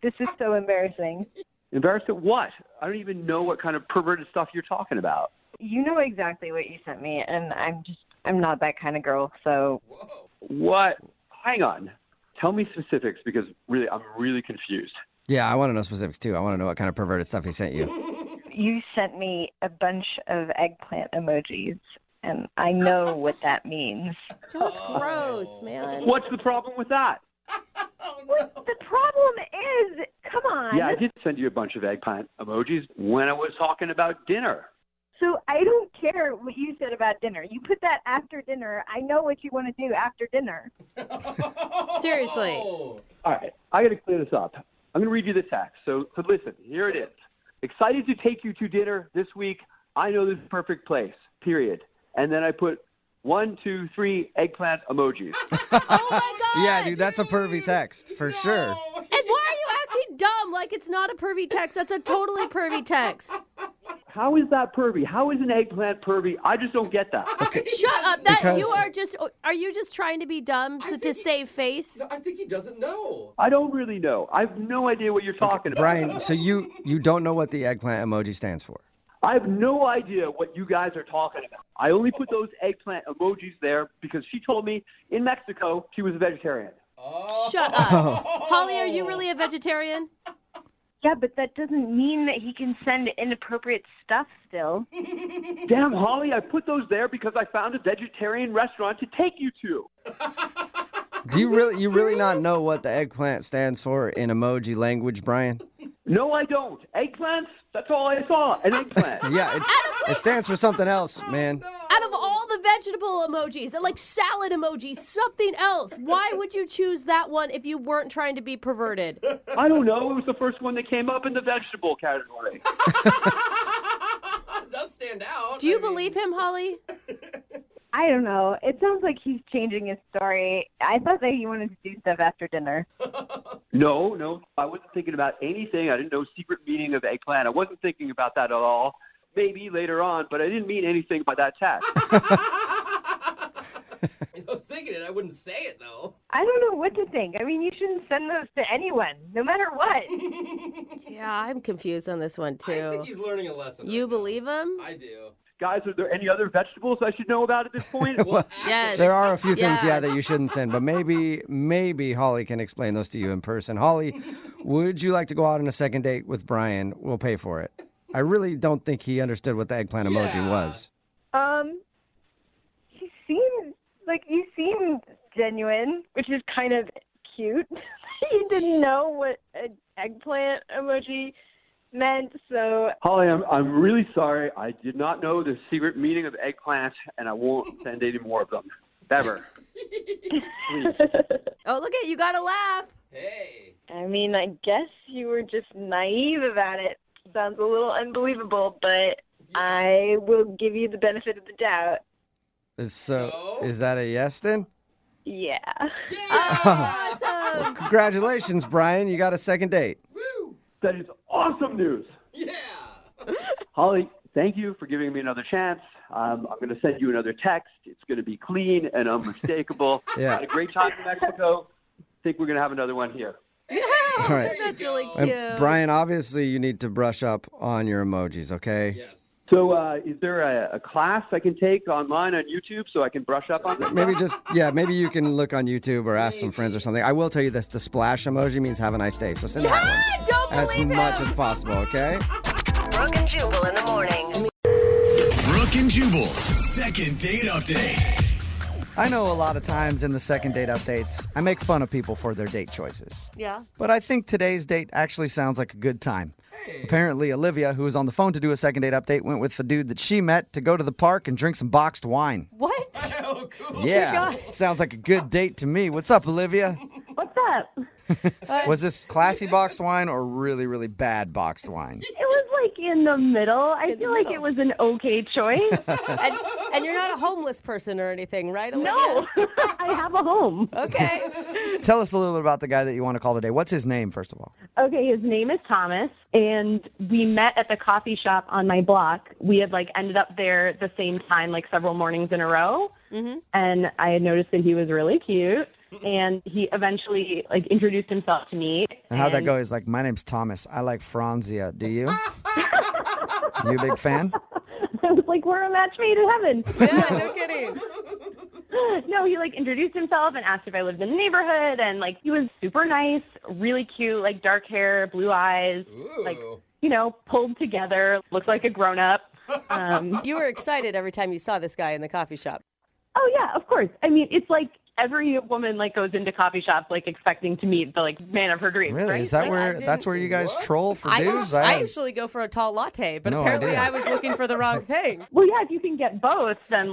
[SPEAKER 6] This is so embarrassing.
[SPEAKER 15] Embarrassed at what? I don't even know what kind of perverted stuff you're talking about.
[SPEAKER 6] You know exactly what you sent me, and I'm not that kind of girl, so.
[SPEAKER 15] What? Hang on. Tell me specifics, because really, I'm really confused.
[SPEAKER 1] Yeah, I want to know specifics, too. I want to know what kind of perverted stuff he sent you.
[SPEAKER 6] You sent me a bunch of eggplant emojis, and I know what that means.
[SPEAKER 2] That's gross, man.
[SPEAKER 15] What's the problem with that?
[SPEAKER 6] What the problem is, come on.
[SPEAKER 15] Yeah, I did send you a bunch of eggplant emojis when I was talking about dinner.
[SPEAKER 6] So I don't care what you said about dinner. You put that after dinner. I know what you want to do after dinner.
[SPEAKER 2] Seriously.
[SPEAKER 15] All right, I got to clear this up. I'm going to read you the text. So listen, here it is. Excited to take you to dinner this week. I know this perfect place, period. And then I put 1, 2, 3 eggplant emojis.
[SPEAKER 2] Oh, my God.
[SPEAKER 1] Yeah, dude, that's a pervy text, for sure.
[SPEAKER 2] And why are you acting dumb like it's not a pervy text? That's a totally pervy text.
[SPEAKER 15] How is that pervy? How is an eggplant pervy? I just don't get that.
[SPEAKER 1] Okay.
[SPEAKER 2] Shut up. Are you just trying to be dumb to save face?
[SPEAKER 3] No, I think he doesn't know.
[SPEAKER 15] I don't really know. I have no idea what you're talking about.
[SPEAKER 1] Brian, so you don't know what the eggplant emoji stands for?
[SPEAKER 15] I have no idea what you guys are talking about. I only put those eggplant emojis there because she told me in Mexico she was a vegetarian.
[SPEAKER 2] Shut up. Holly, are you really a vegetarian?
[SPEAKER 6] Yeah, but that doesn't mean that he can send inappropriate stuff still.
[SPEAKER 15] Damn, Holly, I put those there because I found a vegetarian restaurant to take you to.
[SPEAKER 1] Do you really not know what the eggplant stands for in emoji language, Brian?
[SPEAKER 15] No, I don't. Eggplants? That's all I saw. An eggplant.
[SPEAKER 1] Yeah, it stands for something else, man.
[SPEAKER 2] Out of all the vegetable emojis, like salad emojis, something else. Why would you choose that one if you weren't trying to be perverted?
[SPEAKER 15] I don't know. It was the first one that came up in the vegetable category.
[SPEAKER 3] It does stand out.
[SPEAKER 2] Do you believe him, Holly?
[SPEAKER 6] I don't know. It sounds like he's changing his story. I thought that he wanted to do stuff after dinner.
[SPEAKER 15] No. I wasn't thinking about anything. I didn't know secret meaning of eggplant. I wasn't thinking about that at all. Maybe later on, but I didn't mean anything by that text.
[SPEAKER 3] I was thinking it. I wouldn't say it, though.
[SPEAKER 6] I don't know what to think. I mean, you shouldn't send those to anyone, no matter what.
[SPEAKER 2] Yeah, I'm confused on this one, too.
[SPEAKER 3] I think he's learning a lesson.
[SPEAKER 2] You believe him?
[SPEAKER 3] I do.
[SPEAKER 15] Guys, are there any other vegetables I should know about at this point?
[SPEAKER 1] Well,
[SPEAKER 2] yes.
[SPEAKER 1] There are a few things, that you shouldn't send, but maybe Holly can explain those to you in person. Holly, would you like to go out on a second date with Brian? We'll pay for it. I really don't think he understood what the eggplant emoji was.
[SPEAKER 6] You seemed genuine, which is kind of cute. You didn't know what an eggplant emoji meant, so...
[SPEAKER 15] Holly, I'm really sorry. I did not know the secret meaning of eggplant, and I won't send any more of them. Ever. Please.
[SPEAKER 2] Oh, look at you. Got to laugh.
[SPEAKER 3] Hey.
[SPEAKER 6] I mean, I guess you were just naive about it.
[SPEAKER 14] sounds a little unbelievable, but I will give you the benefit of the doubt.
[SPEAKER 1] So, is that a yes then?
[SPEAKER 14] Yeah.
[SPEAKER 1] Well, congratulations, Brian. You got a second date.
[SPEAKER 15] That is awesome news.
[SPEAKER 3] Yeah.
[SPEAKER 15] Holly, thank you for giving me another chance. I'm going to send you another text. It's going to be clean and unmistakable.
[SPEAKER 1] Yeah.
[SPEAKER 15] Had a great time in Mexico. Think we're going to have another one here.
[SPEAKER 1] All right.
[SPEAKER 2] That's really cute.
[SPEAKER 1] And Brian, obviously you need to brush up on your emojis, okay?
[SPEAKER 3] Yes.
[SPEAKER 15] So is there a class I can take online on YouTube so I can brush up on this?
[SPEAKER 1] Maybe you can look on YouTube or ask some friends or something. I will tell you this, the splash emoji means have a nice day. So send that one
[SPEAKER 2] Don't
[SPEAKER 1] as
[SPEAKER 2] believe
[SPEAKER 1] much
[SPEAKER 2] him.
[SPEAKER 1] as possible, okay?
[SPEAKER 9] Brooke and Jubal in the morning.
[SPEAKER 5] Brooke and Jubal's second date update.
[SPEAKER 1] I know a lot of times in the second date updates, I make fun of people for their date choices.
[SPEAKER 2] Yeah.
[SPEAKER 1] But I think today's date actually sounds like a good time. Apparently, Olivia, who was on the phone to do a second date update, went with the dude that she met to go to the park and drink some boxed wine.
[SPEAKER 2] What?
[SPEAKER 3] Oh, cool.
[SPEAKER 1] Yeah, sounds like a good date to me. What's up, Olivia?
[SPEAKER 6] What's up?
[SPEAKER 1] Was this classy boxed wine or really, really bad boxed wine?
[SPEAKER 6] It was like in the middle. I feel like it was an okay choice.
[SPEAKER 2] And you're not a homeless person or anything, right, Olivia?
[SPEAKER 6] No, I have a home.
[SPEAKER 2] Okay.
[SPEAKER 1] Tell us a little bit about the guy that you want to call today. What's his name, first of all?
[SPEAKER 6] Okay, his name is Thomas, and we met at the coffee shop on my block. We had ended up there at the same time, several mornings in a row.
[SPEAKER 2] Mm-hmm.
[SPEAKER 6] And I had noticed that he was really cute. And he eventually introduced himself to me.
[SPEAKER 1] And how'd that go? He's like, my name's Thomas. I like Franzia. Do you? You a big fan?
[SPEAKER 6] I was like, we're a match made in heaven.
[SPEAKER 2] Yeah, no kidding.
[SPEAKER 6] No, he introduced himself and asked if I lived in the neighborhood, and he was super nice, really cute, dark hair, blue eyes, pulled together, looked like a grown up.
[SPEAKER 2] You were excited every time you saw this guy in the coffee shop.
[SPEAKER 6] Oh yeah, of course. I mean, it's every woman goes into coffee shops expecting to meet the man of her dreams.
[SPEAKER 1] Really?
[SPEAKER 6] Right?
[SPEAKER 1] Is that that's where you guys troll for dudes?
[SPEAKER 2] I usually go for a tall latte, but
[SPEAKER 1] No
[SPEAKER 2] apparently
[SPEAKER 1] idea.
[SPEAKER 2] I was looking for the wrong thing.
[SPEAKER 6] Well, yeah, if you can get both, then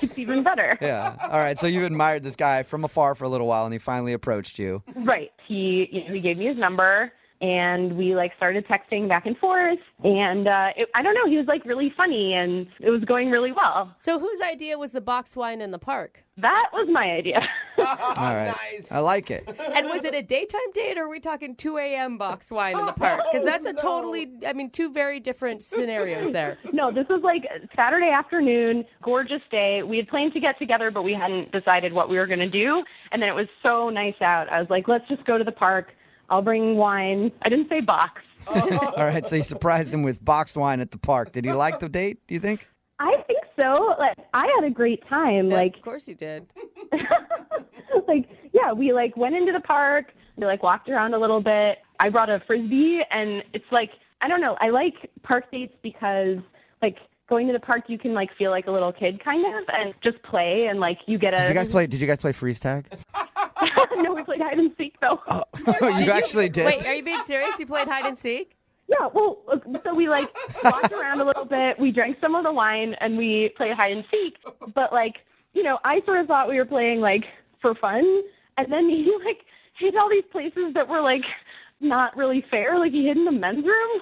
[SPEAKER 6] it's even better.
[SPEAKER 1] Yeah. All right. So you admired this guy from afar for a little while, and he finally approached you.
[SPEAKER 6] Right. He gave me his number, and we started texting back and forth. And I don't know, he was really funny, and it was going really well.
[SPEAKER 2] So whose idea was the box wine in the park?
[SPEAKER 6] That was my idea.
[SPEAKER 1] All right.
[SPEAKER 3] Nice.
[SPEAKER 1] I like it.
[SPEAKER 2] And was it a daytime date, or are we talking 2 a.m. box wine in the park? Because that's two very different scenarios there.
[SPEAKER 6] No, this was Saturday afternoon, gorgeous day. We had planned to get together, but we hadn't decided what we were going to do. And then it was so nice out. I was like, let's just go to the park. I'll bring wine. I didn't say box.
[SPEAKER 1] All right. So you surprised him with boxed wine at the park. Did he like the date, do you think?
[SPEAKER 6] I think so. I had a great time.
[SPEAKER 2] Yeah, of course you did.
[SPEAKER 6] Yeah, we went into the park. We walked around a little bit. I brought a Frisbee, and it's I don't know. I like park dates because going to the park, you can feel like a little kid kind of, and just play, and you get a.
[SPEAKER 1] Did you guys play freeze tag?
[SPEAKER 6] No, we played hide and seek though.
[SPEAKER 1] You actually did.
[SPEAKER 2] Wait, are you being serious? You played hide and seek?
[SPEAKER 6] Yeah, well, so we walked around a little bit. We drank some of the wine, and we played hide and seek. But I sort of thought we were playing for fun, and then he hid all these places that were not really fair. He hid in the men's room.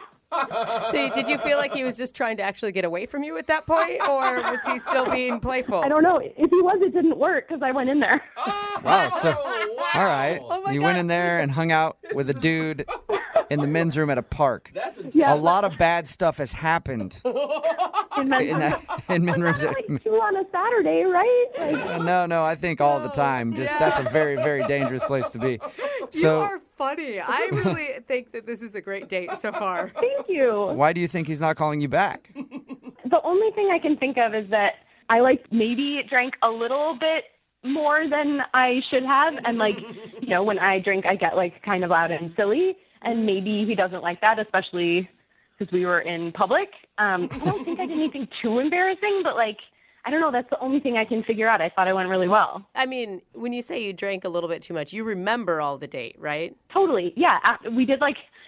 [SPEAKER 2] So did you feel like he was just trying to actually get away from you at that point, or was he still being playful?
[SPEAKER 6] I don't know. If he was, it didn't work because I went in there.
[SPEAKER 1] Wow. So, all right. You went in there and hung out with a dude in the men's room at a park.
[SPEAKER 6] Yeah,
[SPEAKER 1] a lot of bad stuff has happened
[SPEAKER 6] in men's
[SPEAKER 1] in men's rooms.
[SPEAKER 6] Two on a Saturday, right?
[SPEAKER 1] No. I think all the time. That's a very, very dangerous place to be.
[SPEAKER 2] You are funny. I really think that this is a great date so far.
[SPEAKER 6] Thank you.
[SPEAKER 1] Why do you think he's not calling you back?
[SPEAKER 6] The only thing I can think of is that I maybe drank a little bit more than I should have, and when I drink, I get kind of loud and silly, and maybe he doesn't like that, especially because we were in public. I don't think I did anything too embarrassing, but I don't know. That's the only thing I can figure out. I thought it went really well.
[SPEAKER 2] I mean, when you say you drank a little bit too much, you remember all the date, right?
[SPEAKER 6] Totally. Yeah. We did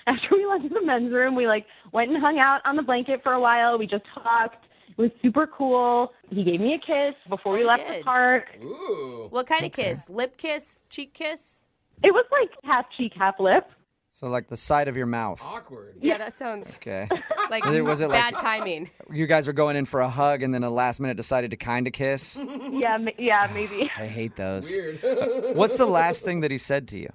[SPEAKER 6] after we left the men's room, we went and hung out on the blanket for a while. We just talked. It was super cool. He gave me a kiss before we left the park.
[SPEAKER 3] Ooh.
[SPEAKER 2] What kind of kiss? Lip kiss? Cheek kiss?
[SPEAKER 6] It was half cheek, half lip.
[SPEAKER 1] So like the side of your mouth.
[SPEAKER 3] Awkward.
[SPEAKER 2] Yeah, that sounds
[SPEAKER 1] Okay.
[SPEAKER 2] like
[SPEAKER 1] Was it
[SPEAKER 2] bad
[SPEAKER 1] like
[SPEAKER 2] timing.
[SPEAKER 1] you guys were going in for a hug and then a last minute decided to kind of kiss?
[SPEAKER 14] Yeah, maybe.
[SPEAKER 1] I hate those.
[SPEAKER 3] Weird.
[SPEAKER 1] What's the last thing that he said to you?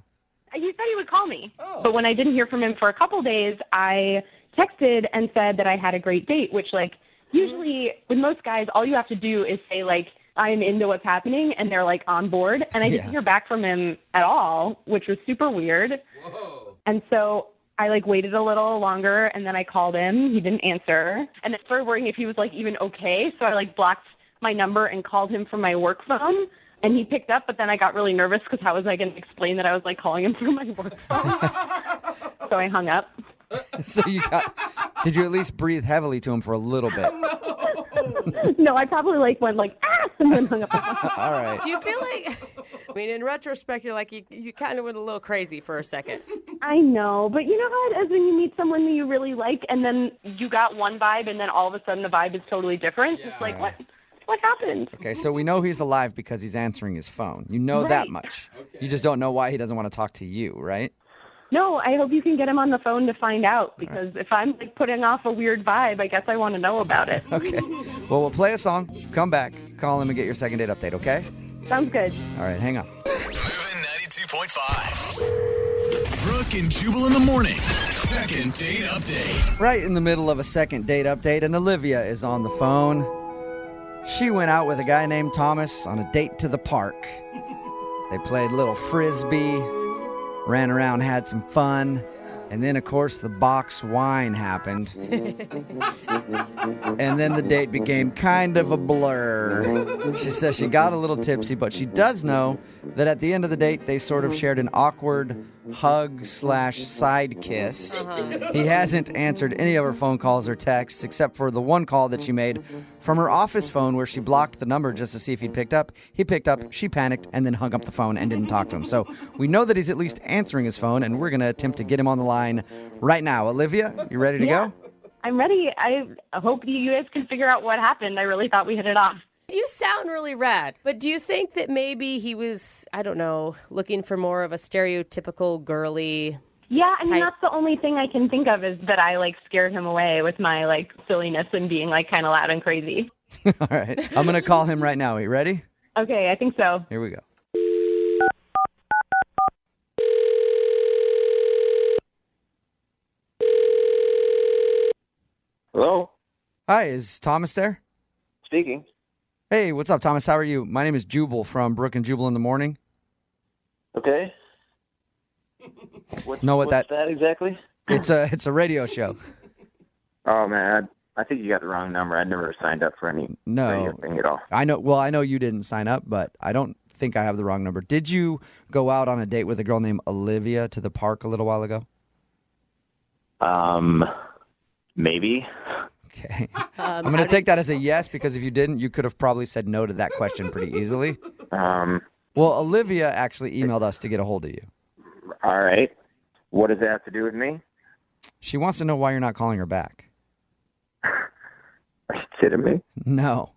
[SPEAKER 14] He said he would call me. But when I didn't hear from him for a couple days, I texted and said that I had a great date, which, like, usually with most guys, all you have to do is say, like, I'm into what's happening, and they're, like, on board. And I didn't hear back from him at all, which was super weird.
[SPEAKER 3] Whoa.
[SPEAKER 14] And so I, like, waited a little longer, and then I called him. He didn't answer. And I started worrying if he was, like, even okay. So I, like, blocked my number and called him from my work phone. And he picked up, but then I got really nervous because how was I going to explain that I was, like, calling him through my work phone? So I hung up.
[SPEAKER 1] So did you at least breathe heavily to him for a little bit?
[SPEAKER 14] No, I probably, like, went, like, and then hung up.
[SPEAKER 1] All right.
[SPEAKER 2] Do you feel like, I mean, in retrospect, you're like, you kind of went a little crazy for a second.
[SPEAKER 14] I know, but you know how it is when you meet someone that you really like, and then you got one vibe, and then all of a sudden the vibe is totally different? It's like, what happened?
[SPEAKER 1] Okay, so we know he's alive because he's answering his phone. You know that
[SPEAKER 14] Right.
[SPEAKER 1] much. Okay. You just don't know why he doesn't want to talk to you, right?
[SPEAKER 14] No, I hope you can get him on the phone to find out, because if I'm, like, putting off a weird vibe, I guess I want to know about it.
[SPEAKER 1] Okay. Well, we'll play a song, come back, call him, and get your second date update, okay?
[SPEAKER 14] Sounds good.
[SPEAKER 1] All right, hang on.
[SPEAKER 5] Moving 92.5. Brooke and Jubal in the mornings. Second date update.
[SPEAKER 1] Right in the middle of a second date update, and Olivia is on the phone. She went out with a guy named Thomas on a date to the park. They played little frisbee, ran around, had some fun, and then, of course, the box wine happened. And then the date became kind of a blur. She says she got a little tipsy, but she does know that at the end of the date, they sort of shared an awkward hug/side kiss. He hasn't answered any of her phone calls or texts except for the one call that she made from her office phone where she blocked the number just to see if he'd picked up. He picked up, she panicked, and then hung up the phone and didn't talk to him. So we know that he's at least answering his phone, and we're going to attempt to get him on the line right now. Olivia, you ready to go?
[SPEAKER 14] I'm ready. I hope you guys can figure out what happened. I really thought we hit it off.
[SPEAKER 2] You sound really rad, but do you think that maybe he was, I don't know, looking for more of a stereotypical girly?
[SPEAKER 14] Yeah, I mean,
[SPEAKER 2] type?
[SPEAKER 14] that's the only thing I can think of is that I, like, scared him away with my, like, silliness and being, like, kind of loud and crazy.
[SPEAKER 1] All right. I'm going to call him right now. Are you ready?
[SPEAKER 14] Okay, I think so.
[SPEAKER 1] Here we go.
[SPEAKER 7] Hello?
[SPEAKER 1] Hi, is Thomas there?
[SPEAKER 7] Speaking.
[SPEAKER 1] Hey, what's up, Thomas? How are you? My name is Jubal from Brooke and Jubal in the morning.
[SPEAKER 7] Okay.
[SPEAKER 1] Know what
[SPEAKER 7] what's that exactly?
[SPEAKER 1] It's a radio show.
[SPEAKER 7] Oh, man, I think you got the wrong number. I never signed up for any radio thing at all.
[SPEAKER 1] I know. Well, I know you didn't sign up, but I don't think I have the wrong number. Did you go out on a date with a girl named Olivia to the park a little while ago?
[SPEAKER 7] Maybe.
[SPEAKER 1] Okay. I'm going to take that as a yes, because if you didn't, you could have probably said no to that question pretty easily. Well, Olivia actually emailed us to get a hold of you.
[SPEAKER 7] All right. What does that have to do with me?
[SPEAKER 1] She wants to know why you're not calling her back.
[SPEAKER 7] Are you kidding me?
[SPEAKER 1] No.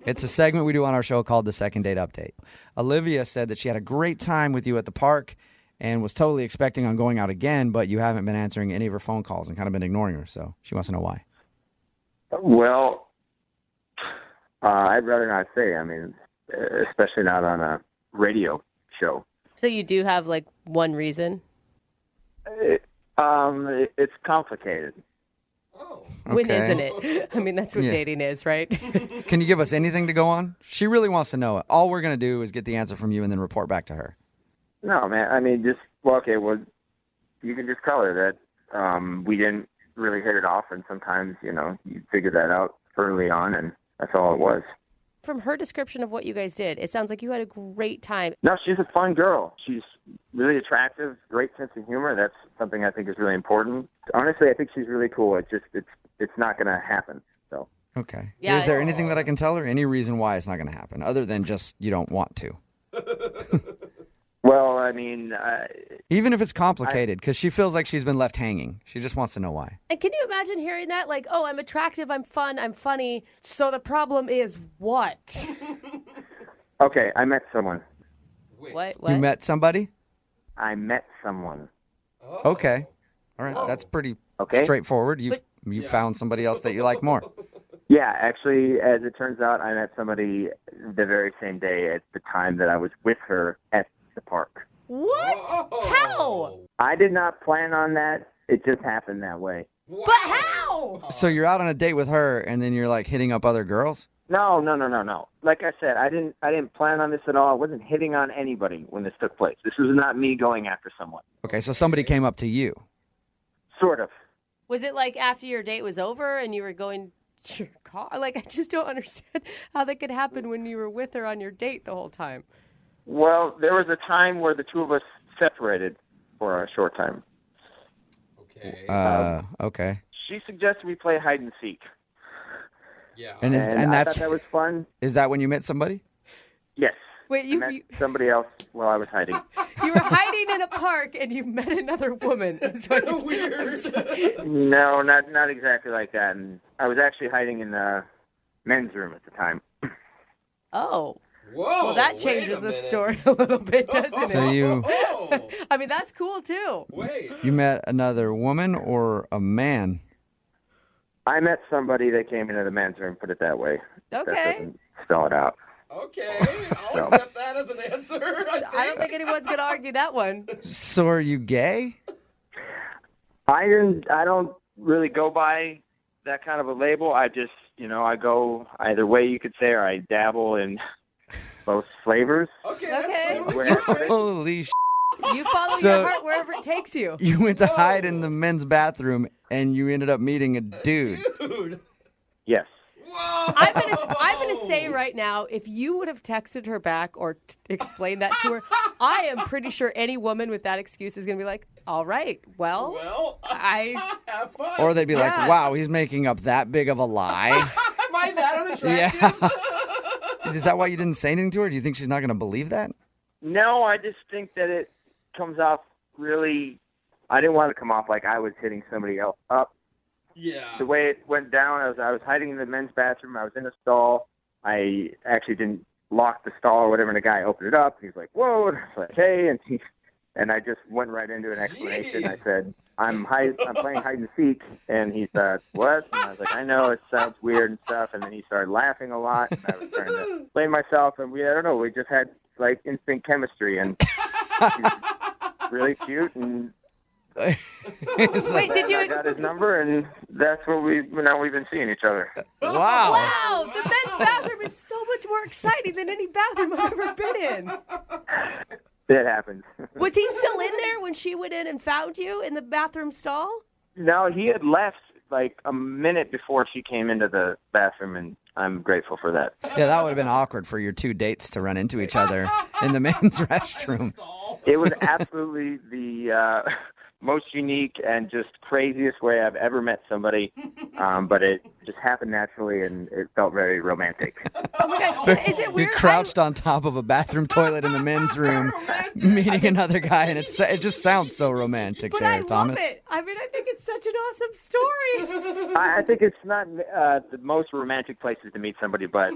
[SPEAKER 1] It's a segment we do on our show called The Second Date Update. Olivia said that she had a great time with you at the park and was totally expecting on going out again, but you haven't been answering any of her phone calls and kind of been ignoring her, so she wants to know why.
[SPEAKER 7] Well, I'd rather not say. I mean, especially not on a radio show.
[SPEAKER 2] So you do have, like, one reason?
[SPEAKER 7] It's complicated.
[SPEAKER 2] When
[SPEAKER 1] Okay.
[SPEAKER 2] isn't it? I mean, that's what
[SPEAKER 1] Yeah.
[SPEAKER 2] dating is, right?
[SPEAKER 1] Can you give us anything to go on? She really wants to know it. All we're going to do is get the answer from you and then report back to her.
[SPEAKER 7] No, man. I mean, you can just tell her that we didn't really hit it off, and sometimes, you figure that out early on, and that's all it was.
[SPEAKER 2] From her description of what you guys did, it sounds like you had a great time.
[SPEAKER 7] No, she's a fun girl. She's really attractive, great sense of humor. That's something I think is really important. Honestly, I think she's really cool. It's not going to happen. So.
[SPEAKER 1] Okay.
[SPEAKER 2] Yeah,
[SPEAKER 1] Is there anything that I can tell her? Any reason why it's not going to happen, other than just you don't want to?
[SPEAKER 7] Well, I mean...
[SPEAKER 1] Even if it's complicated, because she feels like she's been left hanging. She just wants to know why.
[SPEAKER 2] And can you imagine hearing that? Like, oh, I'm attractive, I'm fun, I'm funny. So the problem is what?
[SPEAKER 7] Okay, I met someone.
[SPEAKER 2] What?
[SPEAKER 1] You met somebody?
[SPEAKER 7] I met someone.
[SPEAKER 1] Okay. All right. That's pretty straightforward. You found somebody else that you like more.
[SPEAKER 4] Yeah, actually, as it turns out, I met somebody the very same day at the time that I was with her at the park.
[SPEAKER 2] What? How?
[SPEAKER 4] I did not plan on that. It just happened that way.
[SPEAKER 2] But how?
[SPEAKER 1] So you're out on a date with her, and then you're like hitting up other girls?
[SPEAKER 4] No. Like I said, I didn't plan on this at all. I wasn't hitting on anybody when this took place. This was not me going after someone.
[SPEAKER 1] Okay, so somebody came up to you.
[SPEAKER 4] Sort of.
[SPEAKER 2] Was it like after your date was over and you were going to your car? Like, I just don't understand how that could happen when you were with her on your date the whole time.
[SPEAKER 4] Well, there was a time where the two of us separated for a short time.
[SPEAKER 1] Okay.
[SPEAKER 4] She suggested we play hide and seek.
[SPEAKER 3] Yeah.
[SPEAKER 1] And
[SPEAKER 4] I thought that was fun.
[SPEAKER 1] Is that when you met somebody?
[SPEAKER 4] Yes.
[SPEAKER 2] Wait,
[SPEAKER 4] I met somebody else while I was hiding.
[SPEAKER 2] You were hiding in a park and you met another woman. That's what weird.
[SPEAKER 4] No, not exactly like that. And I was actually hiding in the men's room at the time.
[SPEAKER 2] Oh.
[SPEAKER 3] Whoa.
[SPEAKER 2] Well, that changes the story a little bit, doesn't it?
[SPEAKER 1] So you
[SPEAKER 2] I mean, that's cool, too.
[SPEAKER 3] Wait.
[SPEAKER 1] you met another woman or a man?
[SPEAKER 4] I met somebody that came into the men's room, put it that way. That
[SPEAKER 2] Okay.
[SPEAKER 4] doesn't spell it out.
[SPEAKER 3] Okay, I'll accept that as an answer.
[SPEAKER 2] I don't think anyone's going to argue that one.
[SPEAKER 1] So are you gay?
[SPEAKER 4] I don't really go by that kind of a label. I just, I go either way you could say, or I dabble in both flavors.
[SPEAKER 2] Okay.
[SPEAKER 1] Holy
[SPEAKER 2] You follow
[SPEAKER 1] So-
[SPEAKER 2] your heart wherever it takes you.
[SPEAKER 1] You went to hide in the men's bathroom and you ended up meeting a dude.
[SPEAKER 4] Yes.
[SPEAKER 2] I'm gonna say right now, if you would have texted her back or explained that to her, I am pretty sure any woman with that excuse is gonna be like, "All right, well, I
[SPEAKER 3] have fun."
[SPEAKER 1] Or they'd be like,
[SPEAKER 2] Yeah.
[SPEAKER 1] wow, he's making up that big of a lie.
[SPEAKER 3] Am I that unattractive?
[SPEAKER 1] Yeah. Is that why you didn't say anything to her? Do you think she's not going to believe that?
[SPEAKER 4] No, I just think that it comes off really. I didn't want to come off like I was hitting somebody else up.
[SPEAKER 3] Yeah.
[SPEAKER 4] The way it went down, I was hiding in the men's bathroom. I was in a stall. I actually didn't lock the stall or whatever, and the guy opened it up. He's like, "Whoa!" And I was like, "Hey!" And I just went right into an explanation. I said, I'm playing hide and seek," and he said, "What?" And I was like, "I know it sounds weird and stuff." And then he started laughing a lot. And I was trying to explain myself, and I don't know, we just had like instant chemistry, and he's really cute. And
[SPEAKER 2] Wait, did you?
[SPEAKER 4] I got his number, and that's what we've been seeing each other.
[SPEAKER 1] Wow.
[SPEAKER 2] Wow, the men's bathroom is so much more exciting than any bathroom I've ever been in.
[SPEAKER 4] It happens.
[SPEAKER 2] Was he still in there when she went in and found you in the bathroom stall?
[SPEAKER 4] No, he had left like a minute before she came into the bathroom, and I'm grateful for that.
[SPEAKER 1] Yeah, that would have been awkward for your two dates to run into each other in the men's restroom.
[SPEAKER 4] It was absolutely the most unique and just craziest way I've ever met somebody, but it just happened naturally, and it felt very romantic.
[SPEAKER 2] Oh my God. Is it
[SPEAKER 1] You're
[SPEAKER 2] weird?
[SPEAKER 1] crouched on top of a bathroom toilet in the men's room, meeting another guy, and it just sounds so romantic
[SPEAKER 2] But
[SPEAKER 1] there,
[SPEAKER 2] I love
[SPEAKER 1] Thomas.
[SPEAKER 2] it. I mean, I think it's such an awesome story.
[SPEAKER 4] I think it's not the most romantic places to meet somebody, but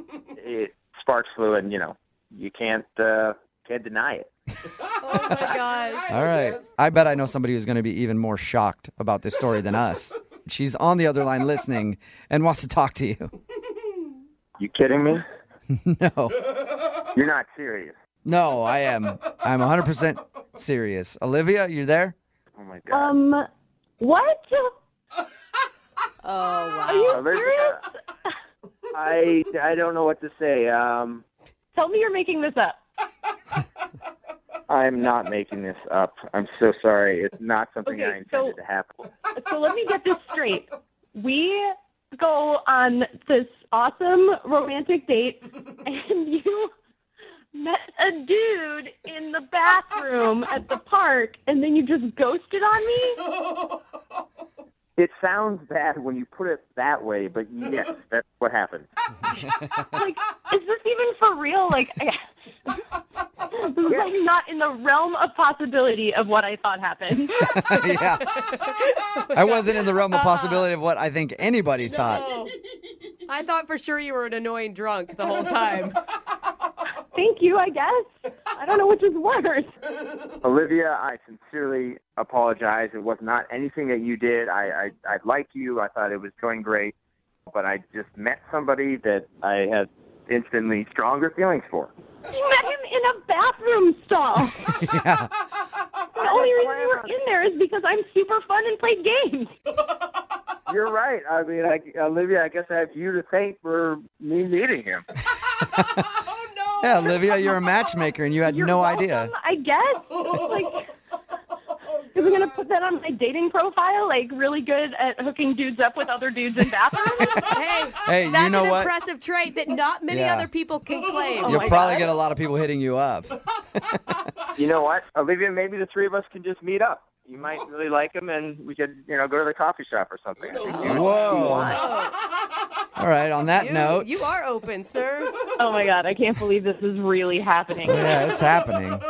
[SPEAKER 4] sparks flew, and you can't deny it.
[SPEAKER 2] Oh my gosh.
[SPEAKER 1] All right. I bet I know somebody who's going to be even more shocked about this story than us. She's on the other line listening and wants to talk to you.
[SPEAKER 4] You kidding me?
[SPEAKER 1] No.
[SPEAKER 4] You're not serious.
[SPEAKER 1] No, I am. I'm 100% serious. Olivia, you there?
[SPEAKER 4] Oh my God.
[SPEAKER 14] What?
[SPEAKER 2] Oh wow.
[SPEAKER 14] Are you
[SPEAKER 4] Olivia,
[SPEAKER 14] serious?
[SPEAKER 4] I don't know what to say.
[SPEAKER 14] Tell me you're making this up.
[SPEAKER 4] I'm not making this up. I'm so sorry. It's not something
[SPEAKER 14] Okay,
[SPEAKER 4] I intended to happen.
[SPEAKER 14] So let me get this straight. We go on this awesome romantic date, and you met a dude in the bathroom at the park, and then you just ghosted on me?
[SPEAKER 4] It sounds bad when you put it that way, but yes, that's what happened.
[SPEAKER 14] Like, is this even for real? Like, this is like not in the realm of possibility of what I thought happened.
[SPEAKER 1] Yeah. I wasn't in the realm of possibility of what I think anybody thought.
[SPEAKER 2] No. I thought for sure you were an annoying drunk the whole time.
[SPEAKER 14] Thank you, I guess. I don't know which is worse.
[SPEAKER 7] Olivia, I sincerely apologize. It was not anything that you did. I like you. I thought it was going great. But I just met somebody that I had instantly stronger feelings for.
[SPEAKER 14] You met him in a bathroom stall.
[SPEAKER 1] Yeah.
[SPEAKER 14] The only reason you were in there is because I'm super fun and play games.
[SPEAKER 7] You're right. I mean, Olivia, I guess I have you to thank for me meeting him.
[SPEAKER 1] Yeah, Olivia, you're a matchmaker, and you had
[SPEAKER 14] You're
[SPEAKER 1] no
[SPEAKER 14] welcome,
[SPEAKER 1] idea.
[SPEAKER 14] I guess. Like, is we gonna put that on my dating profile? Like, really good at hooking dudes up with other dudes in bathrooms?
[SPEAKER 1] Hey,
[SPEAKER 2] That's
[SPEAKER 1] you know
[SPEAKER 2] an
[SPEAKER 1] what?
[SPEAKER 2] impressive trait that not many
[SPEAKER 1] Yeah.
[SPEAKER 2] other people can claim.
[SPEAKER 1] You'll probably get a lot of people hitting you up.
[SPEAKER 7] You know what, Olivia? Maybe the three of us can just meet up. You might really like him, and we could, go to the coffee shop or something.
[SPEAKER 1] Whoa. All right, on that note.
[SPEAKER 2] You are open, sir.
[SPEAKER 14] Oh, my God. I can't believe this is really happening.
[SPEAKER 1] Yeah, it's happening.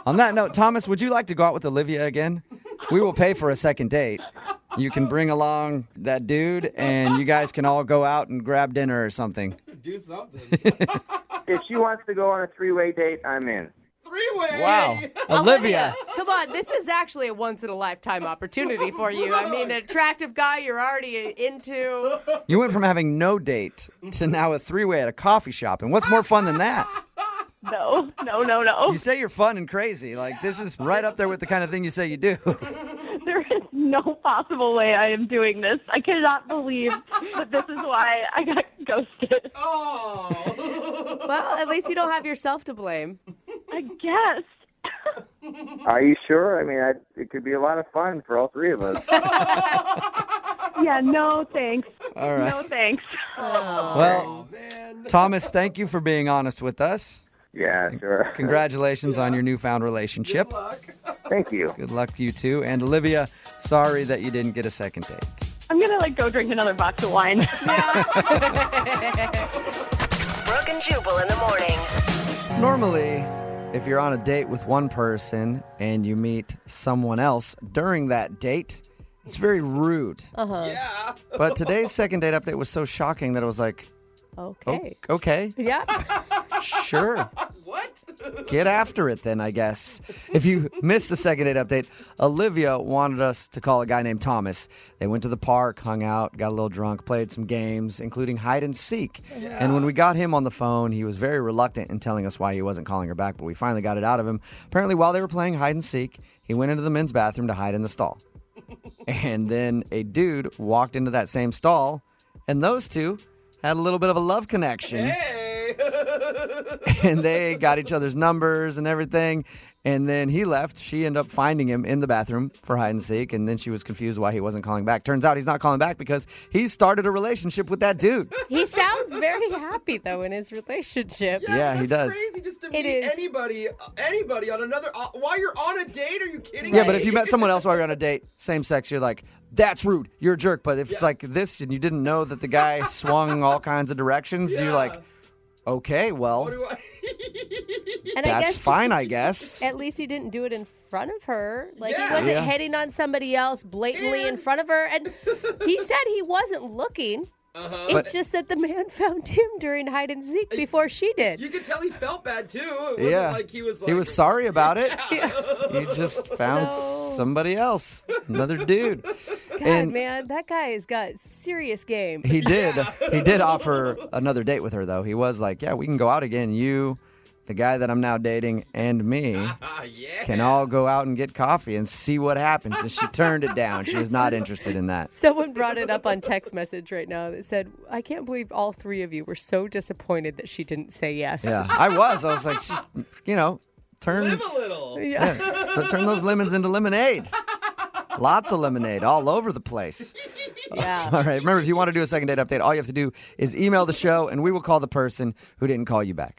[SPEAKER 1] On that note, Thomas, would you like to go out with Olivia again? We will pay for a second date. You can bring along that dude, and you guys can all go out and grab dinner or something.
[SPEAKER 3] Do something.
[SPEAKER 7] If she wants to go on a three-way date, I'm in.
[SPEAKER 3] Three-way?
[SPEAKER 1] Wow. Olivia.
[SPEAKER 2] Come on, this is actually a once-in-a-lifetime opportunity for you. I mean, an attractive guy you're already into.
[SPEAKER 1] You went from having no date to now a three-way at a coffee shop. And what's more fun than that?
[SPEAKER 14] No.
[SPEAKER 1] You say you're fun and crazy. Like, this is right up there with the kind of thing you say you do.
[SPEAKER 14] There is no possible way I am doing this. I cannot believe that this is why I got ghosted.
[SPEAKER 3] Oh.
[SPEAKER 2] Well, at least you don't have yourself to blame.
[SPEAKER 14] I guess.
[SPEAKER 7] Are you sure? I mean, it could be a lot of fun for all three of us.
[SPEAKER 14] Yeah, no thanks.
[SPEAKER 1] All right.
[SPEAKER 14] No thanks.
[SPEAKER 1] Well, Thomas, thank you for being honest with us.
[SPEAKER 7] Yeah, sure.
[SPEAKER 1] Congratulations on your newfound relationship.
[SPEAKER 3] Good luck.
[SPEAKER 7] Thank you.
[SPEAKER 1] Good luck to you, too. And Olivia, sorry that you didn't get a second date.
[SPEAKER 14] I'm going to, go drink another box of wine.
[SPEAKER 9] Brooke and Jubal in the morning.
[SPEAKER 1] Normally, if you're on a date with one person and you meet someone else during that date, it's very rude.
[SPEAKER 2] Uh-huh.
[SPEAKER 3] Yeah.
[SPEAKER 1] But today's second date update was so shocking that it was like,
[SPEAKER 2] Okay.
[SPEAKER 1] okay,
[SPEAKER 2] Yeah.
[SPEAKER 1] sure.
[SPEAKER 3] What?
[SPEAKER 1] Get after it then, I guess. If you missed the second date update, Olivia wanted us to call a guy named Thomas. They went to the park, hung out, got a little drunk, played some games, including hide and seek.
[SPEAKER 3] Yeah.
[SPEAKER 1] And when we got him on the phone, he was very reluctant in telling us why he wasn't calling her back, but we finally got it out of him. Apparently, while they were playing hide and seek, he went into the men's bathroom to hide in the stall. And then a dude walked into that same stall, and those two had a little bit of a love connection.
[SPEAKER 3] Hey.
[SPEAKER 1] And they got each other's numbers and everything. And then he left. She ended up finding him in the bathroom for hide and seek. And then she was confused why he wasn't calling back. Turns out he's not calling back because he started a relationship with that dude.
[SPEAKER 2] He sounds very happy, though, in his relationship.
[SPEAKER 1] Yeah, he does.
[SPEAKER 3] Crazy just to
[SPEAKER 2] It
[SPEAKER 3] meet
[SPEAKER 2] is.
[SPEAKER 3] anybody on another. While you're on a date, are you kidding
[SPEAKER 1] Yeah,
[SPEAKER 3] me?
[SPEAKER 1] but if you met someone else while you're on a date, same sex, you're like, that's rude. You're a jerk. But if it's like this and you didn't know that the guy swung all kinds of directions, you're like, okay, well,
[SPEAKER 3] What do I?
[SPEAKER 2] And I
[SPEAKER 1] that's
[SPEAKER 2] guess
[SPEAKER 1] fine, I guess.
[SPEAKER 2] at least he didn't do it in front of her. Like, he
[SPEAKER 3] Yeah.
[SPEAKER 2] wasn't
[SPEAKER 1] Yeah.
[SPEAKER 2] hitting on somebody else blatantly in front of her. And he said he wasn't looking. It's
[SPEAKER 1] But-
[SPEAKER 2] just that the man found him during hide and seek before she did.
[SPEAKER 3] You could tell he felt bad too. It wasn't
[SPEAKER 1] Yeah.
[SPEAKER 3] like he was like.
[SPEAKER 1] He was sorry about it.
[SPEAKER 3] Yeah.
[SPEAKER 1] He just found
[SPEAKER 2] So-
[SPEAKER 1] somebody else, another dude.
[SPEAKER 2] God,
[SPEAKER 1] And
[SPEAKER 2] man, that guy has got serious game.
[SPEAKER 1] he did. He did offer another date with her, though. He was like, yeah, we can go out again. You, the guy that I'm now dating, and me
[SPEAKER 3] Yeah.
[SPEAKER 1] can all go out and get coffee and see what happens. And she turned it down. She was not interested in that.
[SPEAKER 2] Someone brought it up on text message right now that said, I can't believe all three of you were so disappointed that she didn't say yes.
[SPEAKER 1] Yeah, I was. I was like, turn,
[SPEAKER 3] Live a little.
[SPEAKER 2] Yeah.
[SPEAKER 1] turn those lemons into lemonade. Lots of lemonade all over the place.
[SPEAKER 2] Yeah.
[SPEAKER 1] All right. Remember, if you want to do a second date update, all you have to do is email the show, and we will call the person who didn't call you back.